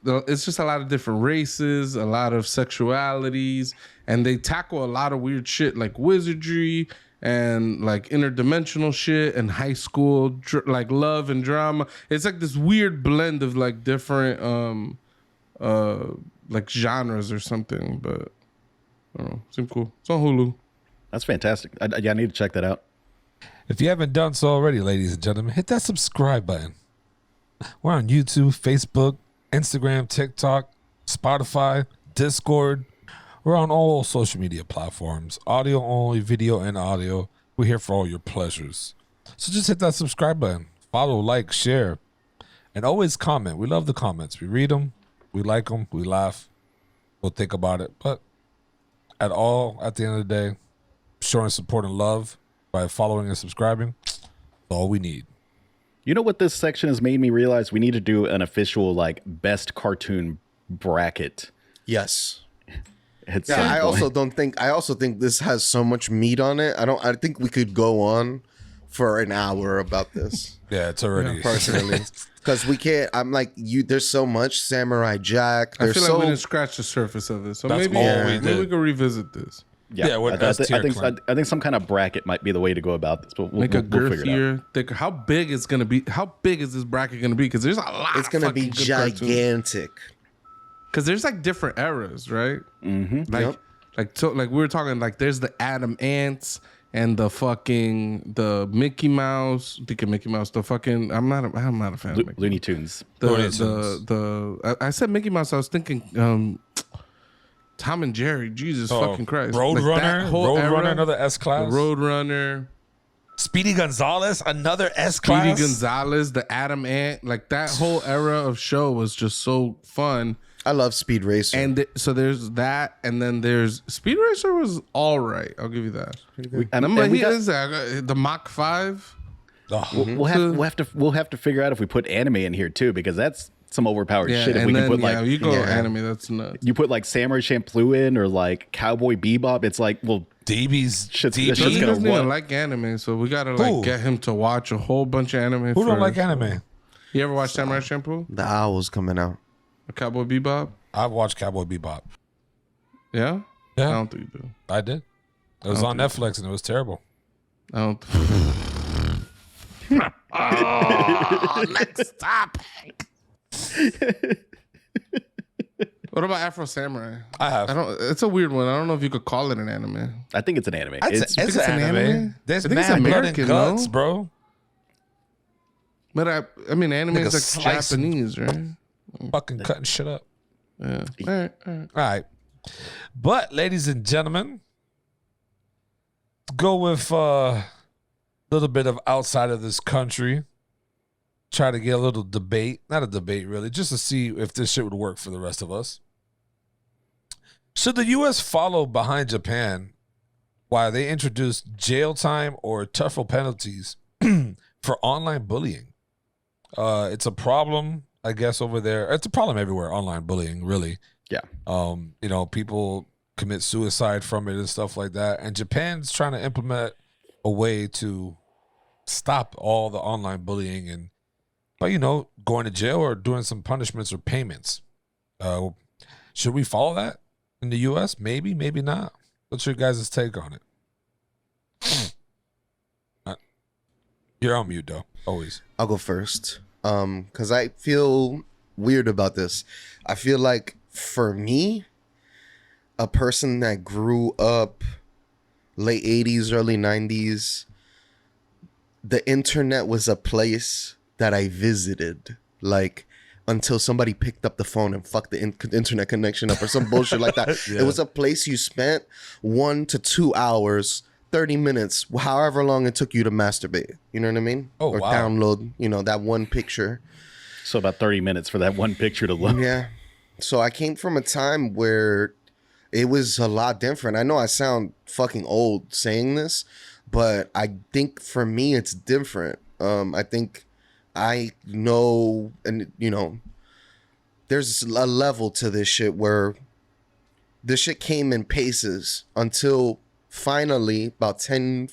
[SPEAKER 2] it's just a lot of different races, a lot of sexualities, and they tackle a lot of weird shit like wizardry and like interdimensional shit and high school like love and drama. It's like this weird blend of like different like genres or something. But I don't know, seems cool. It's on Hulu.
[SPEAKER 3] That's fantastic. I need to check that out.
[SPEAKER 1] If you haven't done so already, ladies and gentlemen, hit that subscribe button. We're on YouTube, Facebook, Instagram, TikTok, Spotify, Discord. We're on all social media platforms. Audio only, video and audio. We're here for all your pleasures. So just hit that subscribe button. Follow, like, share, and always comment. We love the comments. We read them. We like them. We laugh. We'll think about it. But at the end of the day, showing support and love by following and subscribing, that's all we need.
[SPEAKER 3] You know what this section has made me realize? We need to do an official best cartoon bracket.
[SPEAKER 4] Yes.
[SPEAKER 3] At
[SPEAKER 4] Yeah,
[SPEAKER 3] some
[SPEAKER 4] I
[SPEAKER 3] point.
[SPEAKER 4] also think this has so much meat on it. I think we could go on for an hour about this.
[SPEAKER 1] Yeah, it's already.
[SPEAKER 4] Personally. Because we can't, I'm like, there's so much Samurai Jack.
[SPEAKER 2] I
[SPEAKER 4] There's
[SPEAKER 2] feel
[SPEAKER 4] so
[SPEAKER 2] like we didn't scratch the surface of it. So
[SPEAKER 1] That's
[SPEAKER 2] maybe,
[SPEAKER 1] all we
[SPEAKER 2] maybe
[SPEAKER 1] did.
[SPEAKER 2] we can revisit this.
[SPEAKER 1] Yeah, we're S tier, Clint.
[SPEAKER 3] I think some kind of bracket might be the way to go about this. But we'll
[SPEAKER 2] Make a
[SPEAKER 3] figure it out.
[SPEAKER 2] girthier, thicker. How big is gonna be? How big is this bracket gonna be? Because there's a lot.
[SPEAKER 4] it's gonna be gigantic.
[SPEAKER 2] Because there's like different eras, right?
[SPEAKER 3] Mm-hmm.
[SPEAKER 2] Like,
[SPEAKER 4] Yep.
[SPEAKER 2] like we were talking. Like there's the Adam Ants and the Mickey Mouse. Thinking Mickey Mouse. The fucking. I'm not a fan of Mickey.
[SPEAKER 3] Looney Tunes.
[SPEAKER 2] I said Mickey Mouse. I was thinking Tom and Jerry. Jesus fucking Christ.
[SPEAKER 1] Roadrunner. Roadrunner, another S
[SPEAKER 2] The
[SPEAKER 1] class.
[SPEAKER 2] Roadrunner.
[SPEAKER 1] Speedy Gonzalez, another S class.
[SPEAKER 2] Speedy Gonzalez, the Adam Ant, like that whole era of show was just so fun.
[SPEAKER 4] I love Speed Racer.
[SPEAKER 2] And so there's that, and then there's Speed Racer was all right. I'll give you that. The Mach 5.
[SPEAKER 1] Oh,
[SPEAKER 3] We'll have to figure out if we put anime in here too, because that's some overpowered shit. If
[SPEAKER 2] and
[SPEAKER 3] we
[SPEAKER 2] then,
[SPEAKER 3] can put
[SPEAKER 2] you go anime, that's nuts.
[SPEAKER 3] you put Samurai Champloo in or Cowboy Bebop, it's
[SPEAKER 1] DB's.
[SPEAKER 3] Shit's
[SPEAKER 2] He
[SPEAKER 3] gonna
[SPEAKER 2] doesn't
[SPEAKER 3] run.
[SPEAKER 2] even like anime, so we gotta
[SPEAKER 1] Who?
[SPEAKER 2] get him to watch a whole bunch of anime.
[SPEAKER 1] Who don't like
[SPEAKER 2] first.
[SPEAKER 1] anime?
[SPEAKER 2] You ever watch Samurai Champloo?
[SPEAKER 4] the Owl's coming out.
[SPEAKER 2] Or Cowboy Bebop?
[SPEAKER 1] I've watched Cowboy Bebop.
[SPEAKER 2] Yeah?
[SPEAKER 1] Yeah.
[SPEAKER 2] I don't think you do.
[SPEAKER 1] I did. It was on Netflix and it was terrible.
[SPEAKER 2] I don't.
[SPEAKER 4] Next topic.
[SPEAKER 2] What about Afro Samurai?
[SPEAKER 1] I have.
[SPEAKER 2] It's a weird one. I don't know if you could call it an anime.
[SPEAKER 3] I think it's an anime.
[SPEAKER 1] It's
[SPEAKER 2] it's
[SPEAKER 1] an
[SPEAKER 2] an
[SPEAKER 1] anime.
[SPEAKER 2] anime?
[SPEAKER 1] There's
[SPEAKER 2] I think it's
[SPEAKER 1] mad blood
[SPEAKER 2] American,
[SPEAKER 1] and guts,
[SPEAKER 2] no?
[SPEAKER 1] bro.
[SPEAKER 2] But I mean, anime
[SPEAKER 1] Nigga
[SPEAKER 2] is like
[SPEAKER 1] slicing.
[SPEAKER 2] Japanese, right?
[SPEAKER 1] Fucking cutting shit up.
[SPEAKER 2] Yeah. All right.
[SPEAKER 1] All right. But, ladies and gentlemen, go with a little bit of outside of this country. Try to get a little debate. Not a debate, really. Just to see if this shit would work for the rest of us. Should the U.S. follow behind Japan while they introduce jail time or tougher penalties for online bullying? It's a problem I guess, over there. It's a problem everywhere, online bullying, really.
[SPEAKER 3] Yeah.
[SPEAKER 1] You know, people commit suicide from it and stuff like that. And Japan's trying to implement a way to stop all the online bullying and, but you know, going to jail or doing some punishments or payments. Should we follow that in the U.S.? Maybe, maybe not. What's your guys' take on it? You're on mute, though. Always.
[SPEAKER 4] I'll go first. Because I feel weird about this. I feel like for me, a person that grew up late 80s, early 90s, the internet was a place that I visited. Like, until somebody picked up the phone and fucked the internet connection up or some bullshit like that.
[SPEAKER 1] Yeah.
[SPEAKER 4] It was a place you spent 1 to 2 hours, 30 minutes, however long it took you to masturbate. You know what I mean?
[SPEAKER 1] Oh,
[SPEAKER 4] or
[SPEAKER 1] wow.
[SPEAKER 4] download, you know, that one picture.
[SPEAKER 3] So about 30 minutes for that one picture to look.
[SPEAKER 4] Yeah. So I came from a time where it was a lot different. I know I sound fucking old saying this, but I think for me it's different. I think I know, and you know, there's a level to this shit where this shit came in paces until finally about 10,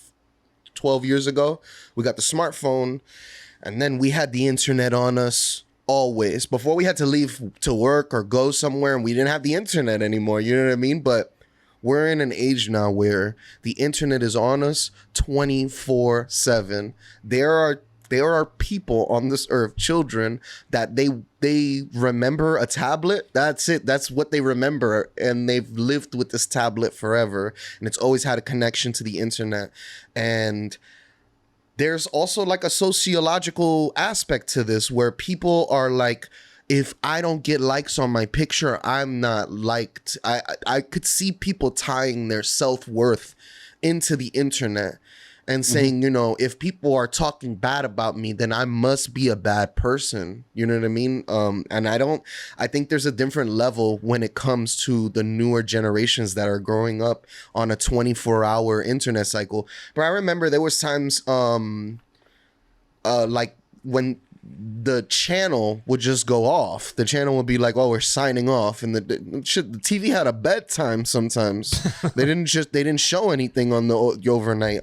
[SPEAKER 4] 12 years ago, we got the smartphone, and then we had the internet on us always. Before we had to leave to work or go somewhere and we didn't have the internet anymore, you know what I mean? But we're in an age now where the internet is on us 24/7. There are people on this earth, children, that they remember a tablet. That's it. That's what they remember. And they've lived with this tablet forever. And it's always had a connection to the internet. And there's also like a sociological aspect to this where people are like, if I don't get likes on my picture, I'm not liked. I could see people tying their self-worth into the internet and saying, you know, if people are talking bad about me, then I must be a bad person. You know what I mean? And I think there's a different level when it comes to the newer generations that are growing up on a 24-hour internet cycle. But I remember there was times like when the channel would just go off. The channel would be like, "Oh, we're signing off," and the TV had a bedtime. Sometimes they didn't show anything on the overnight.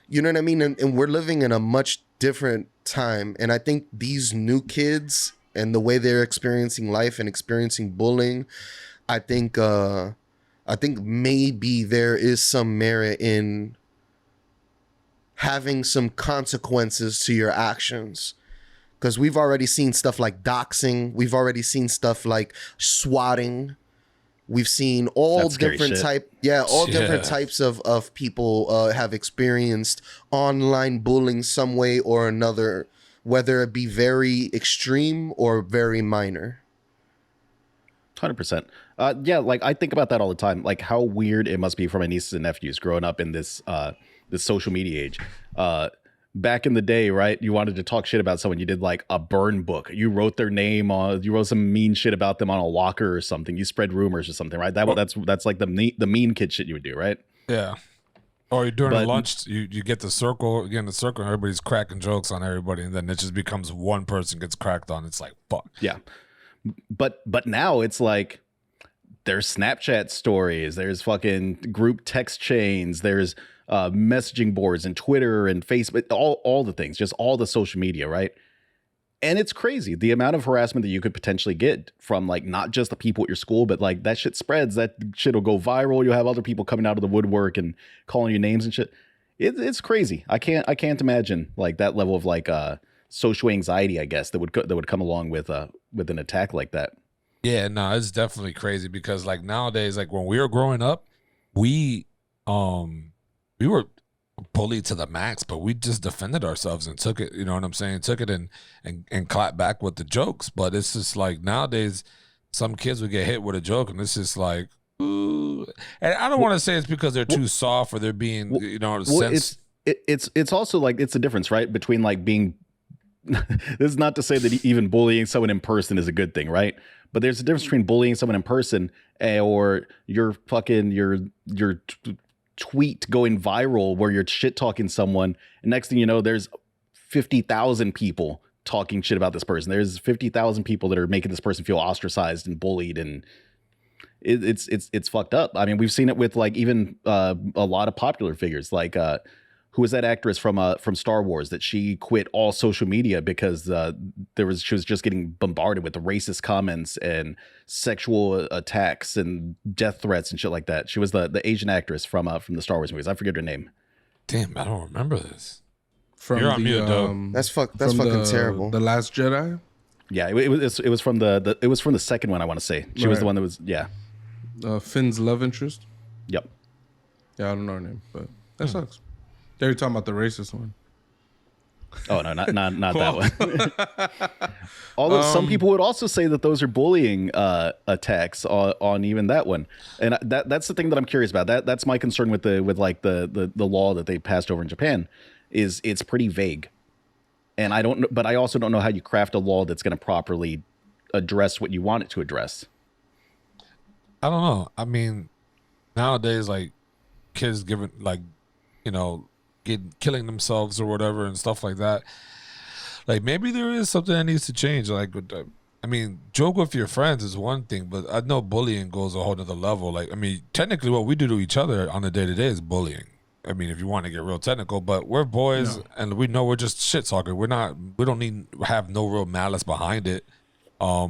[SPEAKER 4] You know what I mean? And we're living in a much different time. And I think these new kids and the way they're experiencing life and experiencing bullying, I think maybe there is some merit in having some consequences to your actions. Because we've already seen stuff like doxing. We've already seen stuff like swatting. We've seen all different different types of people have experienced online bullying some way or another, whether it be very extreme or very minor.
[SPEAKER 3] 100%. Yeah, like I think about that all the time. Like how weird it must be for my nieces and nephews growing up in this social media age. Back in the day, right? You wanted to talk shit about someone. You did like a burn book. You wrote their name on. You wrote some mean shit about them on a locker or something. You spread rumors or something, right? That's like the mean kid shit you would do, right?
[SPEAKER 1] Yeah. Or during the lunch, you get the circle, and everybody's cracking jokes on everybody, and then it just becomes one person gets cracked on. It's like, fuck.
[SPEAKER 3] Yeah. But now it's like there's Snapchat stories, there's fucking group text chains, there's messaging boards and Twitter and Facebook, all the things, just all the social media, right? And it's crazy the amount of harassment that you could potentially get from like not just the people at your school, but like that shit spreads. That shit will go viral. You'll have other people coming out of the woodwork and calling you names and shit. It's crazy. I can't imagine like that level of like social anxiety, I guess, that would come along with an attack like that.
[SPEAKER 1] Yeah, no, it's definitely crazy because like nowadays, like when we were growing up, we were bullied to the max, but we just defended ourselves and took it, you know what I'm saying? Took it and clapped back with the jokes. But it's just like nowadays, some kids would get hit with a joke and it's just like, ooh. And I don't want to say it's because they're too soft or they're being,
[SPEAKER 3] it's also like, it's a difference, right? Between like being, this is not to say that even bullying someone in person is a good thing, right? But there's a difference between bullying someone in person or your tweet going viral where you're shit talking someone, and next thing you know, there's 50,000 people talking shit about this person. There's 50,000 people that are making this person feel ostracized and bullied, and it's fucked up. I mean, we've seen it with like even a lot of popular figures, like who was that actress from Star Wars that she quit all social media because she was just getting bombarded with the racist comments and sexual attacks and death threats and shit like that. She was the Asian actress from the Star Wars movies. I forget her name.
[SPEAKER 1] Damn, I don't remember this.
[SPEAKER 2] You're
[SPEAKER 1] on mute, though.
[SPEAKER 4] That's fucking terrible.
[SPEAKER 2] The Last Jedi.
[SPEAKER 3] Yeah, it was from the second one. I want to say she was the one that was
[SPEAKER 2] Finn's love interest.
[SPEAKER 3] Yep.
[SPEAKER 2] Yeah, I don't know her name, but that sucks. They were talking about the racist one.
[SPEAKER 3] Oh no, not that one. Although some people would also say that those are bullying attacks on even that one, and that's the thing that I'm curious about. That's my concern with the law that they passed over in Japan, is it's pretty vague, and I don't know, but I also don't know how you craft a law that's going to properly address what you want it to address.
[SPEAKER 1] I don't know. I mean, nowadays, like kids giving like, killing themselves or whatever and stuff like that. Like maybe there is something that needs to change. Like, I mean, joke with your friends is one thing, but I know bullying goes a whole nother level. Like, I mean, technically what we do to each other on a day-to-day is bullying. I mean, if you want to get real technical, but we're boys and we know we're just shit talking. We don't have no real malice behind it. Yeah,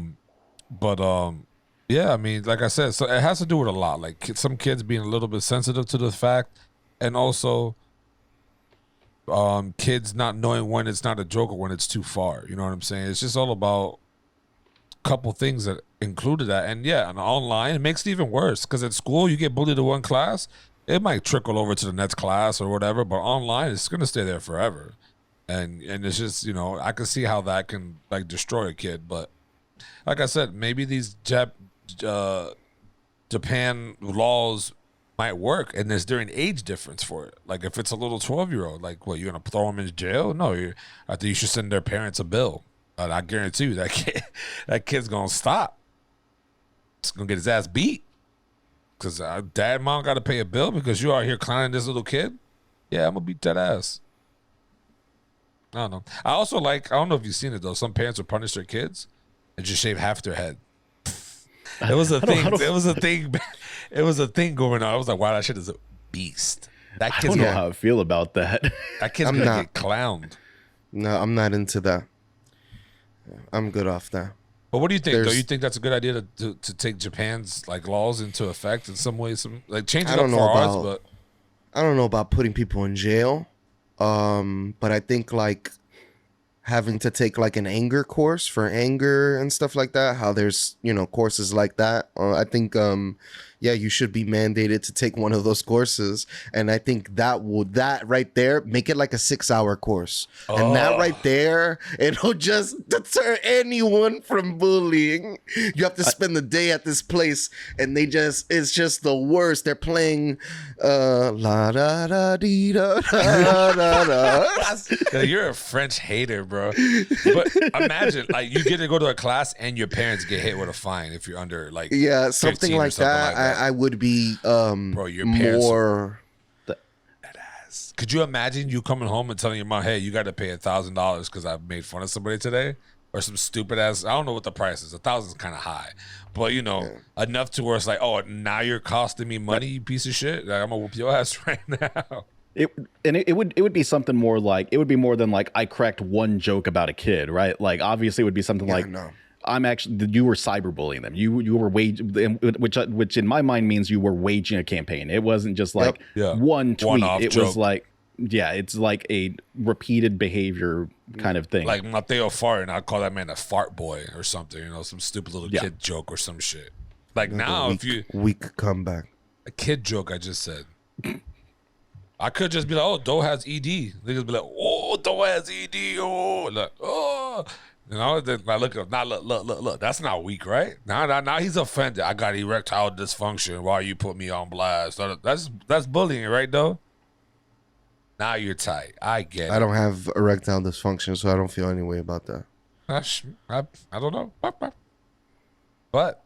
[SPEAKER 1] I mean, like I said, so it has to do with a lot. Like some kids being a little bit sensitive to the fact, and also kids not knowing when it's not a joke or when it's too far. You know what I'm saying? It's just all about a couple things that included that. And yeah, and online, it makes it even worse because at school, you get bullied to one class, it might trickle over to the next class or whatever, but online, it's going to stay there forever. And it's just, I can see how that can like destroy a kid. But like I said, maybe these Japan laws might work, and there's an age difference for it. Like if it's a little 12-year-old, like what, you're gonna throw them in jail? No, I think you should send their parents a bill. I guarantee you that kid's gonna stop. He's gonna get his ass beat because dad and mom got to pay a bill because you are here clowning this little kid. Yeah, I'm gonna beat that ass. I don't know. I also I don't know if you've seen it though. Some parents will punish their kids and just shave half their head. It was a thing. It was a thing. It was a thing going on. I was like, wow, that shit is a beast. That kid's
[SPEAKER 3] I don't know how I feel about that.
[SPEAKER 1] That kid's gonna get clowned.
[SPEAKER 4] No, I'm not into that. I'm good off that.
[SPEAKER 1] But what do you think? Do you think that's a good idea to take Japan's like laws into effect in some way? Some like change it up for ours, but
[SPEAKER 4] I don't know about putting people in jail. But I think like having to take like an anger course for anger and stuff like that, how there's courses like that, I think you should be mandated to take one of those courses. And I think that right there make it like a 6-hour course. And that right there, it'll just deter anyone from bullying. You have to spend the day at this place and it's just the worst. They're playing la da da dee da da da da.
[SPEAKER 1] You're a French hater, bro. But imagine like you get to go to a class and your parents get hit with a fine if you're under like
[SPEAKER 4] something like that. I would be
[SPEAKER 1] bro, your parents
[SPEAKER 4] more
[SPEAKER 1] that ass. Could you imagine you coming home and telling your mom, hey, you got to pay $1,000 because I made fun of somebody today, or some stupid ass, I don't know what the price is, 1,000 is kind of high, but enough to where it's like, oh, now you're costing me money, you piece of shit. Like, I'm gonna whoop your ass right now.
[SPEAKER 3] It would be something more like, it would be more than like I cracked one joke about a kid, right? Like obviously it would be something you were cyberbullying them. You were which in my mind means you were waging a campaign. It wasn't just like one tweet. It was like, it's like a repeated behavior kind of thing.
[SPEAKER 1] Like Mateo farting, I'd call that man a fart boy or something. Some stupid little kid joke or some shit. Like now, if you
[SPEAKER 4] weak comeback,
[SPEAKER 1] a kid joke, I just said. I could just be like, oh, Doe has ED. Niggas be like, oh, Doe has ED. Oh, like, oh. Then I look up. Now look. That's not weak, right? Now he's offended. I got erectile dysfunction. Why you put me on blast? That's bullying, right, though? Now you're tight. I get it.
[SPEAKER 4] I don't have erectile dysfunction, so I don't feel any way about that.
[SPEAKER 1] I don't know. But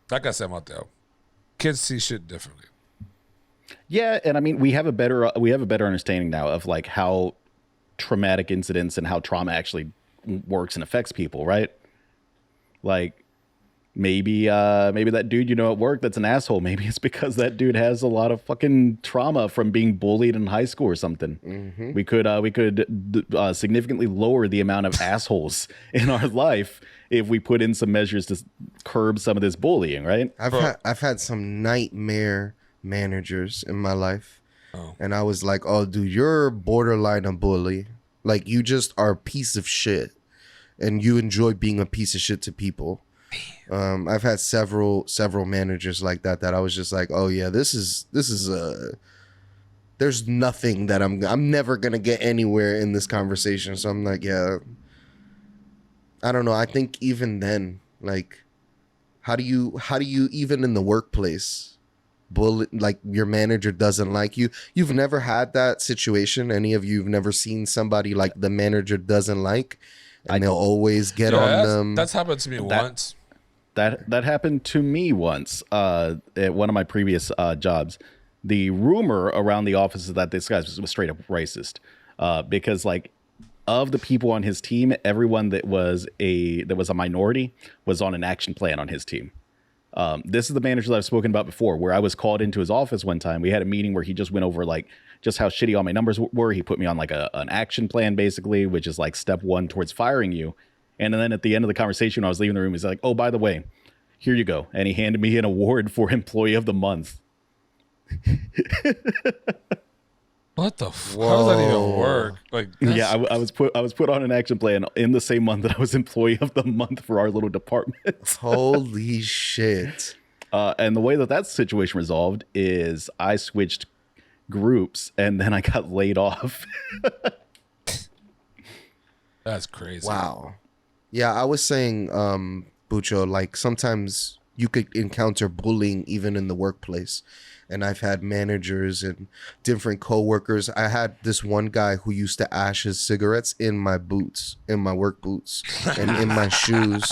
[SPEAKER 1] like I said, Mateo, kids see shit differently.
[SPEAKER 3] Yeah, and I mean we have a better understanding now of like how traumatic incidents and how trauma actually works and affects people, right? Like maybe that dude you know at work that's an asshole, maybe it's because that dude has a lot of fucking trauma from being bullied in high school or something. We could significantly lower the amount of assholes in our life if we put in some measures to curb some of this bullying, right?
[SPEAKER 4] I've had some nightmare managers in my life. And I was like, oh, dude, you're borderline a bully. Like, you just are a piece of shit. And you enjoy being a piece of shit to people. I've had several managers like that I was just like, oh, yeah, this is there's nothing that I'm never going to get anywhere in this conversation. So I'm like, yeah, I don't know. I think even then, like, how do you even in the workplace, like your manager doesn't like you? You've never had that situation. Any of you've never seen somebody like the manager doesn't like, and they'll always get on them.
[SPEAKER 1] That's happened to me once.
[SPEAKER 3] That happened to me once at one of my previous jobs. The rumor around the office is that this guy was straight up racist because like of the people on his team, everyone that was a minority was on an action plan on his team. This is the manager that I've spoken about before, where I was called into his office one time. We had a meeting where he just went over like just how shitty all my numbers were. He put me on like an action plan, basically, which is like step one towards firing you. And then at the end of the conversation, when I was leaving the room, he's like, oh, by the way, here you go. And he handed me an award for Employee of the Month.
[SPEAKER 1] What the fuck? How does that even work? Like,
[SPEAKER 3] yeah, I was put on an action plan in the same month that I was Employee of the Month for our little department.
[SPEAKER 4] Holy shit.
[SPEAKER 3] And the way that situation resolved is I switched groups and then I got laid off.
[SPEAKER 1] That's crazy.
[SPEAKER 4] Wow. Yeah, I was saying, Bucho, like sometimes you could encounter bullying even in the workplace. And I've had managers and different coworkers. I had this one guy who used to ash his cigarettes in my boots, in my work boots, and in my shoes,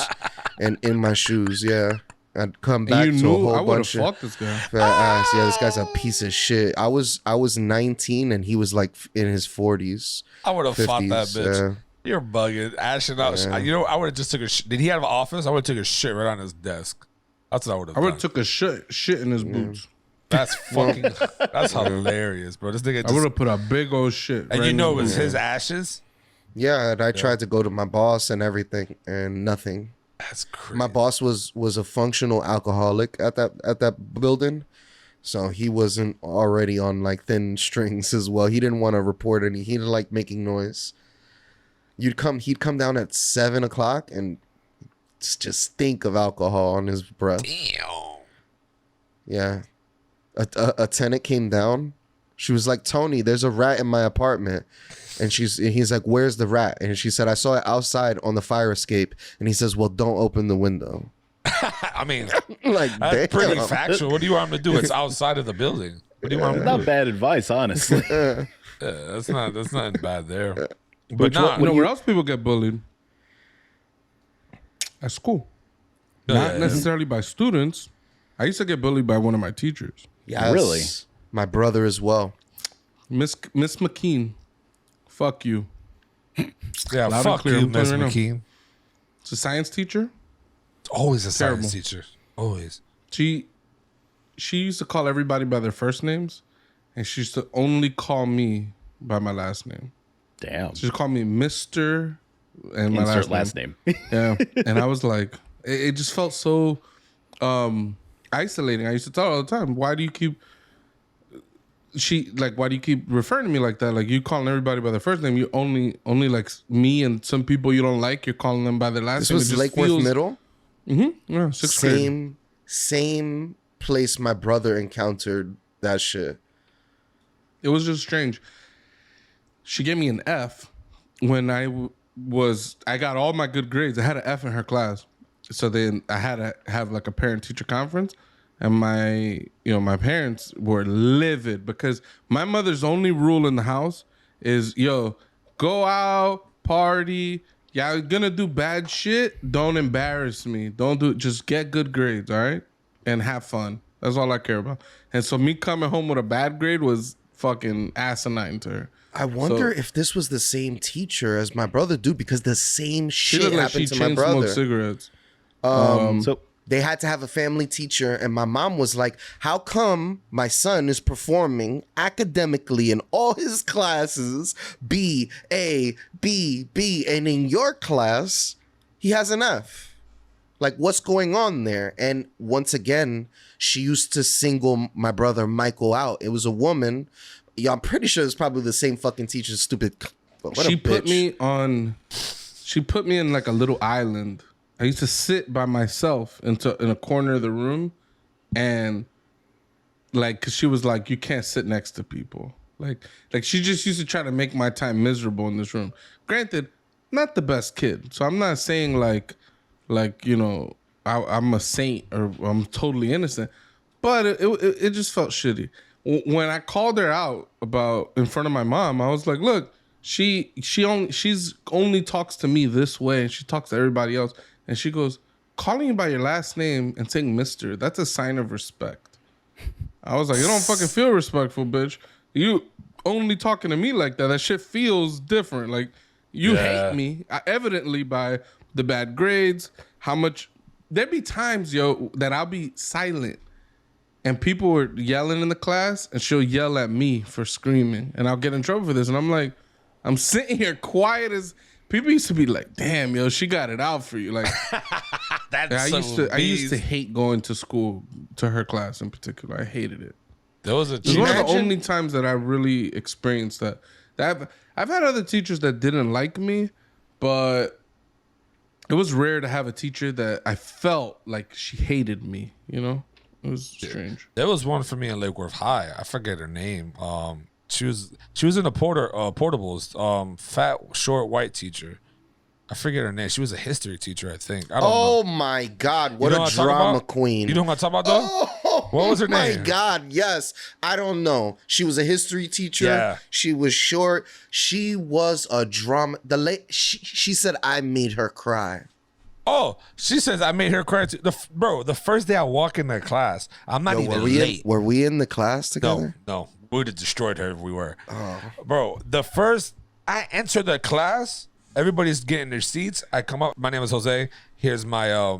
[SPEAKER 4] Yeah, I'd come back to a whole bunch of
[SPEAKER 2] this guy.
[SPEAKER 4] ass. Yeah, this guy's a piece of shit. I was 19 and he was like in his 40s.
[SPEAKER 1] I would have fought that bitch. You're bugging, ashing out.
[SPEAKER 4] Yeah.
[SPEAKER 1] You know, I would have just took a. Did he have an office? I would have took a shit right on his desk. That's what I would have.
[SPEAKER 2] I would have took a shit in his boots.
[SPEAKER 1] That's fucking. That's hilarious, bro. This nigga.
[SPEAKER 2] I would have put a big old shit.
[SPEAKER 1] And
[SPEAKER 2] right
[SPEAKER 1] you know it
[SPEAKER 2] in
[SPEAKER 1] was his ashes.
[SPEAKER 4] Yeah, and I tried to go to my boss and everything, and nothing.
[SPEAKER 1] That's crazy.
[SPEAKER 4] My boss was a functional alcoholic at that building, so he wasn't already on like thin strings as well. He didn't want to report any. He didn't like making noise. He'd come down at 7 o'clock and just stink of alcohol on his breath.
[SPEAKER 1] Damn.
[SPEAKER 4] Yeah. A tenant came down. She was like, Tony, there's a rat in my apartment. And he's like, where's the rat? And she said, I saw it outside on the fire escape. And he says, well, don't open the window.
[SPEAKER 1] I mean,
[SPEAKER 4] Like,
[SPEAKER 1] that's pretty
[SPEAKER 4] damn.
[SPEAKER 1] factual. What do you want him to do? It's outside of the building. What do you want him to
[SPEAKER 3] Not
[SPEAKER 1] do?
[SPEAKER 3] bad advice, honestly.
[SPEAKER 1] Yeah, that's not bad there. But nah,
[SPEAKER 2] You know where else people get bullied? At school. Not necessarily by students. I used to get bullied by one of my teachers.
[SPEAKER 4] Yes.
[SPEAKER 3] Really?
[SPEAKER 4] My brother as well.
[SPEAKER 2] Miss McKean. Fuck you.
[SPEAKER 1] Yeah,
[SPEAKER 2] Loud and
[SPEAKER 1] fuck
[SPEAKER 2] clear,
[SPEAKER 1] you,
[SPEAKER 2] I'm
[SPEAKER 1] Miss
[SPEAKER 2] telling you right now.
[SPEAKER 1] McKean.
[SPEAKER 2] It's a science teacher.
[SPEAKER 1] It's always a
[SPEAKER 2] Terrible.
[SPEAKER 1] science teacher. Always.
[SPEAKER 2] She used to call everybody by their first names, and she used to only call me by my last name.
[SPEAKER 3] Damn.
[SPEAKER 2] She used to call me Mr. and my
[SPEAKER 3] Insert
[SPEAKER 2] last name. Yeah. And I was like, it just felt so isolating. I used to tell her all the time, why do you keep referring to me like that? Like, you calling everybody by their first name. You only like me and some people you don't like, you're calling them by their last
[SPEAKER 4] This
[SPEAKER 2] name.
[SPEAKER 4] was Lakeworth Middle.
[SPEAKER 2] Yeah, sixth grade.
[SPEAKER 4] Same place my brother encountered that shit.
[SPEAKER 2] It was just strange. She gave me an F when I got all my good grades. I had an F in her class. So then I had to have like a parent teacher conference, and my parents were livid because my mother's only rule in the house is, go out, party. Y'all gonna do bad shit. Don't embarrass me. Just get good grades, all right? And have fun. That's all I care about. And so me coming home with a bad grade was fucking asinine to her.
[SPEAKER 4] I wonder
[SPEAKER 2] So-
[SPEAKER 4] if this was the same teacher as my brother, dude, because the same
[SPEAKER 2] She
[SPEAKER 4] shit
[SPEAKER 2] looked like she
[SPEAKER 4] happened to my
[SPEAKER 2] chain smoked
[SPEAKER 4] brother.
[SPEAKER 2] cigarettes.
[SPEAKER 3] So
[SPEAKER 4] They had to have a family teacher, and my mom was like, how come my son is performing academically in all his classes B, A, B, B, and in your class, he has an F? Like, what's going on there? And once again, she used to single my brother Michael out. It was a woman. Yeah, I'm pretty sure it's probably the same fucking teacher. Stupid. What a
[SPEAKER 2] She put
[SPEAKER 4] bitch.
[SPEAKER 2] she put me in like a little island. I used to sit by myself in a corner of the room, and like, cause she was like, you can't sit next to people. Like she just used to try to make my time miserable in this room. Granted, not the best kid, so I'm not saying like you know, I'm a saint or I'm totally innocent, but it just felt shitty. When I called her out about in front of my mom, I was like, look, she's only talks to me this way, and she talks to everybody else. And she goes, calling you by your last name and saying Mister, that's a sign of respect. I was like, you don't fucking feel respectful, bitch. You only talking to me like that. That shit feels different. Like, you hate me, evidently, by the bad grades, how much. There'd be times, yo, that I'll be silent and people were yelling in the class, and she'll yell at me for screaming, and I'll get in trouble for this. And I'm like, I'm sitting here quiet as. People used to be like, damn, yo, she got it out for you. Like, I used to hate going to school, to her class in particular. I hated it.
[SPEAKER 1] There was a
[SPEAKER 2] It's one of the only times that I really experienced that. I've had other teachers that didn't like me, but it was rare to have a teacher that I felt like she hated me, you know? It was strange.
[SPEAKER 1] There was one for me in Lake Worth High. I forget her name. She was in the portables. Fat, short, white teacher. I forget her name. She was a history teacher, I think. I don't know.
[SPEAKER 4] My God, what
[SPEAKER 1] You know
[SPEAKER 4] a
[SPEAKER 1] what I'm talking
[SPEAKER 4] drama
[SPEAKER 1] about?
[SPEAKER 4] queen.
[SPEAKER 1] You know what I'm talking about, though?
[SPEAKER 4] Oh,
[SPEAKER 1] What was her name?
[SPEAKER 4] My God, yes. I don't know. She was a history teacher.
[SPEAKER 1] Yeah.
[SPEAKER 4] She was short. She was a drama. She said I made her cry.
[SPEAKER 1] Oh, she says I made her cry too. The first day I walk in the class, I'm not even late.
[SPEAKER 4] Were we in the class together?
[SPEAKER 1] No. We would have destroyed her if we were. Bro, I enter the class, everybody's getting their seats. I come up, my name is Jose. Here's my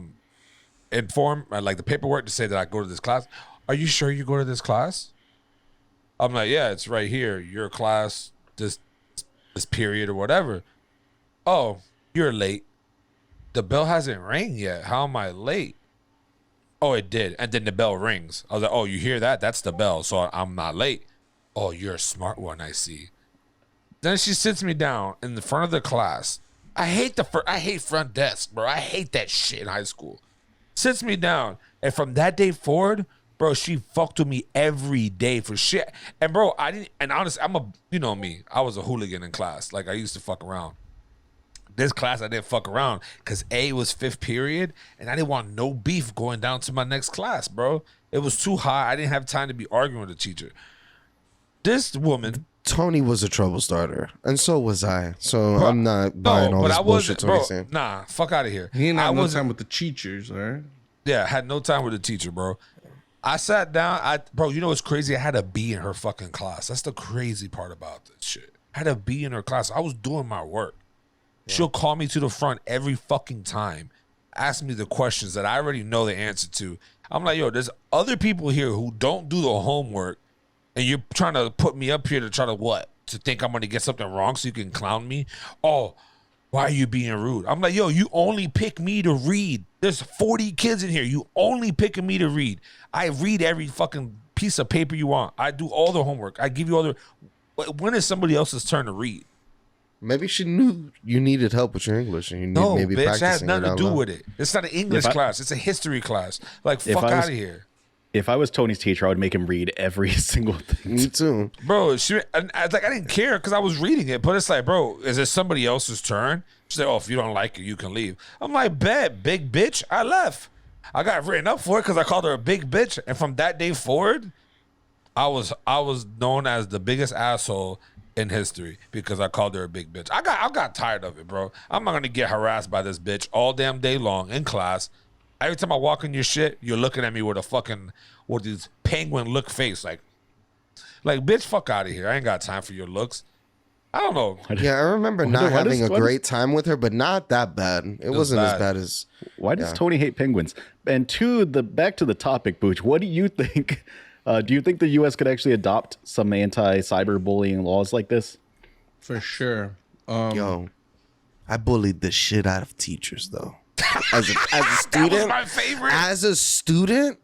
[SPEAKER 1] like the paperwork to say that I go to this class. Are you sure you go to this class? I'm like, yeah, it's right here. Your class, this period or whatever. Oh, you're late. The bell hasn't rang yet. How am I late? Oh, it did. And then the bell rings. I was like, oh, you hear that? That's the bell. So I'm not late. Oh, you're a smart one, I see. Then she sits me down in the front of the class. I hate front desk, bro. I hate that shit in high school. Sits me down. And from that day forward, bro, she fucked with me every day for shit. And bro, honestly, you know me. I was a hooligan in class. Like, I used to fuck around. This class, I didn't fuck around because A was 5th period, and I didn't want no beef going down to my next class, bro. It was too high. I didn't have time to be arguing with the teacher. This woman,
[SPEAKER 4] Tony was a trouble starter, and so was I. So I'm not buying all this bullshit Tony's saying.
[SPEAKER 1] Nah, fuck out of here.
[SPEAKER 2] He didn't have no time with the teachers, all right?
[SPEAKER 1] Yeah, I had no time with the teacher, bro. I sat down. Bro, you know what's crazy? I had a B in her fucking class. That's the crazy part about this shit. I had a B in her class. I was doing my work. Yeah. She'll call me to the front every fucking time, ask me the questions that I already know the answer to. I'm like, yo, there's other people here who don't do the homework, and you're trying to put me up here to try to what? To think I'm going to get something wrong so you can clown me? Oh, why are you being rude? I'm like, yo, you only pick me to read. There's 40 kids in here. You only picking me to read. I read every fucking piece of paper you want. I do all the homework. I give you all the... When is somebody else's turn to read?
[SPEAKER 4] Maybe she knew you needed help with your English, and you need
[SPEAKER 1] no,
[SPEAKER 4] maybe
[SPEAKER 1] bitch,
[SPEAKER 4] practicing.
[SPEAKER 1] It has nothing to do with it. It's not an English class. It's a history class. Like, fuck out of here.
[SPEAKER 3] If I was Tony's teacher, I would make him read every single thing.
[SPEAKER 4] Me too.
[SPEAKER 1] Bro, I didn't care because I was reading it, but it's like, bro, is it somebody else's turn? She's like, oh, if you don't like it, you can leave. I'm like, bet, big bitch. I left. I got written up for it because I called her a big bitch. And from that day forward, I was known as the biggest asshole in history because I called her a big bitch. I got tired of it, bro. I'm not gonna get harassed by this bitch all damn day long in class. Every time I walk in your shit, you're looking at me with this penguin look face, like bitch, fuck out of here. I ain't got time for your looks. I don't know.
[SPEAKER 4] Yeah, I remember not having a great time with her, but not that bad. It wasn't as bad as.
[SPEAKER 3] Why does Tony hate penguins? And back to the topic, Booch. What do you think? Do you think the U.S. could actually adopt some anti-cyberbullying laws like this?
[SPEAKER 2] For sure.
[SPEAKER 4] Yo, I bullied the shit out of teachers though. As a student,
[SPEAKER 1] That was my favorite.
[SPEAKER 4] As a student,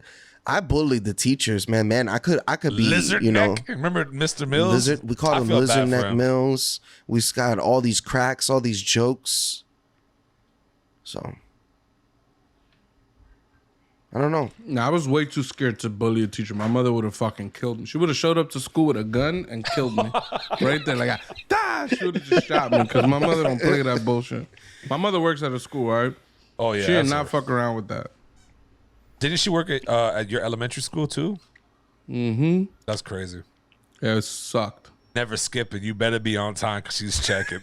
[SPEAKER 4] I bullied the teachers, man. I could be,
[SPEAKER 1] Lizard neck. Remember Mr. Mills?
[SPEAKER 4] We called him Lizard Neck Mills. We got all these cracks, all these jokes. So I don't know.
[SPEAKER 2] Nah, I was way too scared to bully a teacher. My mother would have fucking killed me. She would have showed up to school with a gun and killed me right there. Like, she would have just shot me because my mother don't play that bullshit. My mother works at a school, right?
[SPEAKER 1] Oh yeah,
[SPEAKER 2] she did not fuck around with that.
[SPEAKER 1] Didn't she work at your elementary school too?
[SPEAKER 2] Mm-hmm.
[SPEAKER 1] That's crazy.
[SPEAKER 2] Yeah, it sucked.
[SPEAKER 1] Never skip it. You better be on time because she's checking.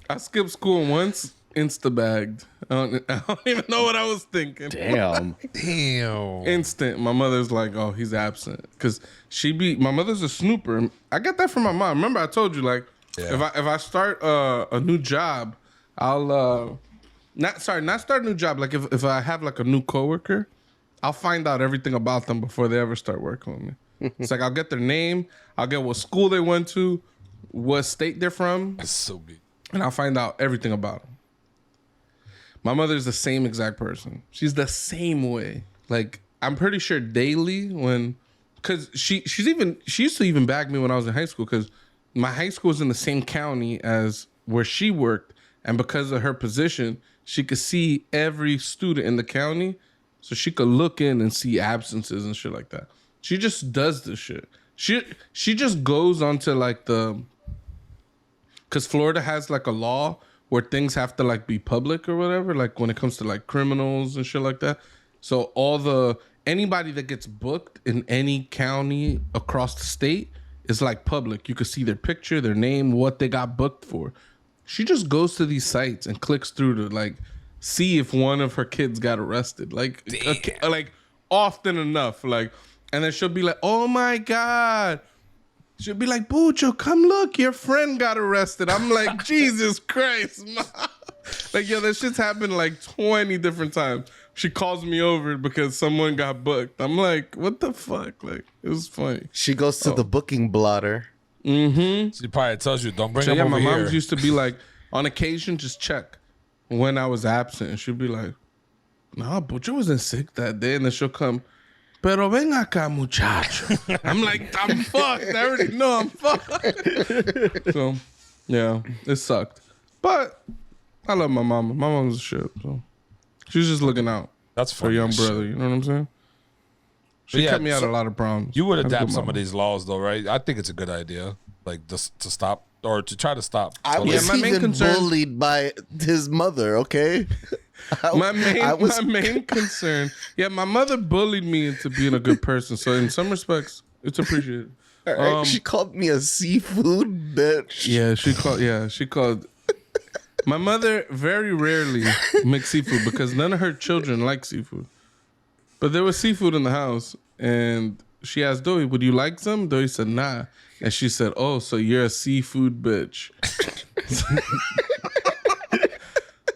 [SPEAKER 2] I skipped school once, insta-bagged. I don't even know what I was thinking.
[SPEAKER 3] Damn.
[SPEAKER 1] Damn.
[SPEAKER 2] Instant. My mother's like, oh, he's absent. Because my mother's a snooper. I got that from my mom. Remember I told you, like, if I start a new job, I'll... Not start a new job. Like if I have like a new coworker, I'll find out everything about them before they ever start working with me. It's like I'll get their name, I'll get what school they went to, what state they're from.
[SPEAKER 1] That's so good.
[SPEAKER 2] And I'll find out everything about them. My mother's the same exact person. She's the same way. Like I'm pretty sure daily because she used to even bag me when I was in high school because my high school was in the same county as where she worked, and because of her position, she could see every student in the county, so she could look in and see absences and shit like that. She just does this shit. She just goes onto like because Florida has like a law where things have to like be public or whatever, like when it comes to like criminals and shit like that. So anybody that gets booked in any county across the state is like public. You could see their picture, their name, what they got booked for. She just goes to these sites and clicks through to like see if one of her kids got arrested, like often enough, like, and then she'll be like, "Oh my God," she'll be like, "Bucho, come look, your friend got arrested." I'm like, Jesus Christ, Mom. Like, yo, that shit's happened like 20 different times. She calls me over because someone got booked. I'm like, what the fuck? Like, it was funny.
[SPEAKER 4] She goes to the booking blotter.
[SPEAKER 2] Mm-hmm.
[SPEAKER 1] She probably tells you, "Don't bring him over
[SPEAKER 2] my
[SPEAKER 1] here."
[SPEAKER 2] mom used to be like, on occasion, just check when I was absent, and she'd be like, "No, Bucho wasn't sick that day," and then she'll come, "Pero ven acá, muchacho." I'm like, I'm fucked. I already know I'm fucked. So, yeah, it sucked, but I love my mama. My mom's a shit. So she's just looking out.
[SPEAKER 1] That's
[SPEAKER 2] for
[SPEAKER 1] funny
[SPEAKER 2] young
[SPEAKER 1] as
[SPEAKER 2] brother.
[SPEAKER 1] shit.
[SPEAKER 2] You know what I'm saying? She kept me out of a lot of problems.
[SPEAKER 1] You would
[SPEAKER 2] Have a
[SPEAKER 1] adapt
[SPEAKER 2] good
[SPEAKER 1] some
[SPEAKER 2] mama.
[SPEAKER 1] of these laws, though, right? I think it's a good idea, like just to stop or to try to stop.
[SPEAKER 4] I was
[SPEAKER 2] my main
[SPEAKER 4] even
[SPEAKER 2] concern-
[SPEAKER 4] bullied by his mother. Okay.
[SPEAKER 2] My main concern. Yeah, my mother bullied me into being a good person. So in some respects, it's appreciated.
[SPEAKER 4] All right, she called me a seafood bitch.
[SPEAKER 2] Yeah, she called. My mother very rarely makes seafood because none of her children like seafood. But there was seafood in the house, and she asked Doey, "Would you like some?" Doey said, "Nah." And she said, "Oh, so you're a seafood bitch."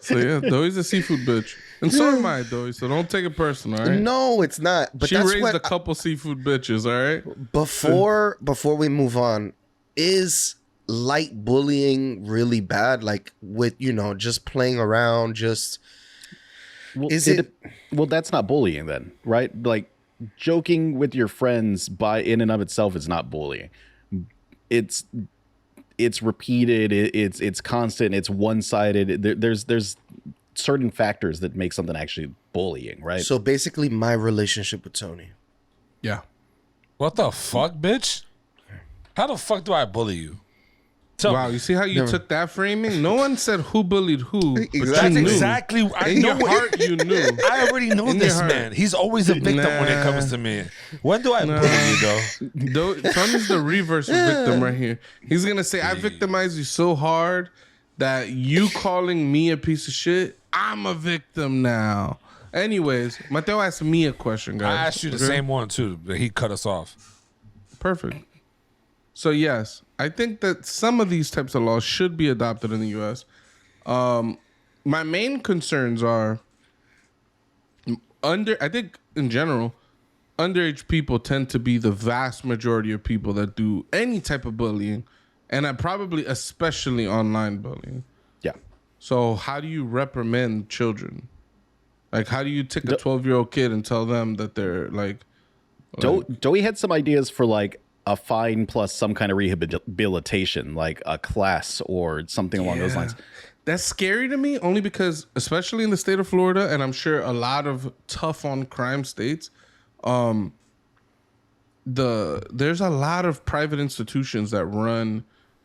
[SPEAKER 2] So yeah, Doey's a seafood bitch. And so am I, Doey, so don't take it personal, all right?
[SPEAKER 4] No, it's not. But
[SPEAKER 2] She
[SPEAKER 4] that's
[SPEAKER 2] raised
[SPEAKER 4] what
[SPEAKER 2] a couple seafood bitches, all right?
[SPEAKER 4] before we move on, is light bullying really bad? Like with, just playing around, just
[SPEAKER 3] Well,
[SPEAKER 4] is it
[SPEAKER 3] Well, that's not bullying then, right? Like joking with your friends by in and of itself is not bullying. It's repeated. It's constant. It's one-sided. There's certain factors that make something actually bullying, right?
[SPEAKER 4] so basically my relationship with Tony.
[SPEAKER 2] Yeah.
[SPEAKER 1] What the fuck, bitch? How the fuck do I bully you? Tell
[SPEAKER 2] Wow,
[SPEAKER 1] me.
[SPEAKER 2] you see how you took that framing? No one said who bullied who, but
[SPEAKER 1] That's
[SPEAKER 2] you knew.
[SPEAKER 1] exactly. I
[SPEAKER 2] In
[SPEAKER 1] know
[SPEAKER 2] your heart, you knew.
[SPEAKER 1] I already know
[SPEAKER 2] In your
[SPEAKER 1] this
[SPEAKER 2] heart.
[SPEAKER 1] man. He's always a victim when it comes to me. When do I bully you, though?
[SPEAKER 2] Tony's the reverse of victim right here. He's gonna say, "I victimized you so hard that you calling me a piece of shit, I'm a victim now." Anyways, Mateo asked me a question, guys.
[SPEAKER 1] I asked you the
[SPEAKER 2] Okay?
[SPEAKER 1] same one too, but he cut us off.
[SPEAKER 2] Perfect. So yes, I think that some of these types of laws should be adopted in the U.S. My main concerns are I think in general, underage people tend to be the vast majority of people that do any type of bullying, and probably especially online bullying.
[SPEAKER 3] Yeah.
[SPEAKER 2] So how do you reprimand children? Like, how do you take a 12-year-old kid and tell them that they're like
[SPEAKER 3] Joey had some ideas for like a fine plus some kind of rehabilitation, like a class or something along those lines.
[SPEAKER 2] That's scary to me, only because, especially in the state of Florida, and I'm sure a lot of tough on crime states, there's a lot of private institutions that run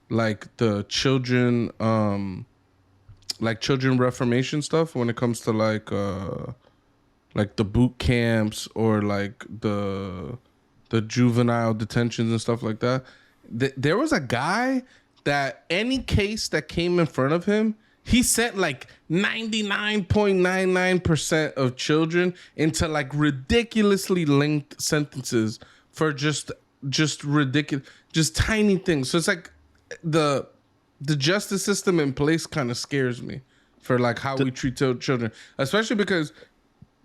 [SPEAKER 2] like the children reformation stuff when it comes to like the boot camps or like the juvenile detentions and stuff like that. There was a guy that any case that came in front of him, he sent like 99.99% of children into like ridiculously length sentences for just ridiculous, just tiny things. So it's like the justice system in place kind of scares me for like how we treat children, especially because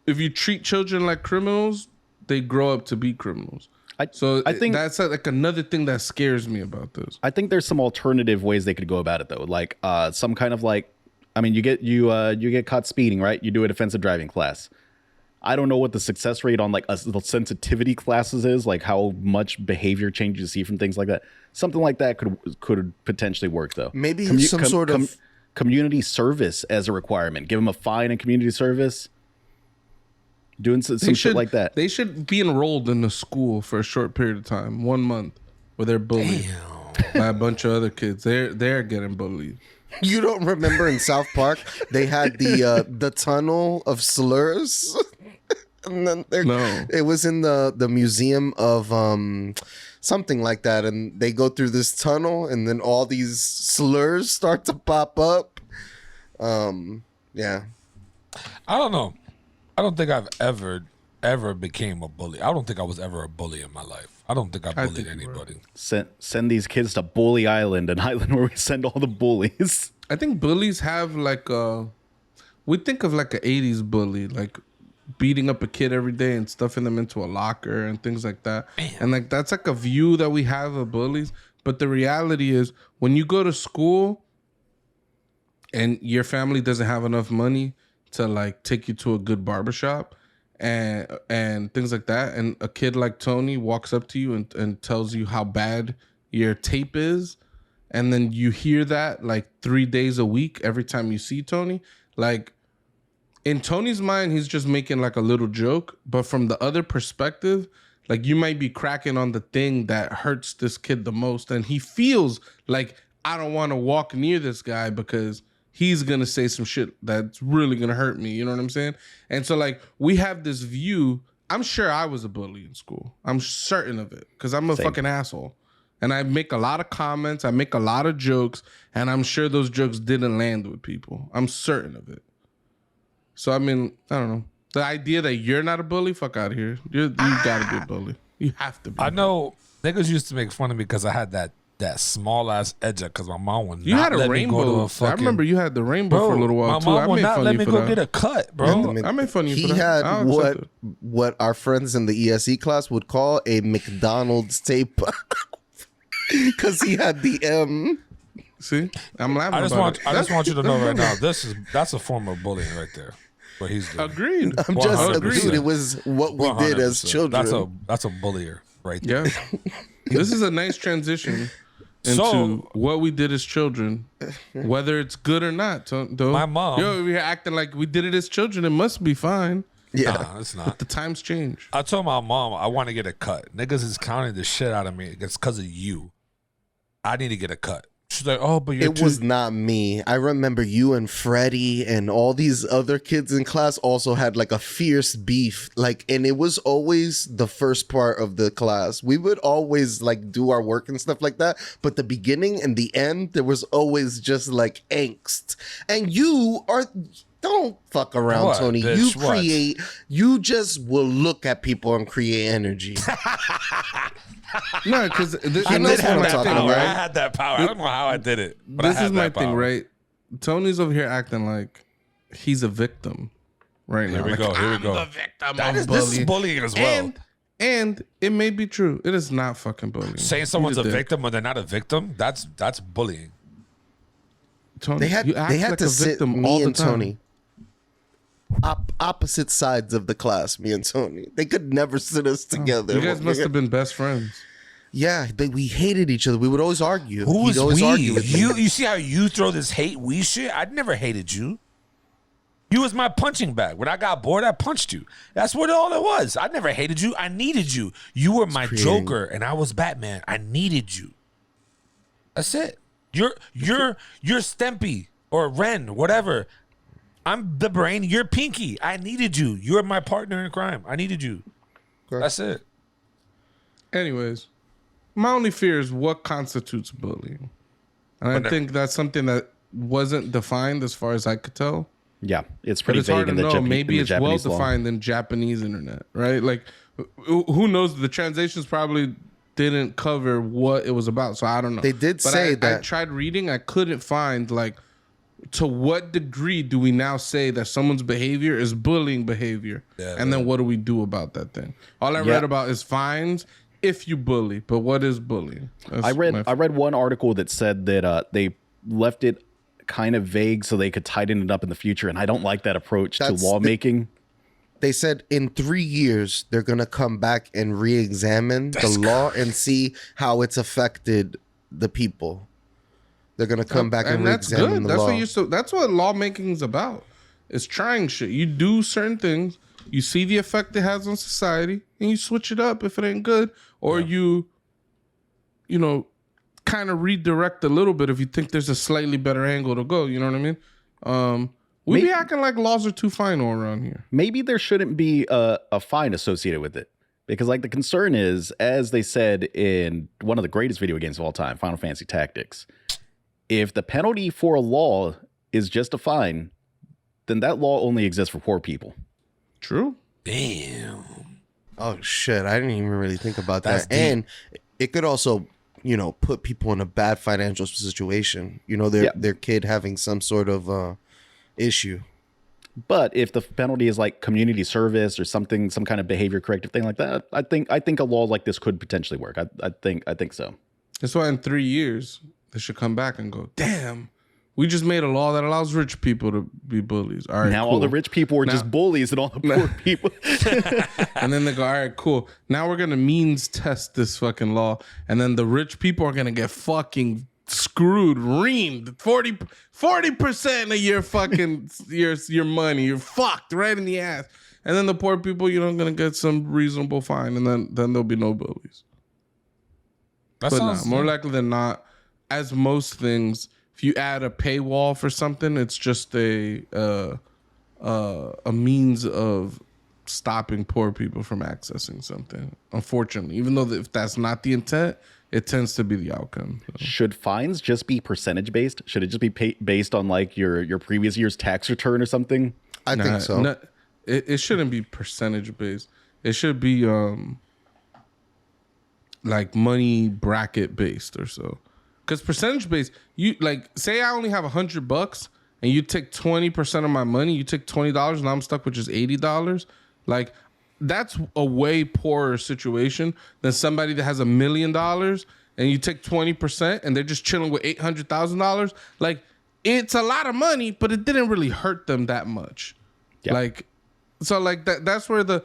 [SPEAKER 2] if you treat children like criminals, they grow up to be criminals. I think that's like another thing that scares me about this.
[SPEAKER 3] I think there's some alternative ways they could go about it though. Like some kind of like, I mean, you get caught speeding, right? You do a defensive driving class. I don't know what the success rate on like the sensitivity classes is, like how much behavior change you see from things like that. Something like that could potentially work though.
[SPEAKER 4] Maybe some sort of
[SPEAKER 3] community service as a requirement. Give them a fine and community service. Doing some shit like that.
[SPEAKER 2] They should be enrolled in a school for a short period of time, 1 month, where they're bullied by a bunch of other kids. They're getting bullied.
[SPEAKER 4] You don't remember in South Park they had the tunnel of slurs, and then it was in the museum of something like that, and they go through this tunnel, and then all these slurs start to pop up. Yeah,
[SPEAKER 1] I don't know. I don't think I've ever became a bully. I don't think I was ever a bully in my life. I don't think I bullied anybody.
[SPEAKER 3] Send these kids to Bully Island, an island where we send all the bullies.
[SPEAKER 2] I think bullies have like we think of like an 80s bully, like beating up a kid every day and stuffing them into a locker and things like that. Man. And like that's like a view that we have of bullies. But the reality is when you go to school and your family doesn't have enough money to like take you to a good barbershop and things like that, and a kid like Tony walks up to you and tells you how bad your tape is, and then you hear that like 3 days a week every time you see Tony, like in Tony's mind he's just making like a little joke, but from the other perspective, like you might be cracking on the thing that hurts this kid the most, and he feels like, I don't want to walk near this guy because he's going to say some shit that's really going to hurt me. You know what I'm saying? And so, like, we have this view. I'm sure I was a bully in school. I'm certain of it because I'm a fucking asshole. And I make a lot of comments. I make a lot of jokes. And I'm sure those jokes didn't land with people. I'm certain of it. So, I mean, I don't know. The idea that you're not a bully, fuck out of here. You got to be a bully. You have to be.
[SPEAKER 1] I know niggas used to make fun of me because I had that small ass edger because my mom would not let me go to a fucking...
[SPEAKER 2] I remember you had the rainbow for a little while
[SPEAKER 1] too. My mom would not let me go get a cut, bro.
[SPEAKER 2] I made fun of you
[SPEAKER 4] for that. He had what our friends in the ESE class would call a McDonald's tape because he had the M.
[SPEAKER 2] See, I'm laughing.
[SPEAKER 1] I just want you to know right now, that's a form of bullying right there. What he's doing.
[SPEAKER 2] Agreed.
[SPEAKER 4] I'm just agreed. It was what we did as children.
[SPEAKER 1] That's a bullier right there.
[SPEAKER 2] Yeah. This is a nice transition into what we did as children, whether it's good or not. Though.
[SPEAKER 1] My mom,
[SPEAKER 2] we're acting like we did it as children. It must be fine.
[SPEAKER 4] Yeah,
[SPEAKER 1] nah, it's not.
[SPEAKER 2] But the times change.
[SPEAKER 1] I told my mom I want to get a cut. Niggas is counting the shit out of me. It's because of you. I need to get a cut. She's like, oh, but
[SPEAKER 4] it was not me. I remember you and Freddie and all these other kids in class also had like a fierce beef. Like, and it was always the first part of the class. We would always like do our work and stuff like that. But the beginning and the end, there was always just like angst. And Don't fuck around,
[SPEAKER 1] What,
[SPEAKER 4] Tony.
[SPEAKER 1] bitch?
[SPEAKER 4] You
[SPEAKER 1] What?
[SPEAKER 4] create. You just will look at people and create energy.
[SPEAKER 2] No, because this,
[SPEAKER 4] I
[SPEAKER 2] and
[SPEAKER 4] know
[SPEAKER 2] this
[SPEAKER 4] what
[SPEAKER 2] is
[SPEAKER 4] I'm
[SPEAKER 2] my
[SPEAKER 4] talking
[SPEAKER 2] thing,
[SPEAKER 1] Power.
[SPEAKER 4] about.
[SPEAKER 1] I
[SPEAKER 2] right?
[SPEAKER 1] had that power. I don't know how I did it, but
[SPEAKER 2] This
[SPEAKER 1] I had
[SPEAKER 2] is my
[SPEAKER 1] that
[SPEAKER 2] thing,
[SPEAKER 1] power.
[SPEAKER 2] right? Tony's over here acting like he's a victim right now.
[SPEAKER 1] Here we
[SPEAKER 2] Like,
[SPEAKER 1] go. Here we
[SPEAKER 2] I'm
[SPEAKER 1] go.
[SPEAKER 2] the victim
[SPEAKER 1] That
[SPEAKER 2] of
[SPEAKER 1] is, this is
[SPEAKER 2] bullying.
[SPEAKER 1] bullying as well.
[SPEAKER 2] And it may be true. It is not fucking bullying.
[SPEAKER 1] Saying someone's a
[SPEAKER 2] He's dick.
[SPEAKER 1] victim when they're not a victim, that's bullying.
[SPEAKER 2] Tony,
[SPEAKER 4] They had
[SPEAKER 2] you act
[SPEAKER 4] they had
[SPEAKER 2] like
[SPEAKER 4] to
[SPEAKER 2] a
[SPEAKER 4] sit
[SPEAKER 2] victim
[SPEAKER 4] me
[SPEAKER 2] all the
[SPEAKER 4] and
[SPEAKER 2] time.
[SPEAKER 4] Tony opposite sides of the class. Me and Tony. They could never sit us together.
[SPEAKER 2] You guys must have been best friends.
[SPEAKER 4] Yeah, we hated each other. We would always argue.
[SPEAKER 1] Who
[SPEAKER 4] He'd
[SPEAKER 1] is
[SPEAKER 4] always
[SPEAKER 1] we?
[SPEAKER 4] argue with me.
[SPEAKER 1] You see how you throw this hate we shit? I never hated you. You was my punching bag. When I got bored, I punched you. That's what all it was. I never hated you. I needed you. You were my
[SPEAKER 4] creating-
[SPEAKER 1] Joker, and I was Batman. I needed you. That's it. You're Stempy or Ren, whatever. I'm the brain. You're Pinky. I needed you. You're my partner in crime. I needed you. That's it.
[SPEAKER 2] Anyways, my only fear is what constitutes bullying. And I think that's something that wasn't defined as far as I could tell.
[SPEAKER 3] Yeah, it's
[SPEAKER 2] But
[SPEAKER 3] pretty
[SPEAKER 2] it's
[SPEAKER 3] vague
[SPEAKER 2] hard to
[SPEAKER 3] in the
[SPEAKER 2] know.
[SPEAKER 3] Japanese.
[SPEAKER 2] Maybe it's well
[SPEAKER 3] Japanese law.
[SPEAKER 2] defined in Japanese internet, right? Like, who knows? The translations probably didn't cover what it was about, so I don't know.
[SPEAKER 4] They did
[SPEAKER 2] But
[SPEAKER 4] say
[SPEAKER 2] I
[SPEAKER 4] that-
[SPEAKER 2] tried reading. I couldn't find like to what degree do we now say that someone's behavior is bullying behavior, and then what do we do about that thing? All I read about is fines if you bully, but what is bullying?
[SPEAKER 3] I read one article that said that they left it kind of vague so they could tighten it up in the future, and I don't like that approach to lawmaking.
[SPEAKER 4] They said in 3 years they're gonna come back and re-examine the law and see how it's affected the people. They're gonna come back and
[SPEAKER 2] that's
[SPEAKER 4] re-examine
[SPEAKER 2] good.
[SPEAKER 4] the
[SPEAKER 2] That's
[SPEAKER 4] law.
[SPEAKER 2] what that's what lawmaking is about. It's trying shit. You do certain things, you see the effect it has on society, and you switch it up if it ain't good, or you know, kind of redirect a little bit if you think there's a slightly better angle to go. You know what I mean? We be acting like laws are too final around here.
[SPEAKER 3] Maybe there shouldn't be a fine associated with it, because like the concern is, as they said in one of the greatest video games of all time, Final Fantasy Tactics, if the penalty for a law is just a fine, then that law only exists for poor people.
[SPEAKER 2] True.
[SPEAKER 1] Damn.
[SPEAKER 4] Oh shit! I didn't even really think about
[SPEAKER 1] That's
[SPEAKER 4] that.
[SPEAKER 1] deep.
[SPEAKER 4] And it could also, you know, put people in a bad financial situation. You know, their kid having some sort of issue.
[SPEAKER 3] But if the penalty is like community service or something, some kind of behavior corrective thing like that, I think a law like this could potentially work. I think so.
[SPEAKER 2] That's why in 3 years they should come back and go, damn, we just made a law that allows rich people to be bullies. All right,
[SPEAKER 3] Now
[SPEAKER 2] cool.
[SPEAKER 3] all the rich people are just bullies and all the poor people.
[SPEAKER 2] And then they go, all right, cool. Now we're gonna means test this fucking law, and then the rich people are gonna get fucking screwed, reamed 40% of your fucking your money. You're fucked right in the ass. And then the poor people, you know, gonna get some reasonable fine, and then there'll be no bullies.
[SPEAKER 1] That
[SPEAKER 2] But
[SPEAKER 1] sounds
[SPEAKER 2] more likely than not, as most things, if you add a paywall for something, it's just a means of stopping poor people from accessing something. Unfortunately, even though if that's not the intent, it tends to be the outcome. So.
[SPEAKER 3] Should fines just be percentage based? Should it just be based on like your previous year's tax return or something?
[SPEAKER 4] I think so.
[SPEAKER 2] It shouldn't be percentage based. It should be like money bracket based or so. Because percentage based, you like say I only have $100 and you take 20% of my money, you take $20 and I'm stuck with just $80. Like that's a way poorer situation than somebody that has $1 million and you take 20% and they're just chilling with $800,000. Like it's a lot of money, but it didn't really hurt them that much.
[SPEAKER 3] Yeah.
[SPEAKER 2] Like so like that's where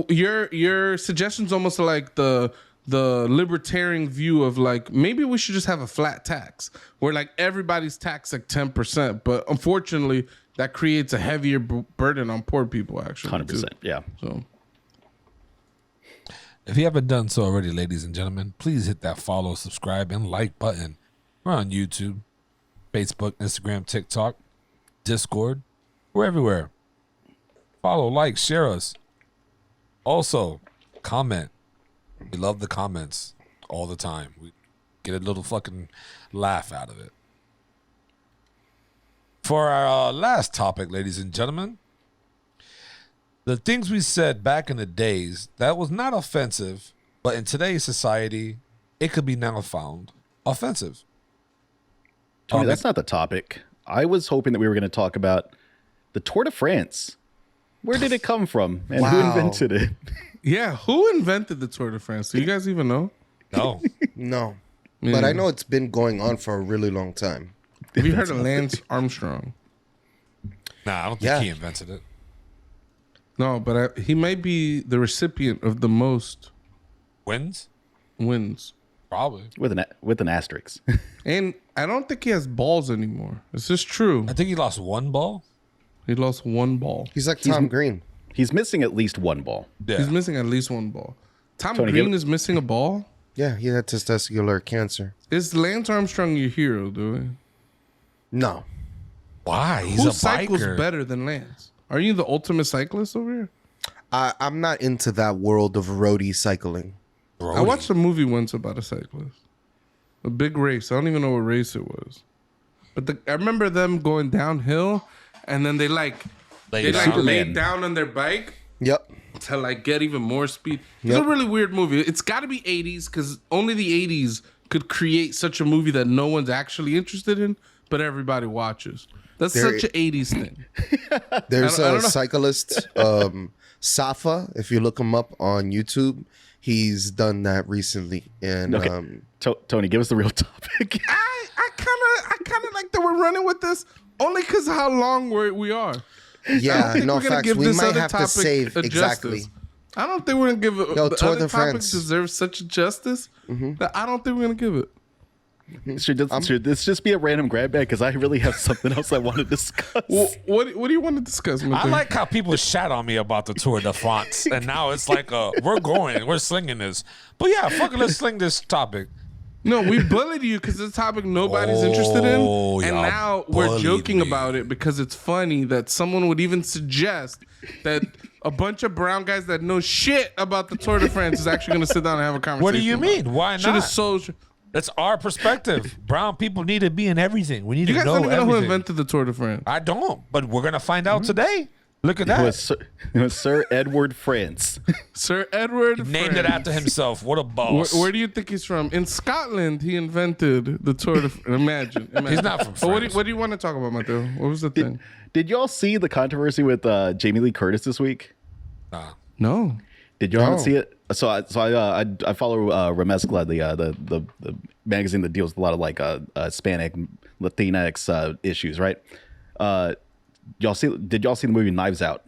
[SPEAKER 2] your suggestion's almost like the libertarian view of like maybe we should just have a flat tax where like everybody's taxed like 10%, but unfortunately that creates a heavier burden on poor people actually.
[SPEAKER 3] 100%. Yeah.
[SPEAKER 2] So
[SPEAKER 1] If you haven't done so already, ladies and gentlemen, please hit that follow, subscribe, and like button. We're on YouTube, Facebook, Instagram, TikTok, Discord. We're everywhere. Follow, like, share us. Also, comment. We love the comments all the time. We get a little fucking laugh out of it. For our last topic, ladies and gentlemen, the things we said back in the days that was not offensive, but in today's society, it could be now found offensive.
[SPEAKER 3] Tony, that's not the topic. I was hoping that we were going to talk about the Tour de France. Where did it come from, and who invented it?
[SPEAKER 2] Yeah, who invented the Tour de France? Do you guys even know?
[SPEAKER 1] No.
[SPEAKER 4] No. But I know it's been going on for a really long time.
[SPEAKER 2] Have you heard of Lance Armstrong?
[SPEAKER 1] Nah, I don't think he invented it.
[SPEAKER 2] No, but he might be the recipient of the most
[SPEAKER 1] Wins?
[SPEAKER 2] Probably.
[SPEAKER 3] With an asterisk.
[SPEAKER 2] And I don't think he has balls anymore. Is this true?
[SPEAKER 1] I think he lost one ball.
[SPEAKER 2] He lost one ball.
[SPEAKER 4] He's like Tom Green.
[SPEAKER 3] He's missing at least one ball.
[SPEAKER 1] Yeah.
[SPEAKER 2] He's missing at least one ball. Tom
[SPEAKER 3] Tony,
[SPEAKER 2] Green is missing a ball?
[SPEAKER 4] Yeah, he had testicular cancer.
[SPEAKER 2] Is Lance Armstrong your hero, dude?
[SPEAKER 4] No.
[SPEAKER 1] Why? He's
[SPEAKER 2] Who
[SPEAKER 1] a
[SPEAKER 2] cycles
[SPEAKER 1] biker.
[SPEAKER 2] better than Lance? Are you the ultimate cyclist over here?
[SPEAKER 4] I'm not into that world of roadie cycling.
[SPEAKER 2] I watched a movie once about a cyclist. A big race. I don't even know what race it was. But I remember them going downhill and then they
[SPEAKER 1] Lay
[SPEAKER 2] laid down on their bike
[SPEAKER 4] Yep.
[SPEAKER 2] to like get even more speed. It's a really weird movie. It's got to be 80s because only the 80s could create such a movie that no one's actually interested in, but everybody watches. That's such an 80s thing.
[SPEAKER 4] There's
[SPEAKER 2] I
[SPEAKER 4] a
[SPEAKER 2] don't know.
[SPEAKER 4] cyclist, Safa. If you look him up on YouTube, he's done that recently. And
[SPEAKER 3] Okay. Tony, give us the real topic.
[SPEAKER 2] I kind of like that we're running with this only because of how long we are.
[SPEAKER 4] yeah,
[SPEAKER 2] think
[SPEAKER 4] no
[SPEAKER 2] we're gonna
[SPEAKER 4] facts.
[SPEAKER 2] give
[SPEAKER 4] We
[SPEAKER 2] this
[SPEAKER 4] might
[SPEAKER 2] other
[SPEAKER 4] have to
[SPEAKER 2] topic
[SPEAKER 4] save
[SPEAKER 2] a
[SPEAKER 4] exactly.
[SPEAKER 2] justice. I don't think we're gonna give it.
[SPEAKER 4] Yo,
[SPEAKER 2] the
[SPEAKER 4] Tour
[SPEAKER 2] other
[SPEAKER 4] de
[SPEAKER 2] topic
[SPEAKER 4] France.
[SPEAKER 2] deserves such a justice that I don't think we're gonna give it.
[SPEAKER 3] Should this just be a random grab bag? Because I really have something else I want to discuss.
[SPEAKER 2] What do you want to discuss,
[SPEAKER 1] I
[SPEAKER 2] Matthew?
[SPEAKER 1] like how people shat on me about the Tour de France, and now it's like, we're slinging this. But yeah, fuck it, let's sling this topic.
[SPEAKER 2] No, we bullied you because it's a topic nobody's interested in,
[SPEAKER 1] Oh,
[SPEAKER 2] and
[SPEAKER 1] y'all
[SPEAKER 2] now we're
[SPEAKER 1] bullied
[SPEAKER 2] joking
[SPEAKER 1] me.
[SPEAKER 2] about it because it's funny that someone would even suggest that a bunch of brown guys that know shit about the Tour de France is actually going to sit down and have a conversation.
[SPEAKER 1] What do you
[SPEAKER 2] about
[SPEAKER 1] mean?
[SPEAKER 2] it.
[SPEAKER 1] Why
[SPEAKER 2] Shit is
[SPEAKER 1] not?
[SPEAKER 2] so.
[SPEAKER 1] That's our perspective. Brown people need to be in everything. We need
[SPEAKER 2] You
[SPEAKER 1] to
[SPEAKER 2] guys
[SPEAKER 1] know
[SPEAKER 2] don't even know who
[SPEAKER 1] everything.
[SPEAKER 2] invented the Tour de France.
[SPEAKER 1] I don't, but we're gonna find out today. Look at
[SPEAKER 3] It
[SPEAKER 1] that.
[SPEAKER 3] was Sir Edward France.
[SPEAKER 2] Sir Edward
[SPEAKER 1] Named it
[SPEAKER 2] France.
[SPEAKER 1] after himself. What a boss.
[SPEAKER 2] Where do you think he's from? In Scotland, he invented the Tour de France. Imagine.
[SPEAKER 1] He's not from
[SPEAKER 2] But
[SPEAKER 1] France.
[SPEAKER 2] what do you want to talk about, Mateo? What was the thing?
[SPEAKER 3] Did y'all see the controversy with Jamie Lee Curtis this week?
[SPEAKER 1] Nah.
[SPEAKER 2] No.
[SPEAKER 3] Did y'all see it? So I follow Remezcla, the magazine that deals with a lot of like Hispanic, Latinx issues, right? Did y'all see the movie Knives Out?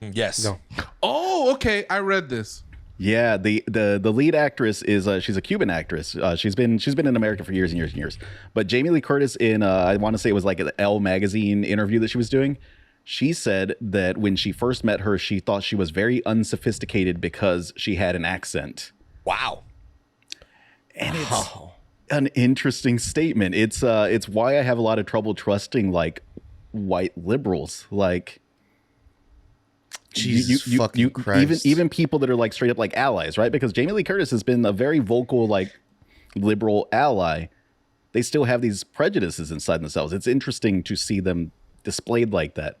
[SPEAKER 1] Yes.
[SPEAKER 4] No.
[SPEAKER 2] Oh, okay. I read this.
[SPEAKER 3] Yeah, the lead actress is she's a Cuban actress. She's been in America for years and years and years. But Jamie Lee Curtis in I want to say it was like an Elle magazine interview that she was doing. She said that when she first met her, she thought she was very unsophisticated because she had an accent.
[SPEAKER 1] Wow.
[SPEAKER 3] And it's an interesting statement. It's why I have a lot of trouble trusting like white liberals. Like
[SPEAKER 4] Jesus fucking Christ.
[SPEAKER 3] even people that are like straight up like allies, right? Because Jamie Lee Curtis has been a very vocal like liberal ally. They still have these prejudices inside themselves. It's interesting to see them displayed like that.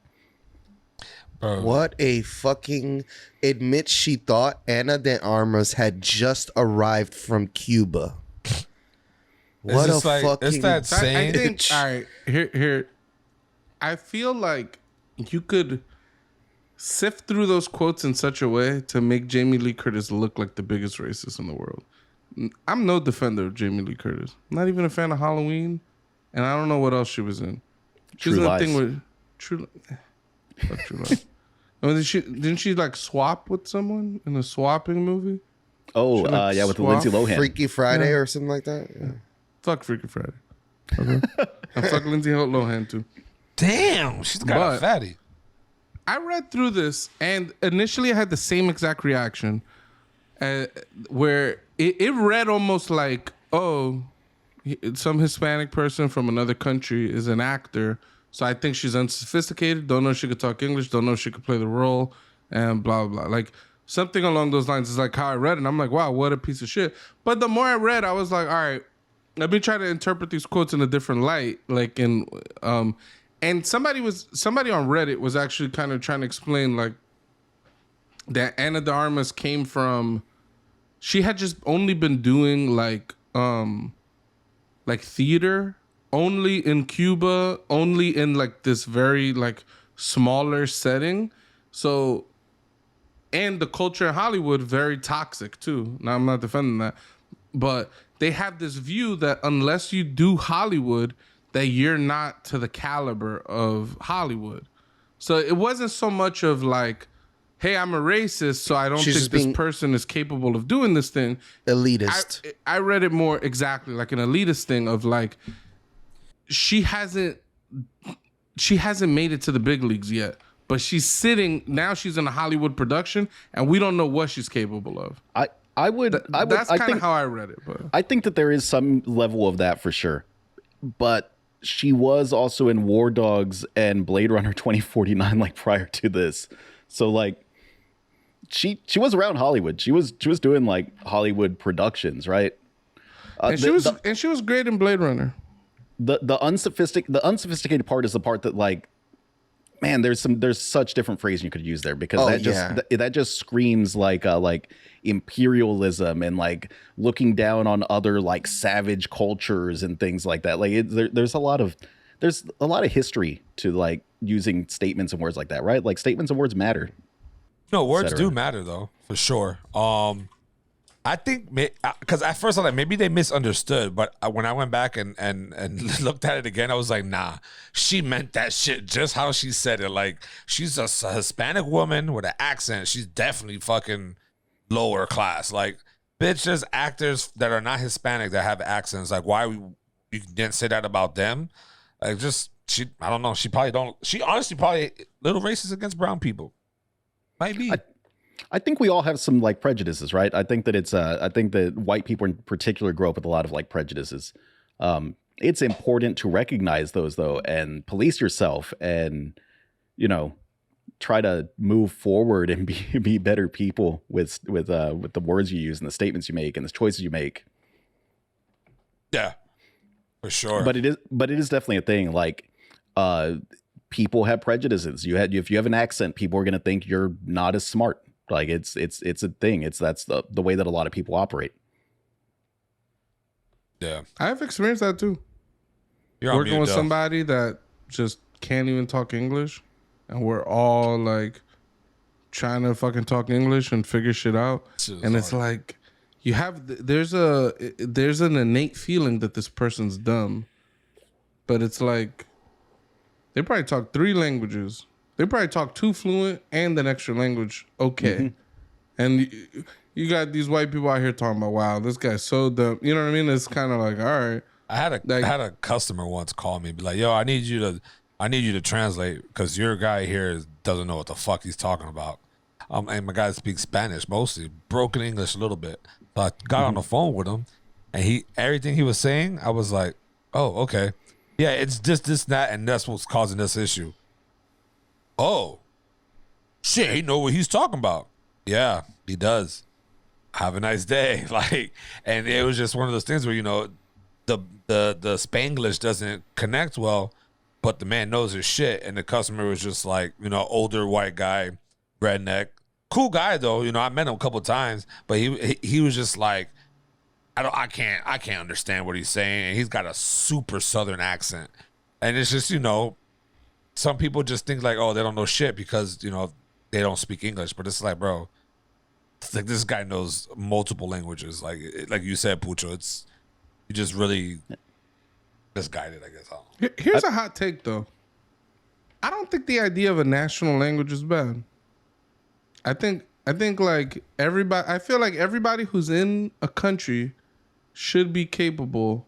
[SPEAKER 4] What a fucking admit she thought Ana de Armas had just arrived from Cuba. What a
[SPEAKER 1] just like-
[SPEAKER 4] fucking
[SPEAKER 1] it's that
[SPEAKER 2] I
[SPEAKER 1] saying.
[SPEAKER 2] think. All right. Here. I feel like you could sift through those quotes in such a way to make Jamie Lee Curtis look like the biggest racist in the world. I'm no defender of Jamie Lee Curtis. I'm not even a fan of Halloween, and I don't know what else she was in. She was
[SPEAKER 3] True
[SPEAKER 2] in a
[SPEAKER 3] Lies.
[SPEAKER 2] thing with fuck True Lies. Oh, didn't she like swap with someone in a swapping movie?
[SPEAKER 3] Oh,
[SPEAKER 2] Should I
[SPEAKER 3] yeah, with
[SPEAKER 2] swap?
[SPEAKER 3] Lindsay Lohan.
[SPEAKER 4] Freaky Friday or something like that. Yeah.
[SPEAKER 2] Fuck Freaky Friday. Okay. And fuck Lindsay Lohan too.
[SPEAKER 1] Damn, she's got a
[SPEAKER 2] But-
[SPEAKER 1] fatty.
[SPEAKER 2] I read through this, and initially I had the same exact reaction, where it read almost like, oh, some Hispanic person from another country is an actor, so I think she's unsophisticated, don't know if she could talk English, don't know if she could play the role, and blah, blah, blah. Like, something along those lines is like how I read it, and I'm like, wow, what a piece of shit. But the more I read, I was like, all right, Let me try to interpret these quotes in a different light. Like and somebody on Reddit was actually kind of trying to explain like that Ana de Armas came from. She had just only been doing like theater only in Cuba, only in like this very like smaller setting. So, and the culture in Hollywood very toxic too. Now I'm not defending that, but they have this view that unless you do Hollywood, that you're not to the caliber of Hollywood. So it wasn't so much of like, hey, I'm a racist, so I don't think this person is capable of doing this thing.
[SPEAKER 4] Elitist.
[SPEAKER 2] I read it more exactly like an elitist thing of like, she hasn't made it to the big leagues yet, but she's in a Hollywood production, and we don't know what she's capable of. That's kind of how I read it. But
[SPEAKER 3] I think that there is some level of that for sure. But she was also in War Dogs and Blade Runner 2049, like prior to this. So like, she was around Hollywood. She was doing like Hollywood productions, right?
[SPEAKER 2] And she was great in Blade Runner.
[SPEAKER 3] The unsophisticated part is the part that like, man, there's such different phrasing you could use there, because that just screams like imperialism and like looking down on other like savage cultures and things like that. Like there's a lot of history to like using statements and words like that, right? Like statements and words matter.
[SPEAKER 1] No, words do matter though, for sure. I think because at first I was like, maybe they misunderstood, but when I went back and looked at it again, I was like, nah, she meant that shit just how she said it. Like, she's a Hispanic woman with an accent. She's definitely fucking lower class. Like, bitch, there's actors that are not Hispanic that have accents. Like, why you didn't say that about them? Like, I don't know. She honestly probably a little racist against brown people. Might be.
[SPEAKER 3] I think we all have some like prejudices, right? I think that I think that white people in particular grow up with a lot of like prejudices. It's important to recognize those though, and police yourself, and try to move forward and be better people with the words you use and the statements you make and the choices you make.
[SPEAKER 1] Yeah, for sure.
[SPEAKER 3] But it is definitely a thing. Like, people have prejudices. If you have an accent, people are going to think you're not as smart. Like it's a thing. That's the way that a lot of people operate.
[SPEAKER 1] Yeah,
[SPEAKER 2] I've experienced that too.
[SPEAKER 1] You're
[SPEAKER 2] working with somebody that just can't even talk English, and we're all like trying to fucking talk English and figure shit out. And it's like there's an innate feeling that this person's dumb, but it's like they probably talk 3 languages. They probably talk 2 fluent and an extra language. Okay. Mm-hmm. And you got these white people out here talking about, wow, this guy's so dumb. You know what I mean? It's kind of like, all right.
[SPEAKER 1] I had a customer once call me, be like, yo, I need you to translate, because your guy here doesn't know what the fuck he's talking about. And my guy speaks Spanish mostly, broken English a little bit. So I got on the phone with him, and everything he was saying, I was like, oh, okay. Yeah, it's this, that, and that's what's causing this issue. Oh, shit, he know what he's talking about. Yeah, he does. Have a nice day. Like, and it was just one of those things where, the Spanglish doesn't connect well, but the man knows his shit. And the customer was just like, older white guy, redneck, cool guy though. I met him a couple times, but he was just like, I can't understand what he's saying. And he's got a super Southern accent. And it's just, some people just think like, oh, they don't know shit because, they don't speak English. But it's like, bro, it's like this guy knows multiple languages. Like you said, Pucho, you just really misguided, I guess.
[SPEAKER 2] Here's a hot take, though. I don't think the idea of a national language is bad. I think like everybody, I feel like everybody who's in a country should be capable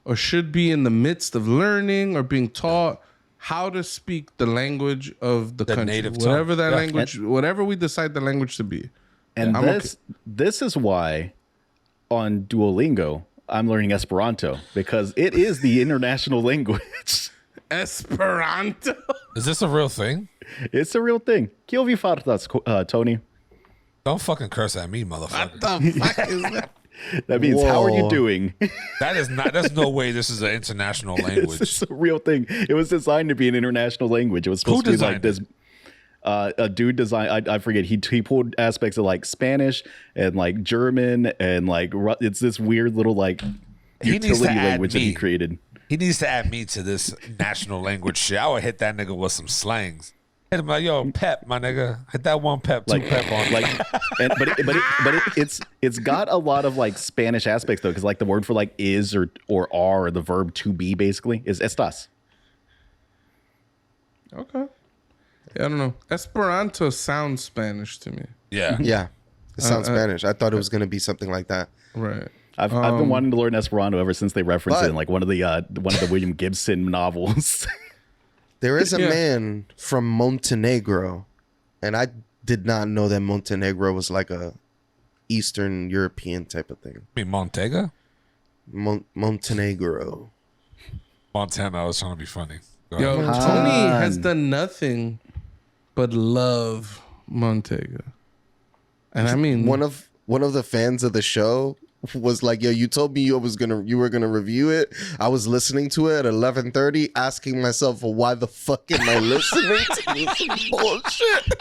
[SPEAKER 2] or should be in the midst of learning or being taught how to speak the language of the country,
[SPEAKER 1] native
[SPEAKER 2] whatever
[SPEAKER 1] tongue.
[SPEAKER 2] that language, whatever we decide the language to be.
[SPEAKER 3] And this is why on Duolingo I'm learning Esperanto, because it is the international language.
[SPEAKER 2] Esperanto.
[SPEAKER 1] Is this a real thing?
[SPEAKER 3] It's a real thing. Kill vi fartas, Tony.
[SPEAKER 1] Don't fucking curse at me, motherfucker.
[SPEAKER 2] What the fuck is that?
[SPEAKER 3] That means, how are you
[SPEAKER 4] Whoa.
[SPEAKER 3] doing?
[SPEAKER 1] That is not. There's no way this is an international language.
[SPEAKER 3] It's a real thing. It was designed to be an international language. It was supposed to be like this. A dude designed. I forget. He pulled aspects of like Spanish and like German and like it's this weird little like utility language that he created.
[SPEAKER 1] He needs to add me to this national language shit. I would hit that nigga with some slangs. Hit him like, yo, pep, my nigga. Hit that one pep, two pep on.
[SPEAKER 3] Like, it's got a lot of like Spanish aspects though, because like the word for like is or are or the verb to be basically is estás.
[SPEAKER 2] Okay. Yeah, I don't know. Esperanto sounds Spanish to me.
[SPEAKER 1] Yeah.
[SPEAKER 4] Yeah. It sounds Spanish. I thought it was gonna be something like that.
[SPEAKER 2] Right.
[SPEAKER 3] I've been wanting to learn Esperanto ever since they referenced it in like one of the William Gibson novels.
[SPEAKER 4] There is a man from Montenegro, and I did not know that Montenegro was like a Eastern European type of thing.
[SPEAKER 1] I mean, Montega?
[SPEAKER 4] Montenegro.
[SPEAKER 1] Montana. I was trying to be funny. Go
[SPEAKER 2] Yo,
[SPEAKER 1] ahead.
[SPEAKER 2] Tony has done nothing but love Montega. And I mean,
[SPEAKER 4] One of the fans of the show was like, yo, you told me you were gonna review it. I was listening to it at 11:30, asking myself, well, why the fuck am I listening to this bullshit?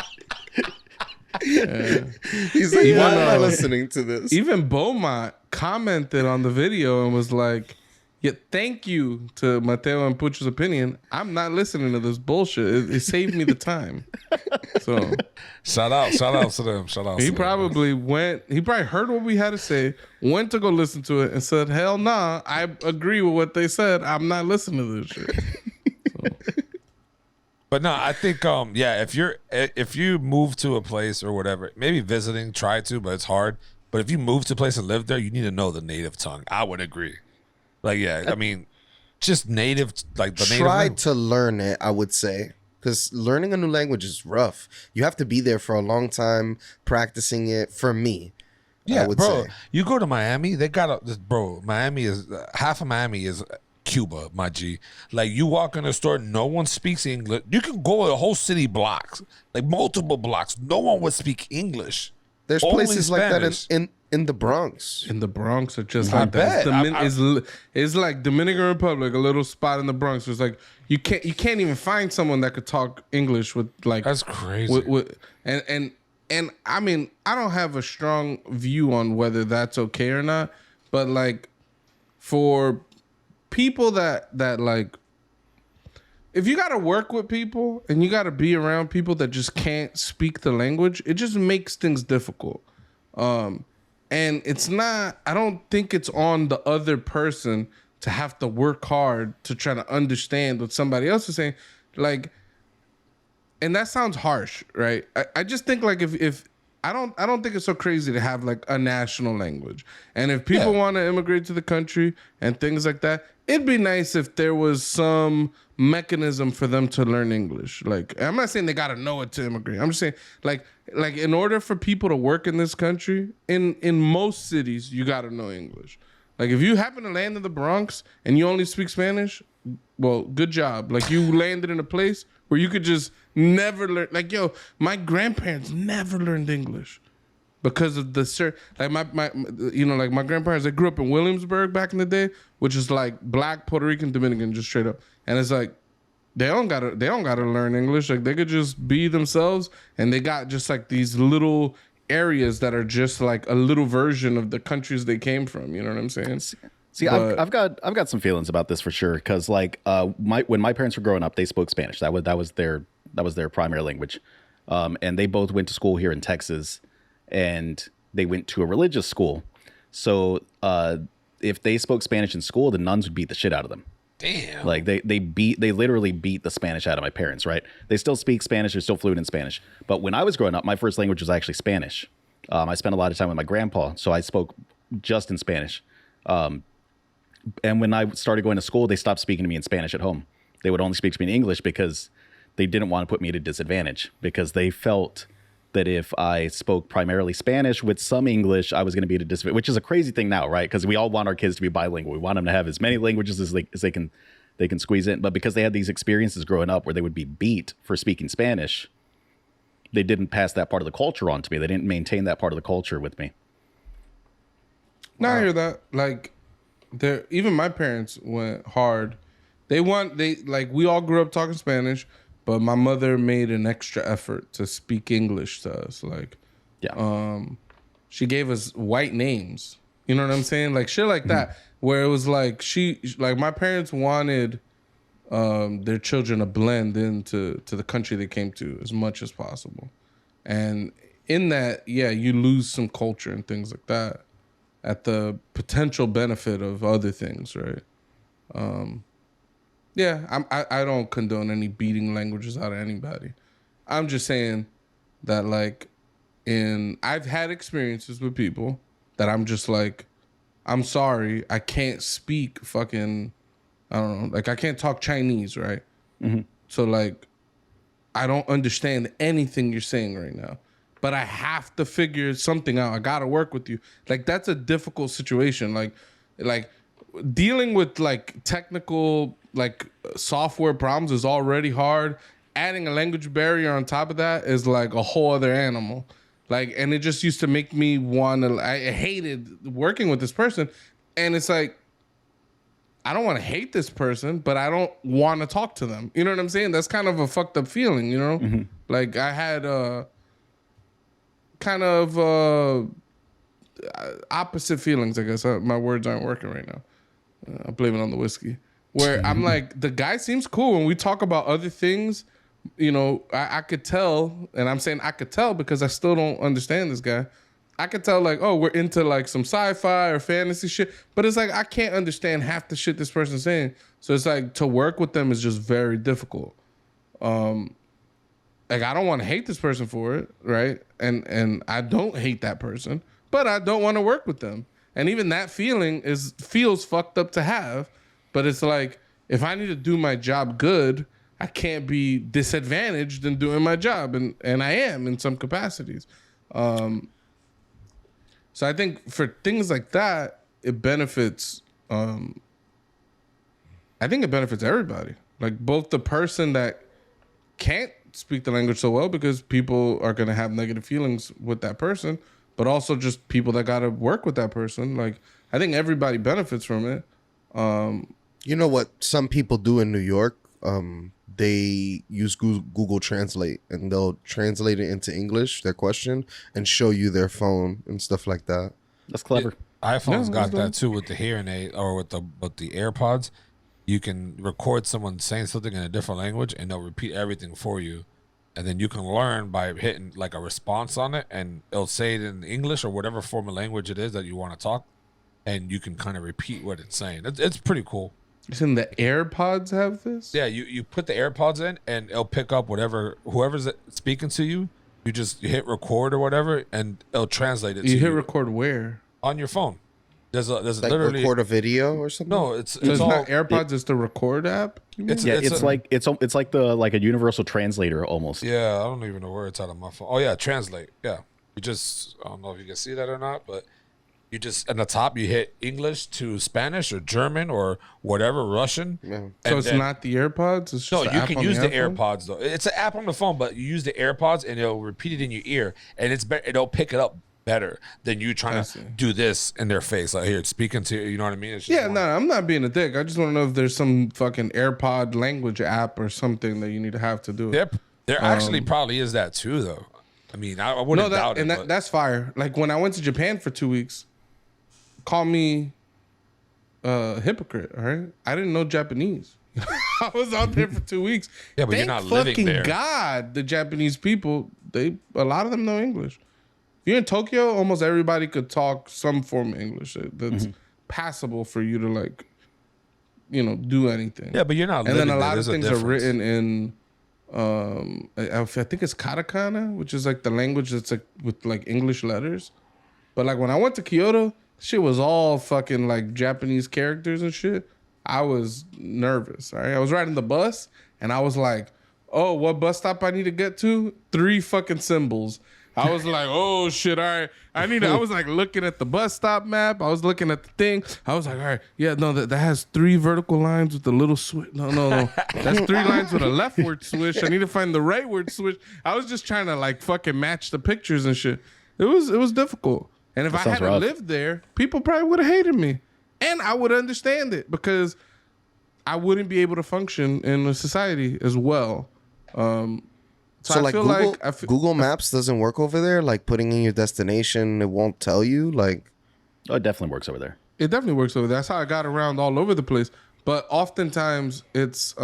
[SPEAKER 4] He's like, why am I listening to this?
[SPEAKER 2] even Beaumont commented on the video and was like, yeah, thank you to Mateo and Pucho's opinion. I'm not listening to this bullshit. It saved me the time. So
[SPEAKER 1] Shout out to them.
[SPEAKER 2] he probably heard what we had to say, went to go listen to it, and said, hell nah, I agree with what they said. I'm not listening to this shit.
[SPEAKER 1] But no, I think if you move to a place or whatever, maybe visiting, try to, but it's hard. But if you move to a place and live there, you need to know the native tongue. I would agree. Like, yeah, I mean, just native, like the native.
[SPEAKER 4] Try to learn it, I would say. Because learning a new language is rough. You have to be there for a long time practicing it. For me, I would say.
[SPEAKER 1] You go to Miami, they got Miami is half of Miami is Cuba, my G. Like, you walk in a store, no one speaks English. You can go a whole city blocks, like multiple blocks. No one would speak English.
[SPEAKER 4] There's
[SPEAKER 1] Only
[SPEAKER 4] places like that
[SPEAKER 1] Spanish.
[SPEAKER 4] in the Bronx.
[SPEAKER 2] In the Bronx, are just
[SPEAKER 1] I
[SPEAKER 2] like that.
[SPEAKER 1] bet.
[SPEAKER 2] It's like Dominican Republic, a little spot in the Bronx. It's like you can't even find someone that could talk English with like.
[SPEAKER 1] That's crazy.
[SPEAKER 2] And I mean, I don't have a strong view on whether that's okay or not, but like for people that like, if you got to work with people and you got to be around people that just can't speak the language, it just makes things difficult. And it's not, I don't think it's on the other person to have to work hard to try to understand what somebody else is saying. Like, and that sounds harsh, right? I just think like if I don't think it's so crazy to have like a national language. And if people want to immigrate to the country and things like that, it'd be nice if there was some mechanism for them to learn English. Like, I'm not saying they got to know it to immigrate. I'm just saying like in order for people to work in this country, in most cities, you got to know English. Like, if you happen to land in the Bronx and you only speak Spanish, well, good job. Like, you landed in a place where you could just never learn. Like, yo, my grandparents never learned English because of the like my grandparents, they grew up in Williamsburg back in the day, which is like Black, Puerto Rican, Dominican, just straight up. And it's like they don't gotta learn English. Like, they could just be themselves, and they got just like these little areas that are just like a little version of the countries they came from. You know what I'm saying?
[SPEAKER 3] See, I've got some feelings about this for sure, because like when my parents were growing up, they spoke Spanish. That was their primary language, and they both went to school here in Texas, and they went to a religious school. So if they spoke Spanish in school, the nuns would beat the shit out of them.
[SPEAKER 1] Damn.
[SPEAKER 3] Like they literally beat the Spanish out of my parents, right? They still speak Spanish, they're still fluent in Spanish. But when I was growing up, my first language was actually Spanish. I spent a lot of time with my grandpa, so I spoke just in Spanish. And when I started going to school, they stopped speaking to me in Spanish at home. They would only speak to me in English because they didn't want to put me at a disadvantage, because they felt that if I spoke primarily Spanish with some English, I was going to be at a disadvantage, which is a crazy thing now, right? Because we all want our kids to be bilingual. We want them to have as many languages as they can squeeze in. But because they had these experiences growing up where they would be beat for speaking Spanish, they didn't pass that part of the culture on to me. They didn't maintain that part of the culture with me.
[SPEAKER 2] No, I hear that. Like, even my parents went hard. They like, we all grew up talking Spanish, but my mother made an extra effort to speak English to us. Like, she gave us white names. You know what I'm saying? Like shit like that. Where it was like my parents wanted their children to blend into the country they came to as much as possible. And in that, yeah, you lose some culture and things like that at the potential benefit of other things, right? Yeah, I don't condone any beating languages out of anybody. I'm just saying that, like, I've had experiences with people that I'm just like, I'm sorry, I can't speak fucking, I don't know, like I can't talk Chinese, right? Mm-hmm. So like, I don't understand anything you're saying right now, but I have to figure something out. I gotta work with you. Like, that's a difficult situation. Like dealing with like technical, like software problems is already hard. Adding a language barrier on top of that is like a whole other animal. Like, and it just used to make me I hated working with this person. And it's like, I don't want to hate this person, but I don't want to talk to them. You know what I'm saying? That's kind of a fucked up feeling, you know? Mm-hmm. Like, I had kind of opposite feelings, I guess. My words aren't working right now. I blame it on the whiskey. Where I'm like, the guy seems cool. When we talk about other things, you know, I could tell, and I'm saying I could tell because I still don't understand this guy. I could tell, like, oh, we're into like some sci-fi or fantasy shit, but it's like I can't understand half the shit this person's saying. So it's like, to work with them is just very difficult. Like, I don't want to hate this person for it, right? And I don't hate that person, but I don't want to work with them. And even that feeling feels fucked up to have. But it's like, if I need to do my job good, I can't be disadvantaged in doing my job, and I am in some capacities. So I think for things like that, it benefits. I think it benefits everybody. Like, both the person that can't speak the language so well, because people are going to have negative feelings with that person, but also just people that got to work with that person. Like, I think everybody benefits from it.
[SPEAKER 4] You know what some people do in New York? They use Google Translate, and they'll translate it into English, their question, and show you their phone and stuff like that.
[SPEAKER 3] That's clever.
[SPEAKER 1] iPhone's got that too with the hearing aid, or with the AirPods. You can record someone saying something in a different language, and they'll repeat everything for you. And then you can learn by hitting like a response on it, and it'll say it in English or whatever form of language it is that you want to talk, and you can kind of repeat what it's saying. It's pretty cool.
[SPEAKER 2] You're saying the AirPods have this?
[SPEAKER 1] Yeah, you put the AirPods in, and it'll pick up whoever's speaking to you. You hit record or whatever, and it'll translate it to you.
[SPEAKER 2] You hit record where?
[SPEAKER 1] On your phone. There's
[SPEAKER 4] like
[SPEAKER 1] literally
[SPEAKER 4] record a video or something.
[SPEAKER 1] No,
[SPEAKER 2] it's all, not AirPods. It's the record app.
[SPEAKER 3] It's like a universal translator almost.
[SPEAKER 1] Yeah, I don't even know where it's at on my phone. Oh yeah, translate. Yeah, I don't know if you can see that or not, but you just at the top you hit English to Spanish or German or whatever, Russian.
[SPEAKER 2] Yeah. So it's not the AirPods. It's just
[SPEAKER 1] no, you can use the AirPods though. It's an app on the phone, but you use the AirPods and it'll repeat it in your ear, and it'll pick it up better than you trying to do this in their face, like here speaking to you know what I mean?
[SPEAKER 2] I'm not being a dick. I just want to know if there's some fucking AirPod language app or something that you need to have to do it.
[SPEAKER 1] There actually probably is that too, though. I mean, I wouldn't doubt it.
[SPEAKER 2] And that's fire. Like, when I went to Japan for 2 weeks, call me a hypocrite, all right? I didn't know Japanese. I was out there for 2 weeks.
[SPEAKER 1] Yeah, but you're not living there.
[SPEAKER 2] Thank God, the Japanese people, a lot of them know English. If you're in Tokyo, almost everybody could talk some form of English that's passable for you to, like, you know, do anything.
[SPEAKER 1] Yeah, but you're not living there.
[SPEAKER 2] And then a lot of things are written in, I think it's katakana, which is like the language that's like with like English letters. But like when I went to Kyoto, shit was all fucking like Japanese characters and shit. I was nervous, all right? I was riding the bus and I was like, oh, what bus stop I need to get to? 3 fucking symbols. I was like, oh shit, all right. I was like looking at the bus stop map. I was looking at the thing. I was like, all right, yeah, no, that has 3 vertical lines with a little switch. No. That's 3 lines with a leftward switch. I need to find the rightward switch. I was just trying to like fucking match the pictures and shit. It was difficult. And if
[SPEAKER 3] That
[SPEAKER 2] I
[SPEAKER 3] sounds
[SPEAKER 2] hadn't
[SPEAKER 3] rough.
[SPEAKER 2] lived there, people probably would have hated me. And I would understand it because I wouldn't be able to function in a society as well.
[SPEAKER 4] So
[SPEAKER 2] I
[SPEAKER 4] like
[SPEAKER 2] feel
[SPEAKER 4] Google,
[SPEAKER 2] like
[SPEAKER 4] Google Maps doesn't work over there. Like putting in your destination, it won't tell you. Like,
[SPEAKER 3] Oh, it definitely works over there.
[SPEAKER 2] it definitely works over there. That's how I got around all over the place. But oftentimes it's,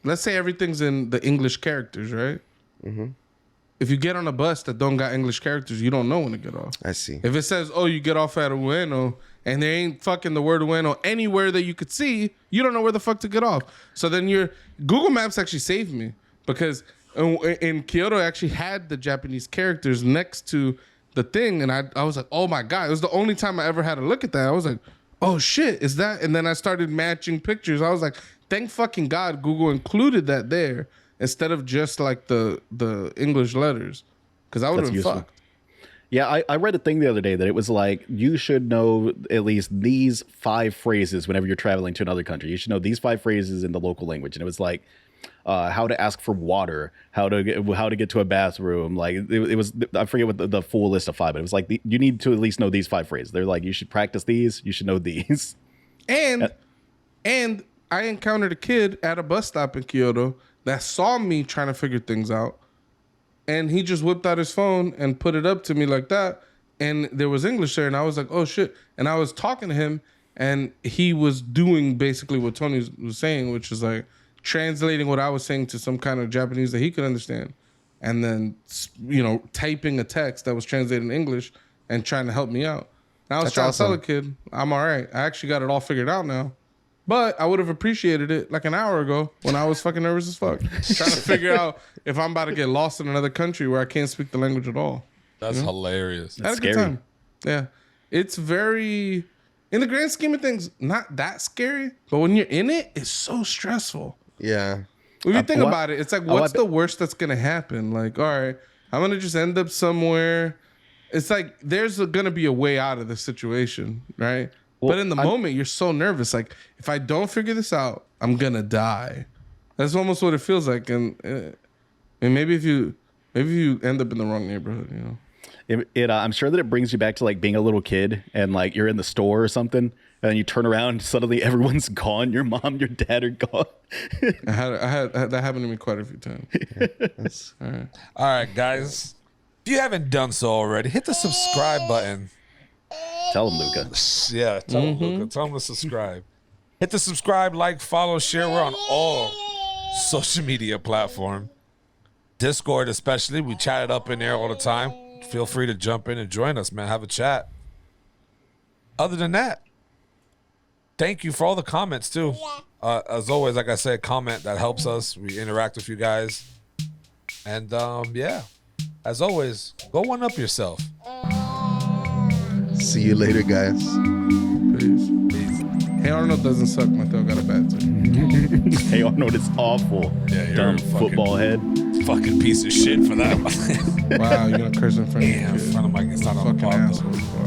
[SPEAKER 2] let's say everything's in the English characters, right?
[SPEAKER 4] Mm-hmm.
[SPEAKER 2] If you get on a bus that don't got English characters, you don't know when to get off.
[SPEAKER 4] I see.
[SPEAKER 2] If it says, oh, you get off at Ueno, and there ain't fucking the word Ueno anywhere that you could see, you don't know where the fuck to get off. So then Google Maps actually saved me because in Kyoto, I actually had the Japanese characters next to the thing. And I was like, oh my God. It was the only time I ever had to look at that. I was like, oh shit, is that? And then I started matching pictures. I was like, thank fucking God Google included that there instead of just like the English letters. Because I would have been
[SPEAKER 3] useful.
[SPEAKER 2] fucked.
[SPEAKER 3] Yeah, I read a thing the other day that it was like, you should know at least these 5 phrases whenever you're traveling to another country. You should know these 5 phrases in the local language. And it was like, how to ask for water, how to get to a bathroom. Like it was, I forget what the full list of 5, but it was like, you need to at least know these 5 phrases. They're like, you should practice these. You should know these.
[SPEAKER 2] And I encountered a kid at a bus stop in Kyoto that saw me trying to figure things out. And he just whipped out his phone and put it up to me like that. And there was English there. And I was like, oh, shit. And I was talking to him. And he was doing basically what Tony was saying, which is like translating what I was saying to some kind of Japanese that he could understand. And then, typing a text that was translated in English and trying to help me out. And I was
[SPEAKER 4] That's
[SPEAKER 2] trying
[SPEAKER 4] awesome.
[SPEAKER 2] to tell the kid, I'm all right. I actually got it all figured out now. But I would have appreciated it like an hour ago when I was fucking nervous as fuck. Trying to figure out if I'm about to get lost in another country where I can't speak the language at all.
[SPEAKER 1] That's hilarious.
[SPEAKER 2] I had a good
[SPEAKER 3] scary.
[SPEAKER 2] time. Yeah. It's very, in the grand scheme of things, not that scary. But when you're in it, it's so stressful.
[SPEAKER 4] Yeah.
[SPEAKER 2] When you think
[SPEAKER 3] what-
[SPEAKER 2] about it, it's like, what's the worst that's going to happen? Like, all right, I'm going to just end up somewhere. It's like, there's going to be a way out of the situation, right?
[SPEAKER 3] Well,
[SPEAKER 2] but in the moment, you're so nervous. Like, if I don't figure this out, I'm going to die. That's almost what it feels like. And maybe if you end up in the wrong neighborhood,
[SPEAKER 3] I'm sure that it brings you back to like being a little kid and like you're in the store or something. And then you turn around and suddenly everyone's gone. Your mom, your dad are gone.
[SPEAKER 2] I had that happened to me quite a few times. All right.
[SPEAKER 1] All right, guys. If you haven't done so already, hit the subscribe button.
[SPEAKER 3] Tell him, Luca.
[SPEAKER 1] Yeah, tell them, Luca. Tell them to subscribe. Hit the subscribe, like, follow, share. We're on all social media platform. Discord especially. We chat it up in there all the time. Feel free to jump in and join us, man. Have a chat. Other than that, thank you for all the comments, too. As always, like I said, comment. That helps us. We interact with you guys. And, yeah. As always, go one up yourself.
[SPEAKER 4] See you later, guys.
[SPEAKER 2] Peace. Hey Arnold doesn't suck. My throat got a bad too.
[SPEAKER 3] Hey, Arnold, it's awful.
[SPEAKER 1] Yeah, you're
[SPEAKER 3] Dumb
[SPEAKER 1] a fucking-
[SPEAKER 3] football head.
[SPEAKER 1] Fucking piece of shit for that.
[SPEAKER 2] Wow, you're gonna curse in front of
[SPEAKER 1] Damn,
[SPEAKER 2] your
[SPEAKER 1] in
[SPEAKER 2] kid.
[SPEAKER 1] front of my, it's not on the
[SPEAKER 2] Fucking
[SPEAKER 1] podcast.
[SPEAKER 2] asshole.